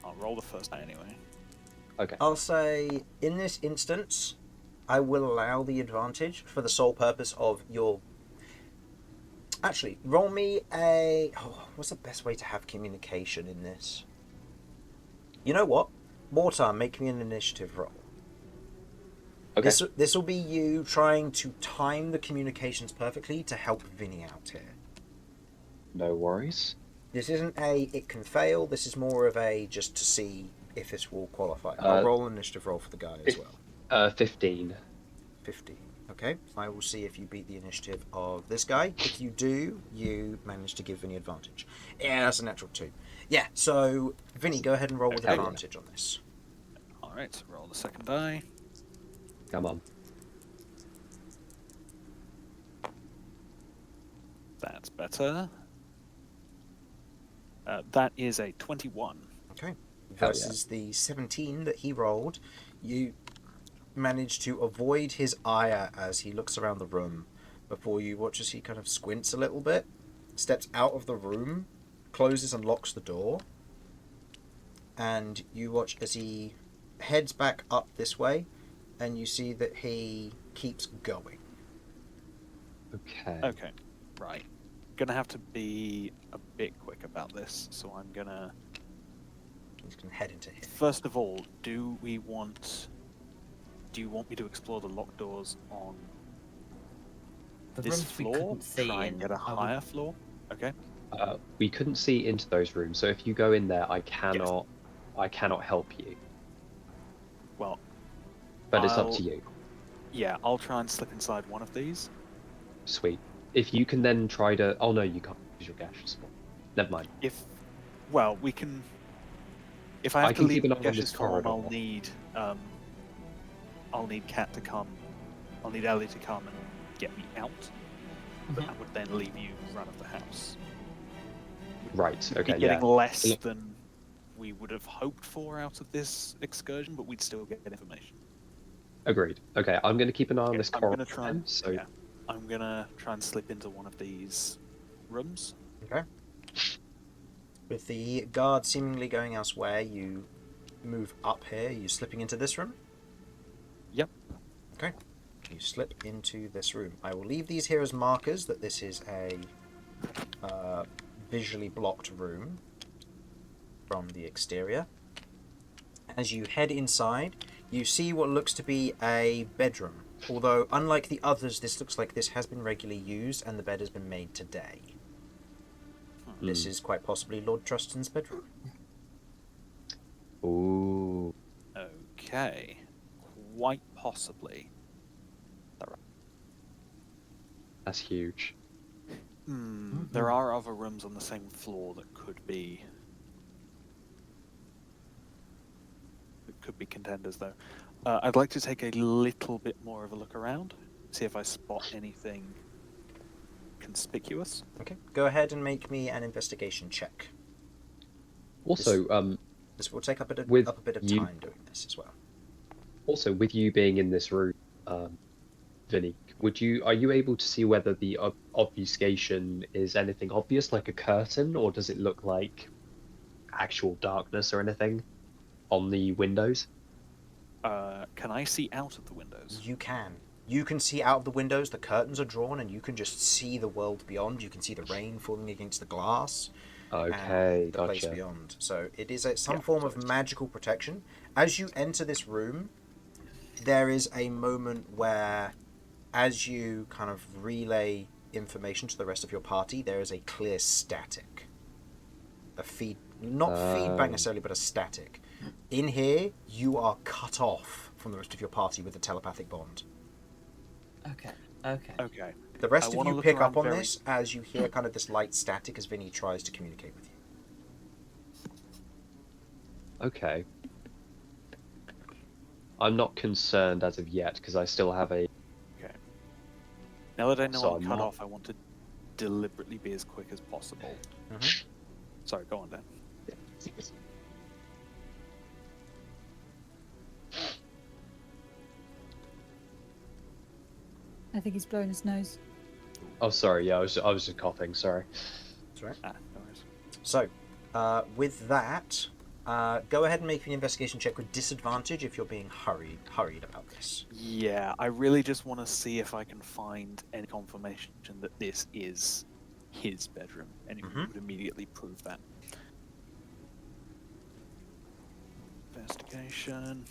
I'll roll the first die anyway. Okay. I'll say, in this instance, I will allow the advantage for the sole purpose of your... Actually, roll me a... what's the best way to have communication in this? You know what? Mortar, make me an initiative roll. Okay. This will be you trying to time the communications perfectly to help Vinny out here. No worries. This isn't a it can fail, this is more of a just to see if this will qualify. I'll roll an initiative roll for the guy as well. 15. 15. Okay, I will see if you beat the initiative of this guy. If you do, you manage to give Vinny advantage. Yeah, that's a natural 2. Yeah, so Vinny, go ahead and roll with advantage on this. Alright, roll the second die. Come on. That's better. That is a 21. Okay. Versus the 17 that he rolled, you manage to avoid his ire as he looks around the room before you watch as he kind of squints a little bit, steps out of the room, closes and locks the door, and you watch as he heads back up this way, and you see that he keeps going. Okay, right. Gonna have to be a bit quick about this, so I'm gonna... He's gonna head into him. First of all, do you want me to explore the locked doors on this floor? Try and get a higher floor? Okay. We couldn't see into those rooms, so if you go in there, I cannot help you. Well, but it's up to you. Yeah, I'll try and slip inside one of these. Sweet. If you can then try to... Oh no, you can't use your gaseous form. Never mind. We can... If I have to leave the gaseous form, corridor. I'll need Cat to come. I'll need Ellie to come and get me out. But that would then leave you run of the house. Right, We'd okay, be getting less than we would have hoped for out of this excursion, but we'd still get information. Agreed. Okay, I'm going to keep an eye on this corridor. I'm going to try and slip into one of these rooms. Okay. With the guard seemingly going elsewhere, you move up here. You slipping into this room? Yep. Okay. You slip into this room. I will leave these here as markers that this is a visually blocked room from the exterior. As you head inside, you see what looks to be a bedroom. Although, unlike the others, this looks like this has been regularly used and the bed has been made today. This is quite possibly Lord Trustin's bedroom. Ooh. Okay. Quite possibly. That's huge. There are other rooms on the same floor that could be contenders, though. I'd like to take a little bit more of a look around, see if I spot anything conspicuous. Okay, go ahead and make me an investigation check. Also, this will take up a bit of time doing this as well. Also, with you being in this room, Vinny, are you able to see whether the obfuscation is anything obvious, like a curtain, or does it look like actual darkness or anything on the windows? Can I see out of the windows? You can. You can see out of the windows, the curtains are drawn, and you can just see the world beyond. You can see the rain falling against the glass. Okay, And the place gotcha. beyond. So it is some Yeah, form so of it's- magical protection. As you enter this room, there is a moment where, as you kind of relay information to the rest of your party, there is a clear static. Not feedback necessarily, but a static. In here, you are cut off from the rest of your party with a telepathic bond. Okay. Okay. Okay. The rest I of wanna you look pick up around on very- this as you hear kind of this light static as Vinny tries to communicate with you. Okay. I'm not concerned as of yet because I still have a. Okay. Now that I know So I'm I'm cut not- off, I want to deliberately be as quick as possible. Mhm. Sorry, go on, Dan. I think he's blowing his nose. Oh, sorry. Yeah, I was just coughing. Sorry. That's right. No worries. So, with that, go ahead and make an investigation check with disadvantage if you're being hurried about this. Yeah, I really just want to see if I can find any confirmation that this is his bedroom. Anyone Mhm. would immediately prove that. Investigation.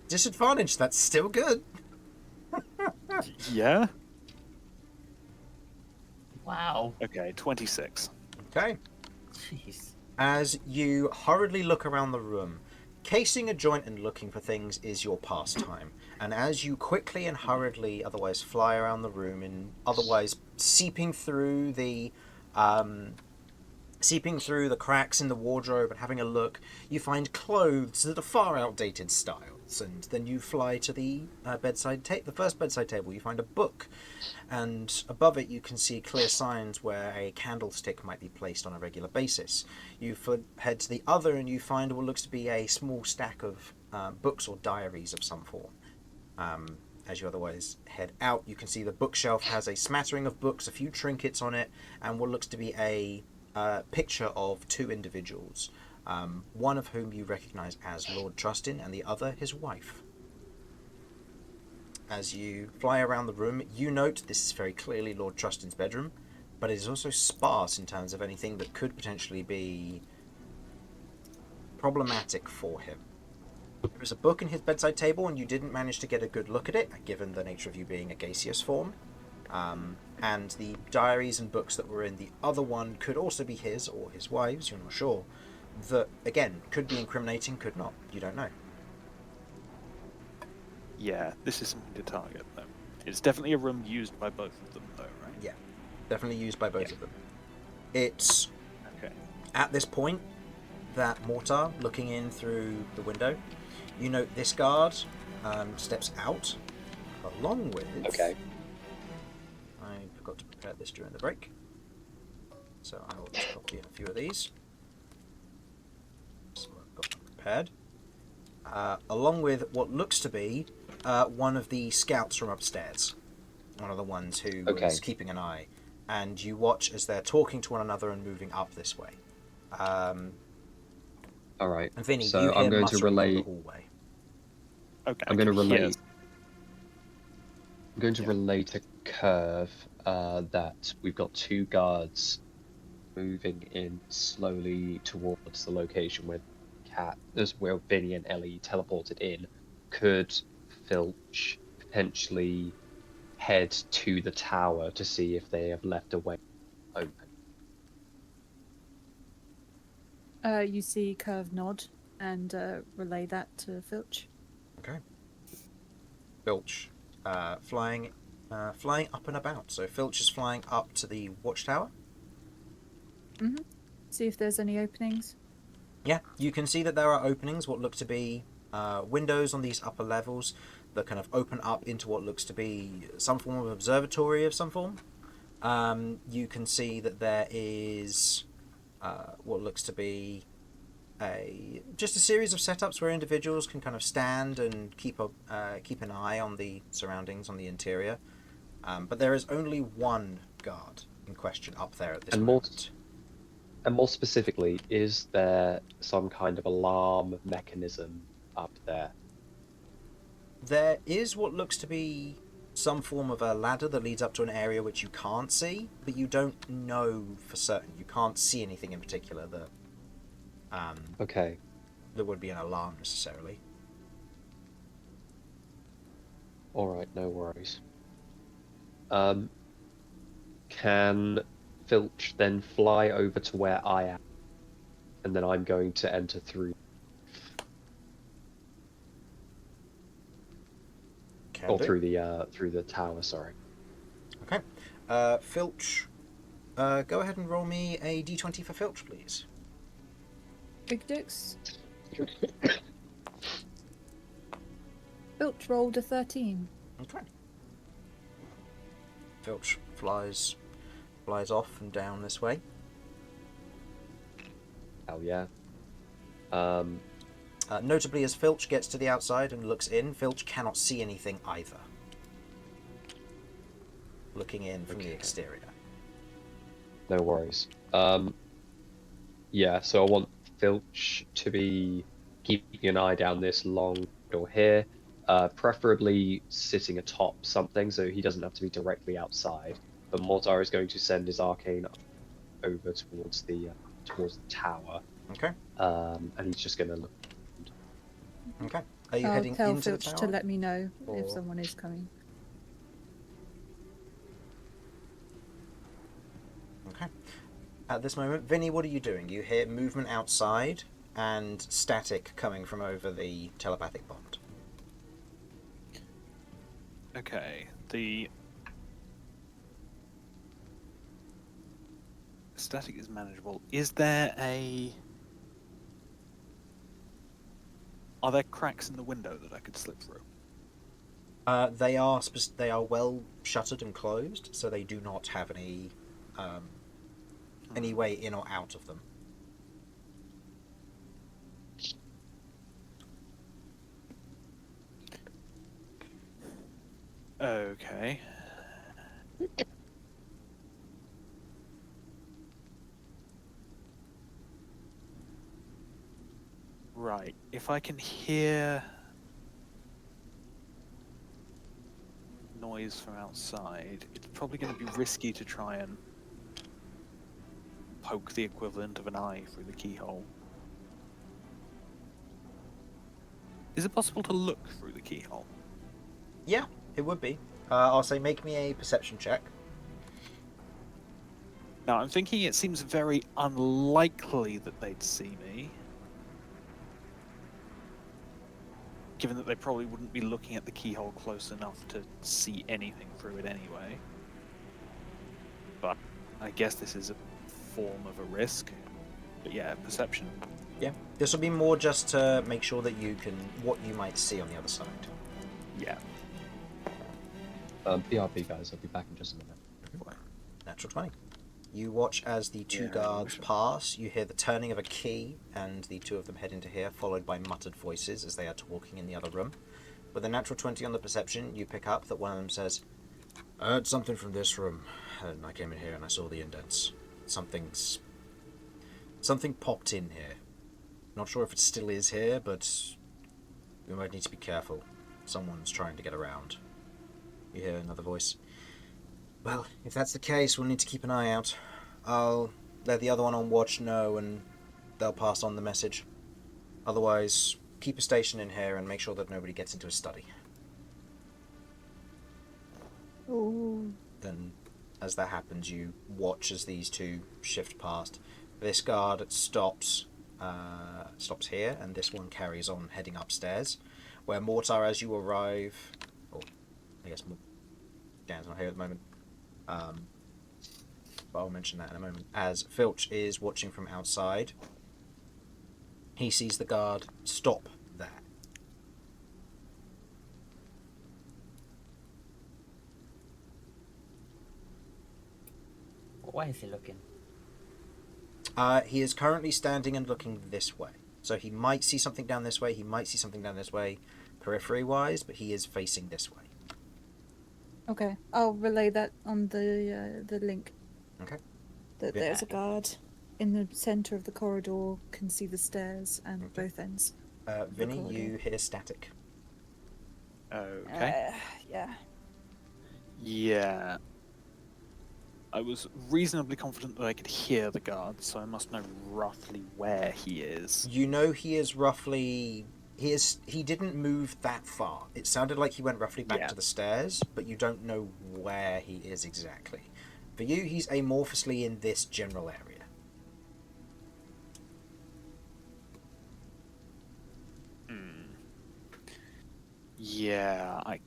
Disadvantage, that's still good. Yeah? Wow. Okay, 26. Okay. Jeez. As you hurriedly look around the room, casing a joint and looking for things is your pastime. And as you quickly and hurriedly otherwise fly around the room and otherwise seeping through the cracks in the wardrobe and having a look, you find clothes that are far outdated styles, and then you fly to the the first bedside table. You find a book, and above it you can see clear signs where a candlestick might be placed on a regular basis. You head to the other, and you find what looks to be a small stack of books or diaries of some form. As you otherwise head out, you can see the bookshelf has a smattering of books, a few trinkets on it, and what looks to be a picture of two individuals, one of whom you recognize as Lord Trustin and the other his wife. As you fly around the room, you note this is very clearly Lord Trustin's bedroom, but it is also sparse in terms of anything that could potentially be problematic for him. There is a book in his bedside table, and you didn't manage to get a good look at it, given the nature of you being a gaseous form. And the diaries and books that were in the other one could also be his or his wife's, you're not sure. That, again, could be incriminating, could not. You don't know. Yeah, this is something to target, though. It's definitely a room used by both of them, though, right? Yeah, definitely used by both Yeah. of them. It's Okay. at this point that Mortar, looking in through the window, you note this guard steps out, along with... Okay. I forgot to prepare this during the break, so I will just copy in a few of these. So I've got them prepared. Along with what looks to be one of the scouts from upstairs. One of the ones who Okay. was keeping an eye. And you watch as they're talking to one another and moving up this way. All right. And Vinny, So you hear I'm going to muttering in relay. the hallway. Okay. I'm going to I can hear- relate. I'm going to Yeah. relay to Kirv that we've got two guards moving in slowly towards the location where where Vinny and Ellie teleported in. Could Filch potentially head to the tower to see if they have left a way open? You see Kirv nod and relay that to Filch. Okay. Filch, flying up and about. So Filch is flying up to the watchtower. See if there's any openings. Yeah, you can see that there are openings, what look to be windows on these upper levels that kind of open up into what looks to be some form of observatory of some form. You can see that there is what looks to be just a series of setups where individuals can kind of stand and keep an eye on the surroundings, on the interior. But there is only one guard in question up there at this And moment. more specifically, is there some kind of alarm mechanism up there? There is what looks to be some form of a ladder that leads up to an area which you can't see, but you don't know for certain. You can't see anything in particular that Okay. that would be an alarm necessarily. Alright, no worries. Can Filch then fly over to where I am? And then I'm going to enter through. Can Or do. through the tower, sorry. Okay. Filch, go ahead and roll me a d20 for Filch, please. Big dicks. Filch rolled a 13. Okay. Filch flies off and down this way. Hell yeah. Notably, as Filch gets to the outside and looks in, Filch cannot see anything either. Looking in from the exterior. No worries. Yeah, so I want Filch to be keeping an eye down this long door here, preferably sitting atop something so he doesn't have to be directly outside. But Mortar is going to send his arcane over towards the tower, Okay. and he's just going to look. Okay. Are you I'll heading tell into the Filch tower? to let me know Or- if someone is coming. Okay. At this moment, Vinny, what are you doing? You hear movement outside and static coming from over the telepathic bond. Okay, the static is manageable. Is there are there cracks in the window that I could slip through? They are well shuttered and closed, so they do not have any way in or out of them. Okay. Right. If I can hear noise from outside, it's probably going to be risky to try and poke the equivalent of an eye through the keyhole. Is it possible to look through the keyhole? Yeah, it would be. I'll say make me a perception check. Now, I'm thinking it seems very unlikely that they'd see me, given that they probably wouldn't be looking at the keyhole close enough to see anything through it anyway. But I guess this is a form of a risk. But yeah, perception. Yeah. This will be more just to make sure that you can what you might see on the other side. Yeah. BRB guys, I'll be back in just a minute. Natural 20. You watch as the two guards pass, you hear the turning of a key, and the two of them head into here, followed by muttered voices as they are talking in the other room. With a natural 20 on the perception, you pick up that one of them says, I heard something from this room, and I came in here and I saw the indents. Something popped in here. Not sure if it still is here, but we might need to be careful. Someone's trying to get around. You hear another voice. Well, if that's the case, we'll need to keep an eye out. I'll let the other one on watch know, and they'll pass on the message. Otherwise, keep a station in here and make sure that nobody gets into a study. Ooh. Then, as that happens, you watch as these two shift past. This guard stops here, and this one carries on heading upstairs, where Mortar, as you arrive, or I guess Dan's not here at the moment, but I'll mention that in a moment. As Filch is watching from outside, he sees the guard stop there. What way is he looking? He is currently standing and looking this way. So he might see something down this way, he might see something down this way, periphery-wise, but he is facing this way. Okay, I'll relay that on the link. Okay. That there's a guard in the center of the corridor, can see the stairs and Okay. both ends. Vinny, corridor. you hear static. Okay. Yeah. Yeah. I was reasonably confident that I could hear the guard, so I must know roughly where he is. You know he is roughly... He didn't move that far. It sounded like he went roughly back Yeah. to the stairs, but you don't know where he is exactly. For you, he's amorphously in this general area. Yeah, I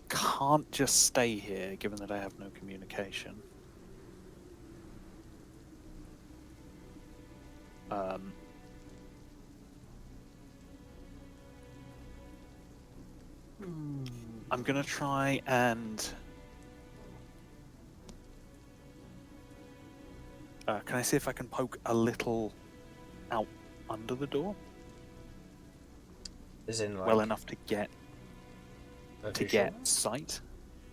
can't just stay here, given that I have no communication. I'm gonna try and... can I see if I can poke a little out under the door? As in, like... Well enough to get visual? sight?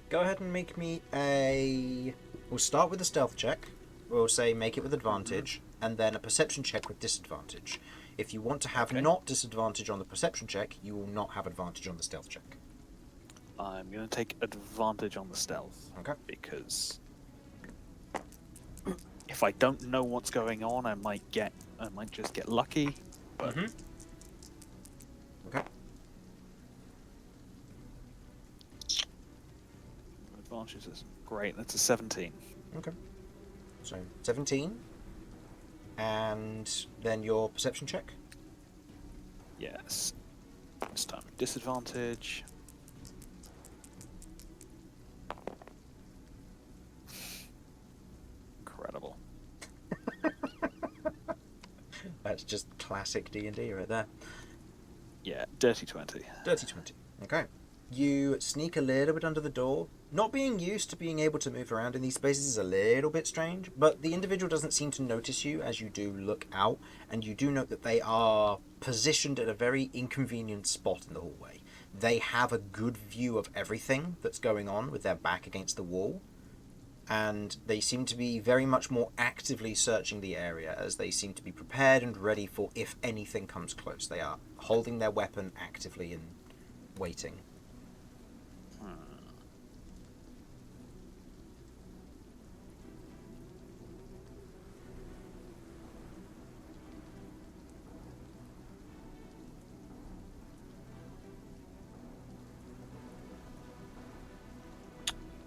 Go ahead and make me a... We'll start with a stealth check. We'll say make it with advantage, and then a perception check with disadvantage. If you want to have not disadvantage on the perception check, you will not have advantage on the stealth check. I'm going to take advantage on the stealth. Okay. Because if I don't know what's going on, I might just get lucky. But Okay. advantage is great. That's a 17. Okay. So 17, and then your perception check. Yes. This time disadvantage. Incredible. That's just classic D&D right there. Yeah, dirty 20. Dirty 20. Okay. You sneak a little bit under the door. Not being used to being able to move around in these spaces is a little bit strange, but the individual doesn't seem to notice you as you do look out, and you do note that they are positioned at a very inconvenient spot in the hallway. They have a good view of everything that's going on with their back against the wall, and they seem to be very much more actively searching the area, as they seem to be prepared and ready for if anything comes close. They are holding their weapon actively and waiting.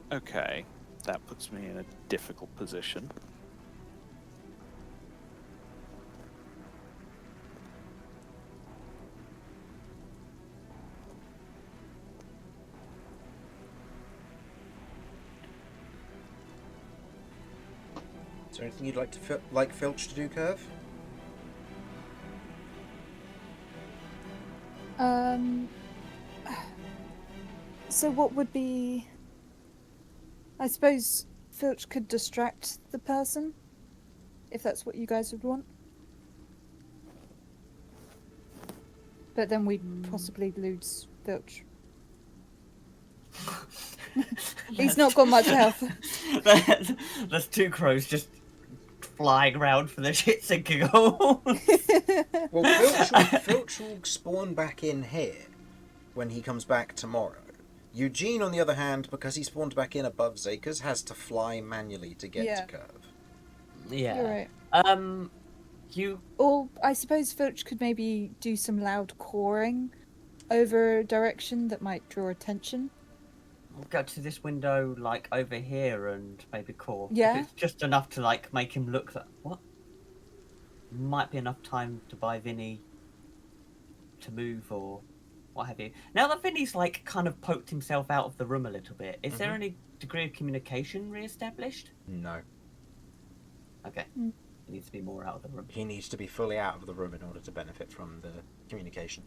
Okay, that puts me in a difficult position. Is there anything you'd like Filch to do, Kirv? So what would be... I suppose Filch could distract the person, if that's what you guys would want. But then we'd possibly lose Filch. He's not got much health. There's two crows just flying around for the shits and giggles. Well, Filch will spawn back in here when he comes back tomorrow. Eugene, on the other hand, because he spawned back in above Zakers, has to fly manually to get to Kirv. Yeah. You're right. You... Or I suppose Filch could maybe do some loud cawing over a direction that might draw attention. We'll go to this window, like, over here and maybe call. Yeah. If it's just enough to, like, make him look that... What? Might be enough time to buy Vinny to move or what have you. Now that Vinny's, like, kind of poked himself out of the room a little bit, is there any degree of communication re-established? No. Okay. He needs to be more out of the room. He needs to be fully out of the room in order to benefit from the communication.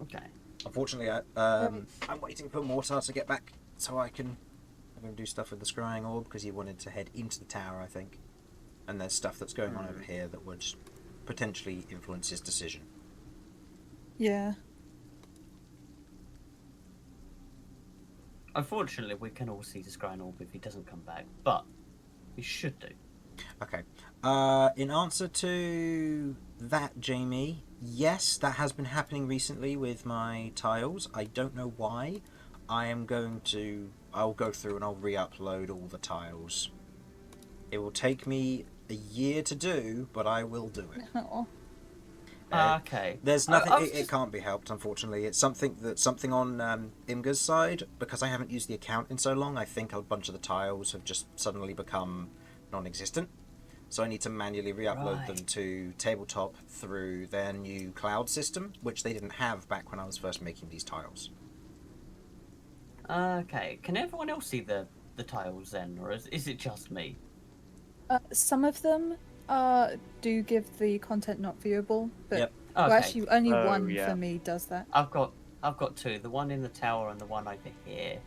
Okay. Unfortunately, I'm waiting for Mortar to get back so I can have him do stuff with the scrying orb, because he wanted to head into the tower, I think. And there's stuff that's going on over here that would potentially influence his decision. Yeah. Unfortunately, we can all see the Scrying Orb if he doesn't come back, but we should do. Okay. In answer to that, Jamie, yes, that has been happening recently with my tiles. I don't know why. I'll go through and I'll re-upload all the tiles. It will take me a year to do, but I will do it. Oh, Okay. There's I- nothing. I was It just- can't be helped, unfortunately. It's something on Imga's side, because I haven't used the account in so long. I think a bunch of the tiles have just suddenly become non-existent. So I need to manually re-upload them Right. to tabletop through their new cloud system, which they didn't have back when I was first making these tiles. Okay. Can everyone else see the tiles then, or is it just me? some of them do give the content not viewable, but Yep. well, Okay. actually only Oh, one yeah. for me does that. I've got two. The one in the tower and the one over here.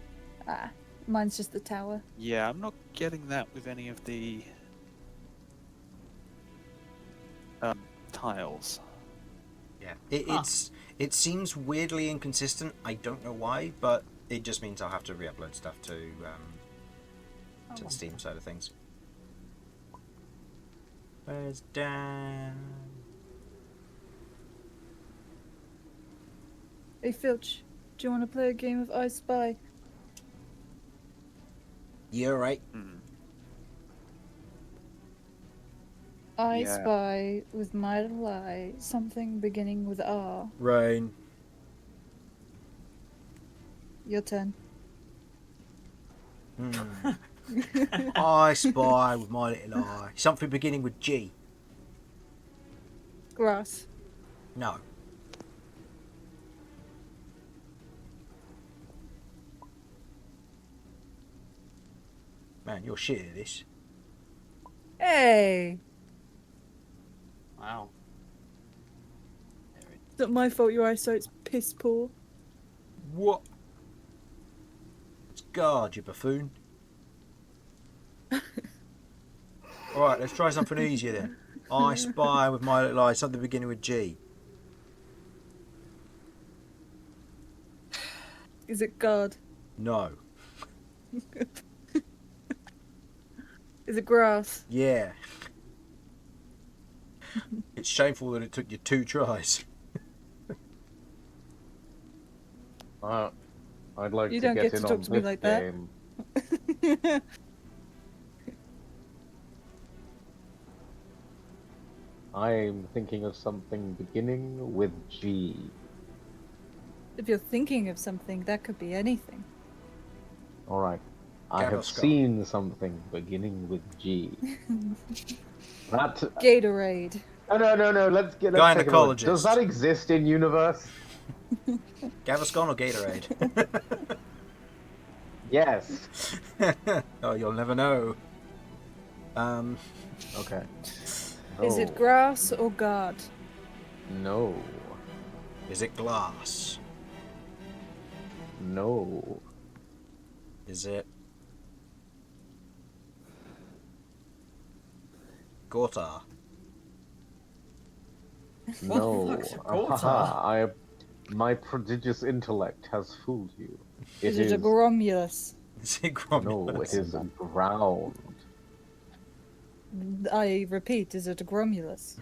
Ah, mine's just the tower. Yeah, I'm not getting that with any of the tiles. Yeah. Huh. It seems weirdly inconsistent. I don't know why, but it just means I'll have to re-upload stuff to the Steam side of things. Where's Dan? Hey Filch, do you want to play a game of I Spy? You're right. Hmm. I Yeah. spy with my little eye something beginning with R. Rain. Your turn. I spy with my little eye. Something beginning with G. Grass. No. Man, you're shit at this. Hey! Wow. It's not my fault your eyesight's piss poor. What? It's guard, you buffoon. Alright, let's try something easier then. I spy with my little eye something beginning with G. Is it guard? No. Is it grass? Yeah. It's shameful that it took you 2 tries. I'd like You to don't get get to in talk on to me this like that. game. I'm thinking of something beginning with G. If you're thinking of something, that could be anything. All right. I have Gaviscon. seen something beginning with G. That. Gatorade. No. Let's take a look. Gynecologist. Does that exist in universe? Gaviscon or Gatorade? Yes. Oh, you'll never know. Okay. Is it grass or guard? No. Is it glass? No. Is it Gortar? No. fuck's a Gortar? Aha, my prodigious intellect has fooled you. Is it a Romulus? Is it No, Romulus? it is ground. I repeat, is it a Romulus?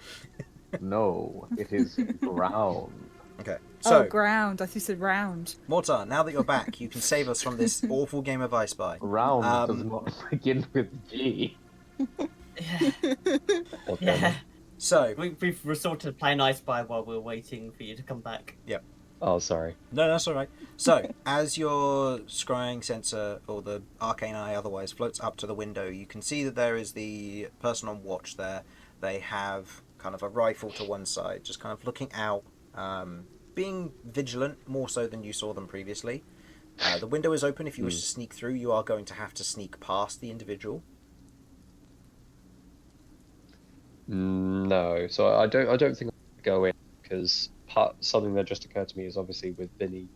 No, it is ground. Okay, Oh, so ground. I thought you said round. Mortar, now that you're back, you can save us from this awful game of I Spy. Round does Um, not begin with G. Yeah. So, We've resorted to playing I Spy while we're waiting for you to come back. Oh, sorry. no, that's all right. So, as your scrying sensor, or the arcane eye otherwise, floats up to the window, you can see that there is the person on watch there. They have kind of a rifle to one side, just kind of looking out, being vigilant, more so than you saw them previously. The window is open. If you wish to sneak through, you are going to have to sneak past the individual. No, so I don't think I'll go in because something that just occurred to me is obviously with Vinny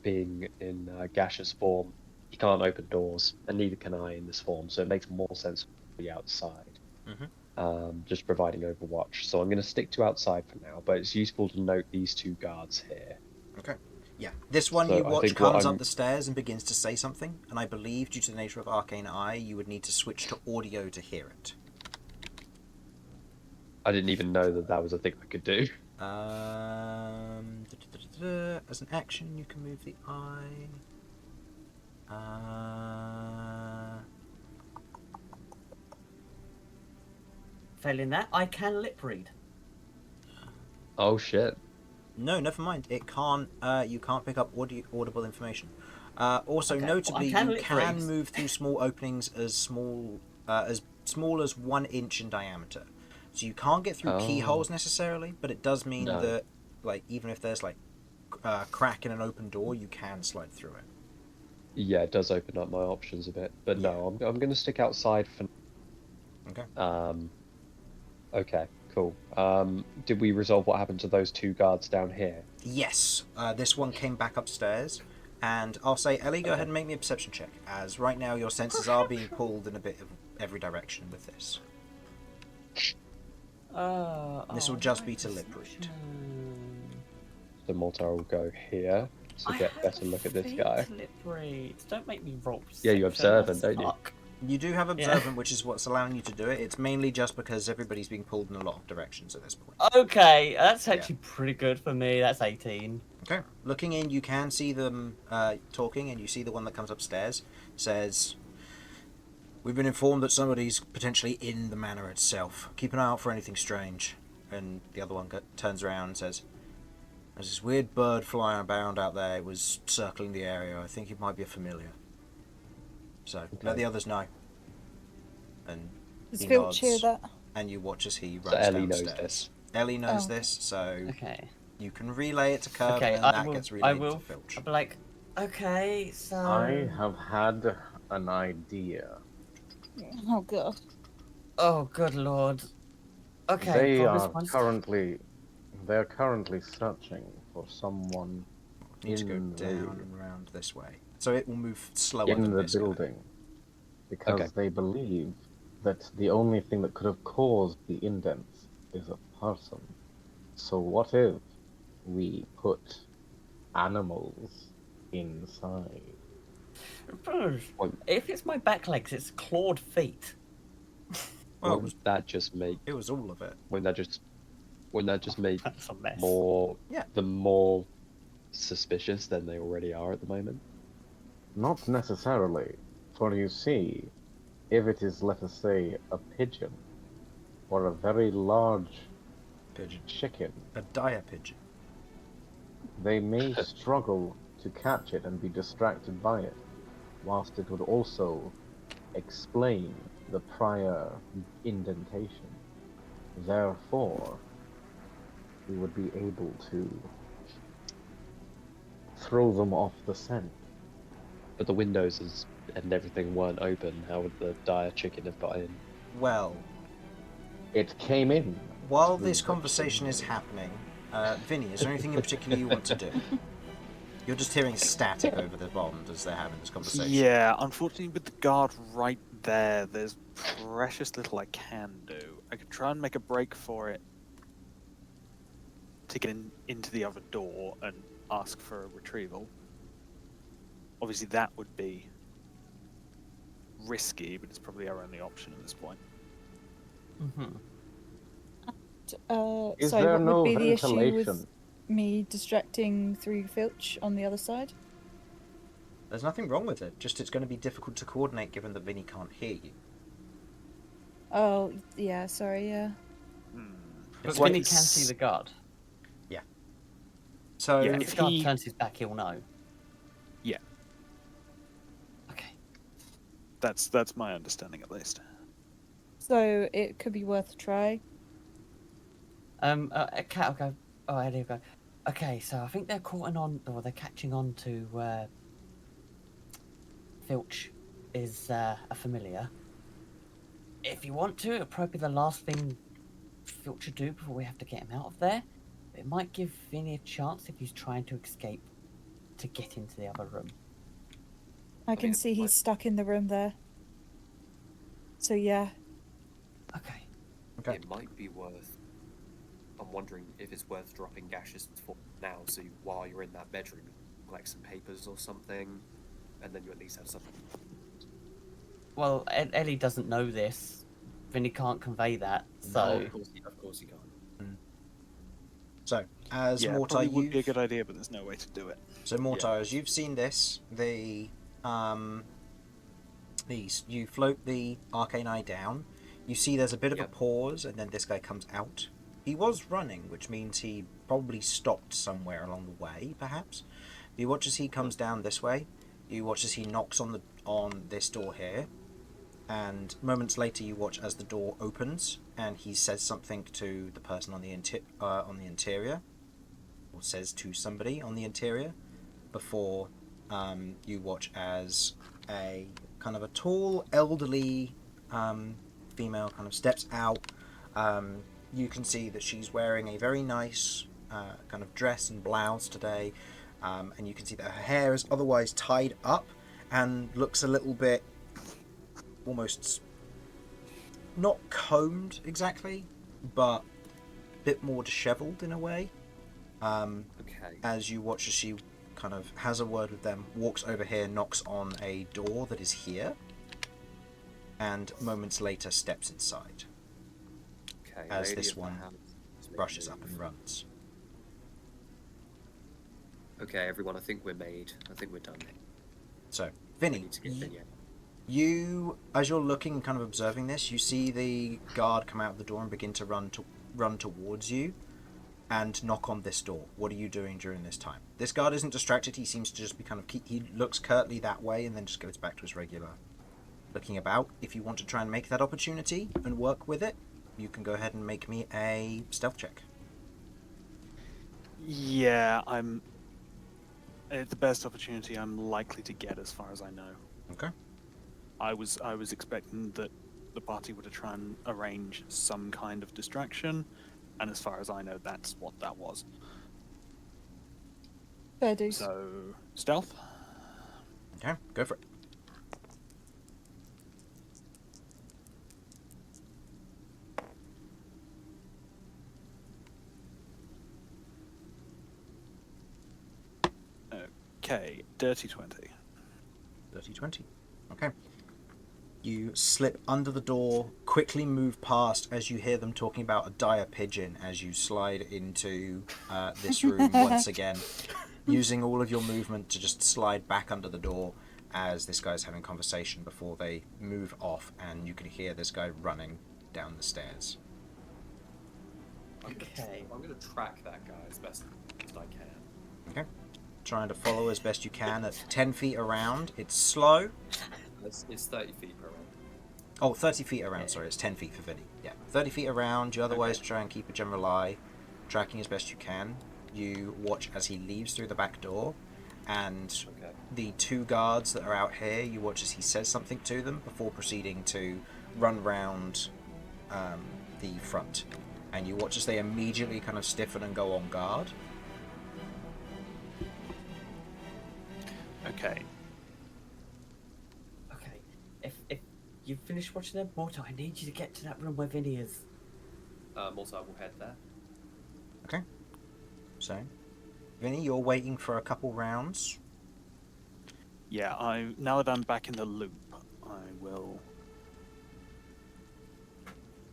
being in gaseous form, he can't open doors, and neither can I in this form. So it makes more sense to be outside, just providing overwatch. So I'm going to stick to outside for now, but it's useful to note these 2 guards here. Okay. Yeah, this one So you I watch think what comes up I'm- the stairs and begins to say something, and I believe due to the nature of Arcane Eye, you would need to switch to audio to hear it. I didn't even know that that was a thing I could do. As an action, you can move the eye. Failing that, I can lip read. Oh shit. No, never mind. It can't. You can't pick up audible information. Also, Okay, well, notably, I can you lip can read. move through small openings as small as 1 inch in diameter. So you can't get through Oh. keyholes necessarily, but it does mean No. that, like, even if there's like a crack in an open door, you can slide through it. Yeah, it does open up my options a bit, but no, I'm going to stick outside for. Okay. Okay, cool. Did we resolve what happened to those 2 guards down here? Yes, this one came back upstairs, and I'll say, Ellie, go ahead and make me a perception check, as right now your senses are being pulled in a bit of every direction with this. This will just be to lip read. So Mortar will go here to get a better look at this guy. Lip read. Don't make me roll. Yeah, you perception, observant, don't you? fuck. You do have observant, which is what's allowing you to do it. It's mainly just because everybody's being pulled in a lot of directions at this point. Okay, that's actually pretty good for me. That's 18. Okay. Looking in, you can see them talking, and you see the one that comes upstairs says, "We've been informed that somebody's potentially in the manor itself. Keep an eye out for anything strange." And the other one turns around and says, "There's this weird bird flying around out there. It was circling the area. I think it might be a familiar. So let the others know." And Does he Filch hear nods, that? and you watch as he runs So Ellie knows downstairs. this. Ellie knows Oh. this, so Okay. you can relay it to Kirv, Okay, and I that will- gets I relayed will- to Filch. I'll be like, okay, so. I have had an idea. Oh god. Oh, good lord. Okay, They well, this are one's. they're currently searching for someone You need to go in down the and round this way, so it will move slower in than the this guy. building because Okay. they believe that the only thing that could have caused the indents is a person. So what if we put animals inside? If it's my back legs, it's clawed feet. Well, Wouldn't that just make it was all of it. wouldn't that just make That's a mess. more Yeah. them more suspicious than they already are at the moment? Not necessarily, for you see, if it is, let us say, a pigeon or a very large Pigeon. chicken, A dire pigeon. they may struggle to catch it and be distracted by it, whilst it would also explain the prior indentation. Therefore, we would be able to throw them off the scent. But the windows and everything weren't open. How would the dire chicken have got in? Well, It came in. while through this the conversation is chimney. happening, Vinny, is there anything in particular you want to do? You're just hearing static over the bond as they're having this conversation. Yeah, unfortunately, with the guard right there, there's precious little I can do. I could try and make a break for it to get into the other door and ask for a retrieval. Obviously, that would be risky, but it's probably our only option at this point. Mm-hmm. Is Sorry, there what no would be the issue ventilation? with me distracting through Filch on the other side? There's nothing wrong with it, just it's going to be difficult to coordinate given that Vinny can't hear you. Oh, yeah, sorry, yeah. But It's Vinny like- can see the guard. So, Yeah, If if the guard he- turns his back, he'll know. Yeah. Okay. That's my understanding at least. So it could be worth a try. Cat will go. Oh, Eddie will go. Okay, so I think they're caught on, or they're catching on to Filch is a familiar. If you want to, it'll probably be the last thing Filch should do before we have to get him out of there. It might give Vinny a chance if he's trying to escape to get into the other room. I can mean, see he's stuck in the room there. So yeah. Okay. okay. It might be worth. I'm wondering if it's worth dropping gaseous for now, so while you're in that bedroom, like some papers or something, and then you at least have something. Well, Ellie doesn't know this. Vinny can't convey that, so... Oh, of course you can't. So, as Yeah, Mortar, probably would be a you've... good idea, but there's no way to do it. So, Mortar, as you've seen this, you float the arcane eye down. You see there's a bit of a pause, and then this guy comes out. He was running, which means he probably stopped somewhere along the way, perhaps. You watch as he comes down this way. You watch as he knocks on this door here. And moments later, you watch as the door opens, and he says something to the person on the interior, or says to somebody on the interior, before you watch as a kind of a tall, elderly female kind of steps out. You can see that she's wearing a very nice kind of dress and blouse today, and you can see that her hair is otherwise tied up and looks a little bit almost not combed exactly, but a bit more disheveled in a way. Okay. As you watch as she kind of has a word with them, walks over here, knocks on a door that is here, and moments later steps inside. Okay. As Lady this of the one House is brushes making up and runs. Okay, everyone. I think we're made. I think we're done. So, We Vinny, need to get Vinny out. you, as you're looking, kind of observing this, you see the guard come out of the door and begin to run towards you and knock on this door. What are you doing during this time? This guard isn't distracted. He seems to just be kind of... He looks curtly that way and then just goes back to his regular looking about. If you want to try and make that opportunity and work with it, you can go ahead and make me a stealth check. Yeah, I'm... It's the best opportunity I'm likely to get as far as I know. Okay. I was expecting that the party would try and arrange some kind of distraction, and as far as I know, that's what that was. Fair dues. So, stealth? Okay, go for it. Okay, dirty 20. Dirty 20. Okay. You slip under the door, quickly move past as you hear them talking about a dire pigeon as you slide into this room once again, using all of your movement to just slide back under the door as this guy's having conversation before they move off, and you can hear this guy running down the stairs. Okay. I'm gonna track that guy as best as I can. Okay. Trying to follow as best you can at 10 feet around. It's slow. It's 30 feet per round. Oh, 30 feet around, sorry, it's 10 feet for Vinny. Yeah, 30 feet around, you otherwise try and keep a general eye, tracking as best you can. You watch as he leaves through the back door, and the two guards that are out here, you watch as he says something to them before proceeding to run round the front. And you watch as they immediately kind of stiffen and go on guard. Okay. Okay. If you finish watching them, Mortar, I need you to get to that room where Vinny is. Mortar will head there. Okay. So, Vinny, you're waiting for a couple rounds. Yeah, now that I'm back in the loop, I will...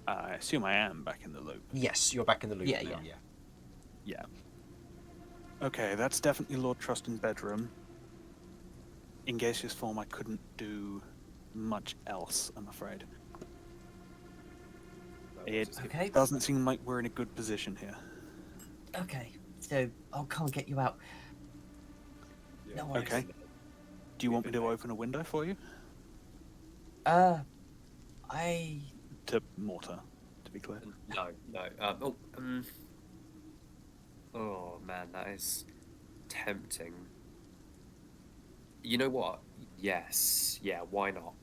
I assume I am back in the loop. Yes, you're back in the loop Yeah, now, yeah. Yeah. Okay, that's definitely Lord Trustin's bedroom. In gaseous form, I couldn't do much else, I'm afraid. It Okay. doesn't seem like we're in a good position here. Okay. So I'll come and get you out. No worries. Okay. Do you want me to open a window for you? I... To Mortar, to be clear. No. Oh man, that is tempting. You know what? Yes. Yeah, why not?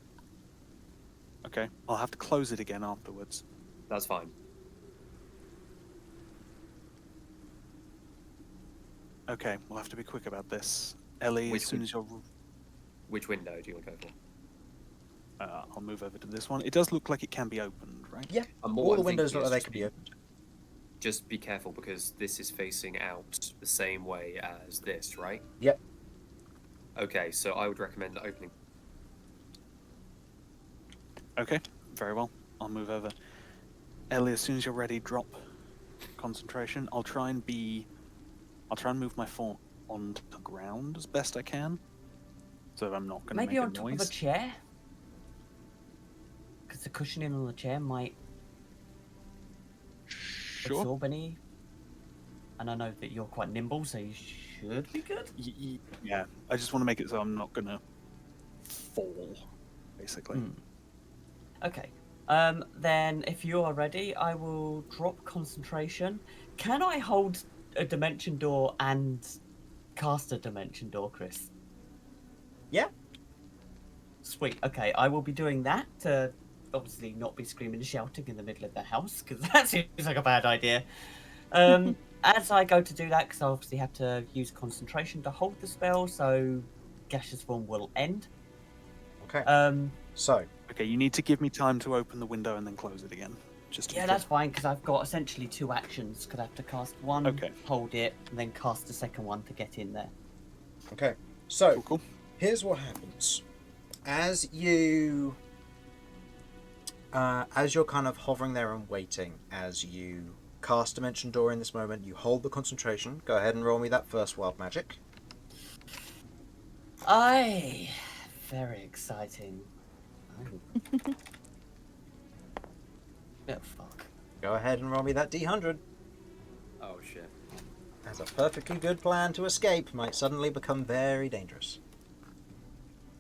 Okay, I'll have to close it again afterwards. That's fine. Okay, we'll have to be quick about this. Ellie, as soon as you're... Which window do you want to go for? I'll move over to this one. It does look like it can be opened, right? Yeah, What all the I'm windows thinking look like they is could be opened. Just be careful because this is facing out the same way as this, right? Yep. Okay, so I would recommend opening. Okay, very well. I'll move over. Ellie, as soon as you're ready, drop concentration. I'll try and move my form onto the ground as best I can, so that I'm not going to Maybe make on a top noise. of a chair? Because the cushioning on the chair might Sure. absorb any. And I know that you're quite nimble, so you should be good. Yeah, I just want to make it so I'm not going to fall, basically. Okay. Then if you are ready, I will drop concentration. Can I hold a dimension door and cast a dimension door, Chris? Yeah. Sweet. Okay, I will be doing that to obviously not be screaming and shouting in the middle of the house, because that seems like a bad idea. As I go to do that, because I obviously have to use concentration to hold the spell, so gaseous form will end. Okay. Um, So, Okay, you need to give me time to open the window and then close it again. Just to be yeah, clear. that's fine, because I've got essentially 2 actions. Because I have to cast one, Okay. hold it, and then cast the second one to get in there. okay. So, Cool. here's what happens. As you're kind of hovering there and waiting, as you cast Dimension Door in this moment, you hold the concentration. Go ahead and roll me that first wild magic. Aye, very exciting. Oh, fuck. Go ahead and roll me that D100. Oh shit. As a perfectly good plan to escape might suddenly become very dangerous.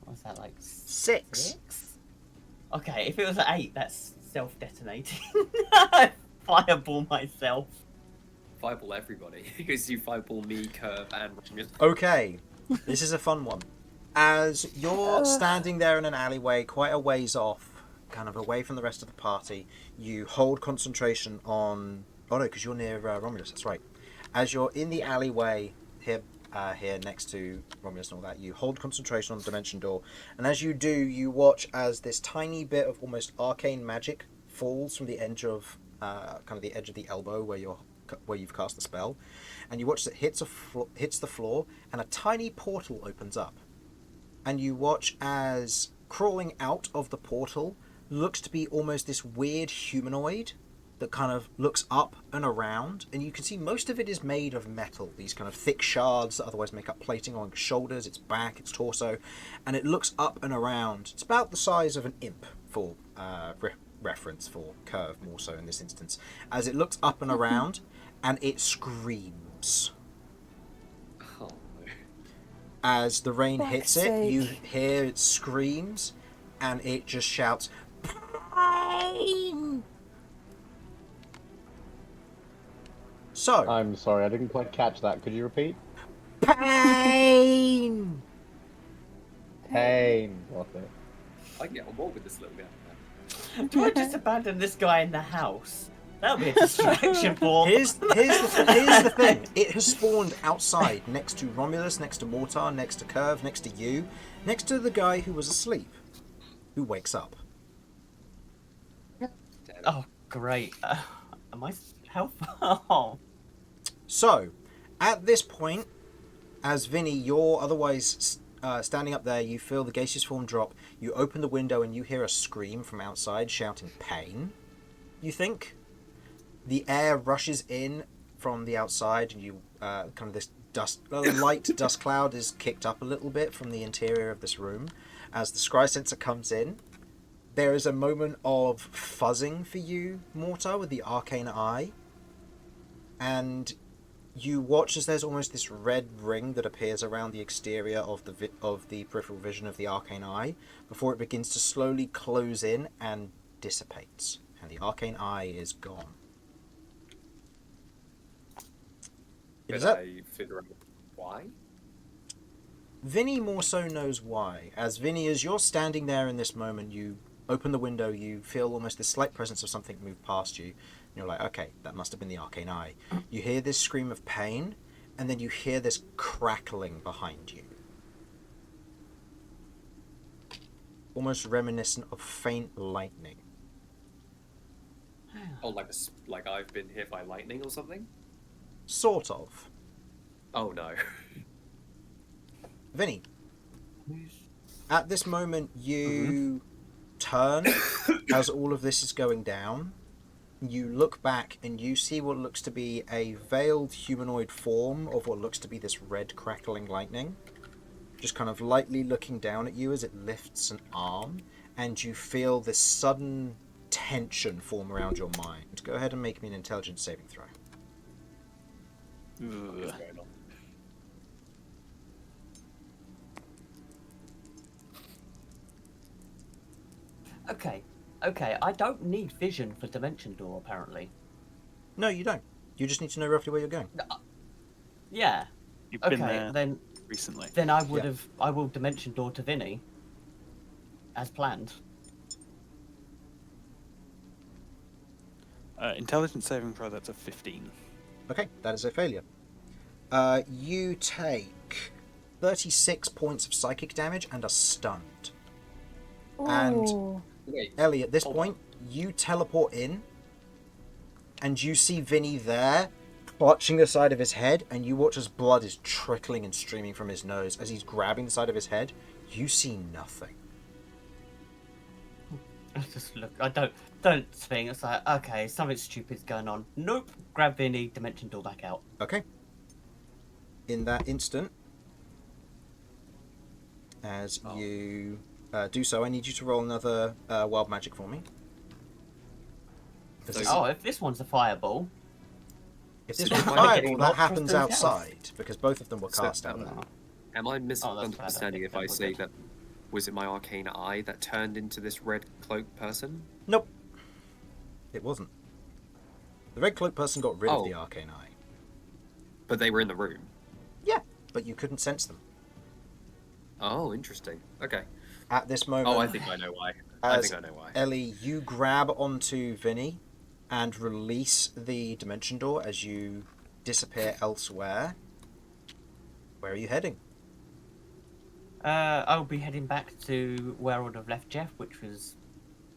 What's that, like 6. Okay, if it was an 8, that's self-detonating. I fireball myself. Fireball everybody. Because you fireball me, Kirv, and Romulus. Okay, this is a fun one. As you're standing there in an alleyway, quite a ways off, kind of away from the rest of the party, you hold concentration on. Oh no, because you're near Romulus. That's right. As you're in the alleyway here next to Romulus and all that, you hold concentration on the Dimension Door, and as you do, you watch as this tiny bit of almost arcane magic falls from the edge of kind of the edge of the elbow where you've cast the spell, and you watch as it hits the floor, and a tiny portal opens up, and you watch as crawling out of the portal looks to be almost this weird humanoid that kind of looks up and around, and you can see most of it is made of metal, these kind of thick shards that otherwise make up plating along its shoulders, its back, its torso, and it looks up and around. It's about the size of an imp for reference for Kirv, more so in this instance, as it looks up and around, and it screams. Oh no. As the rain Fuck's hits it, sake. you hear it screams, and it just shouts, "Pain!" So, I'm sorry, I didn't quite catch that. Could you repeat? pain! Pain. Got it. I can get on board with this little guy. Do I just abandon this guy in the house? That'll be a distraction for. Here's the thing. It has spawned outside, next to Romulus, next to Mortar, next to Kirv, next to you, next to the guy who was asleep, who wakes up. Oh, great. Am I? How far? Oh. So, at this point, as Vinny, you're otherwise standing up there, you feel the gaseous form drop, you open the window and you hear a scream from outside shouting pain, you think. The air rushes in from the outside, and you kind of this light dust cloud is kicked up a little bit from the interior of this room. As the scry sensor comes in, there is a moment of fuzzing for you, Mortar, with the arcane eye, and you watch as there's almost this red ring that appears around the exterior of the peripheral vision of the arcane eye before it begins to slowly close in and dissipates, and the arcane eye is gone. Did I figure out why? Vinny more so knows why. As Vinny, as you're standing there in this moment, you open the window, you feel almost this slight presence of something move past you. And you're like, okay, that must have been the arcane eye. You hear this scream of pain, and then you hear this crackling behind you. Almost reminiscent of faint lightning. Oh, like I've been hit by lightning or something? Sort of. Oh no. Vinny, At this moment, you turn as all of this is going down. You look back and you see what looks to be a veiled humanoid form of what looks to be this red crackling lightning. Just kind of lightly looking down at you as it lifts an arm, and you feel this sudden tension form around your mind. Go ahead and make me an intelligence saving throw. Ugh. Okay, I don't need vision for Dimension Door, apparently. No, you don't. You just need to know roughly where you're going. Yeah. You've been Okay, there then recently. I will Dimension Door to Vinny. As planned. Intelligence saving throw, that's a 15. Okay, that is a failure. You take 36 points of psychic damage and are stunned. And Ooh. Wait, Ellie, at this Hold point, you teleport in, and you see Vinny there, clutching the side of his head, and you watch as blood is trickling and streaming from his nose. As he's grabbing the side of his head, you see nothing. I just look. I don't think. It's like, okay, something stupid's going on. Nope. Grab Vinny, Dimension Door back out. Okay. In that instant, as you do so, I need you to roll another wild magic for me. If this one's a fireball. If this So one's am I fireball, getting that Lord happens Trusti's outside, because both of them were So- cast out there. am I bad. misunderstanding Okay, if I we're say good. that was it my arcane eye that turned into this red cloaked person? Nope. It wasn't. The red cloak person got rid of Oh. the arcane eye. But they were in the room. Yeah, but you couldn't sense them. Oh, interesting. Okay. At this moment, Oh, I think I know why. I as think I know why. Ellie, you grab onto Vinny and release the dimension door as you disappear elsewhere. Where are you heading? I'll be heading back to where I would have left Jeff, which was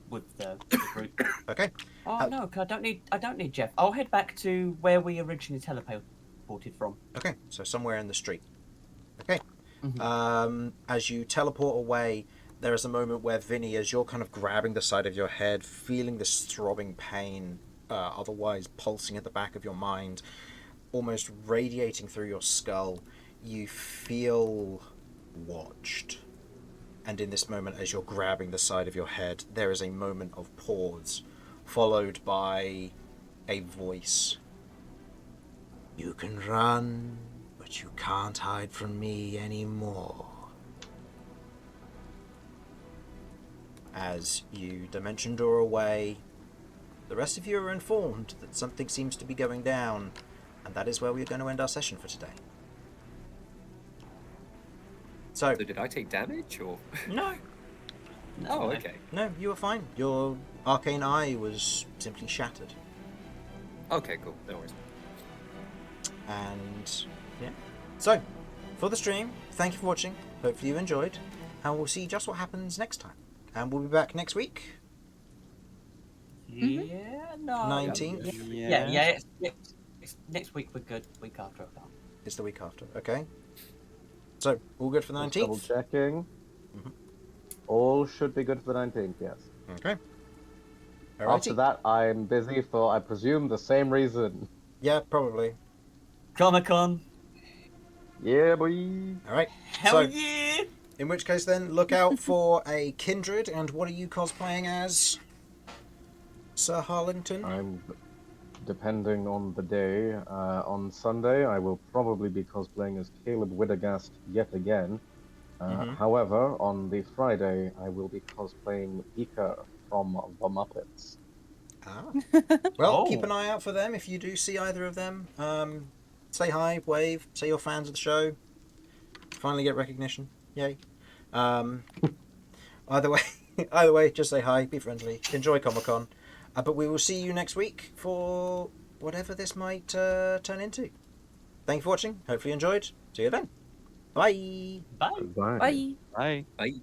with the group. Okay. Oh no, 'cause I don't need Jeff. I'll head back to where we originally teleported from. Okay, so somewhere in the street. Okay. Mhm. As you teleport away, there is a moment where Vinny, as you're kind of grabbing the side of your head, feeling this throbbing pain, otherwise pulsing at the back of your mind, almost radiating through your skull, you feel watched. And in this moment, as you're grabbing the side of your head, there is a moment of pause, followed by a voice. You can run, but you can't hide from me anymore. As you dimension door away, the rest of you are informed that something seems to be going down, and that is where we're going to end our session for today. So, So did I take damage or? no, No, Oh, okay. no, you were fine. Your arcane eye was simply shattered. Okay, cool. No worries. And yeah. So, for the stream, thank you for watching. Hopefully you enjoyed. And we'll see just what happens next time. And we'll be back next week. Yeah, no. 19th? Yeah. Next week we're good. Week after I can't. It's the week after, okay? So, all good for the Just double 19th? checking. Mhm. All should be good for the 19th, yes. Okay. After Alrighty. that, I'm busy for, I presume, the same reason. Yeah, probably. Comic-Con. Yeah, boy. Alright. Hell So, yeah! in which case then, look out for a Kindred. And what are you cosplaying as, Sir Harlington? I'm depending on the day. On Sunday, I will probably be cosplaying as Caleb Widdergast yet again. However, on the Friday, I will be cosplaying Pika from The Muppets. Ah. Well, keep Oh. an eye out for them if you do see either of them. Say hi, wave, say you're fans of the show. Finally get recognition. Yay. Either way, just say hi, be friendly, enjoy Comic-Con. But we will see you next week for whatever this might turn into. Thank you for watching. Hopefully you enjoyed. See you then. Bye. Bye. Bye. Bye. Bye. Bye.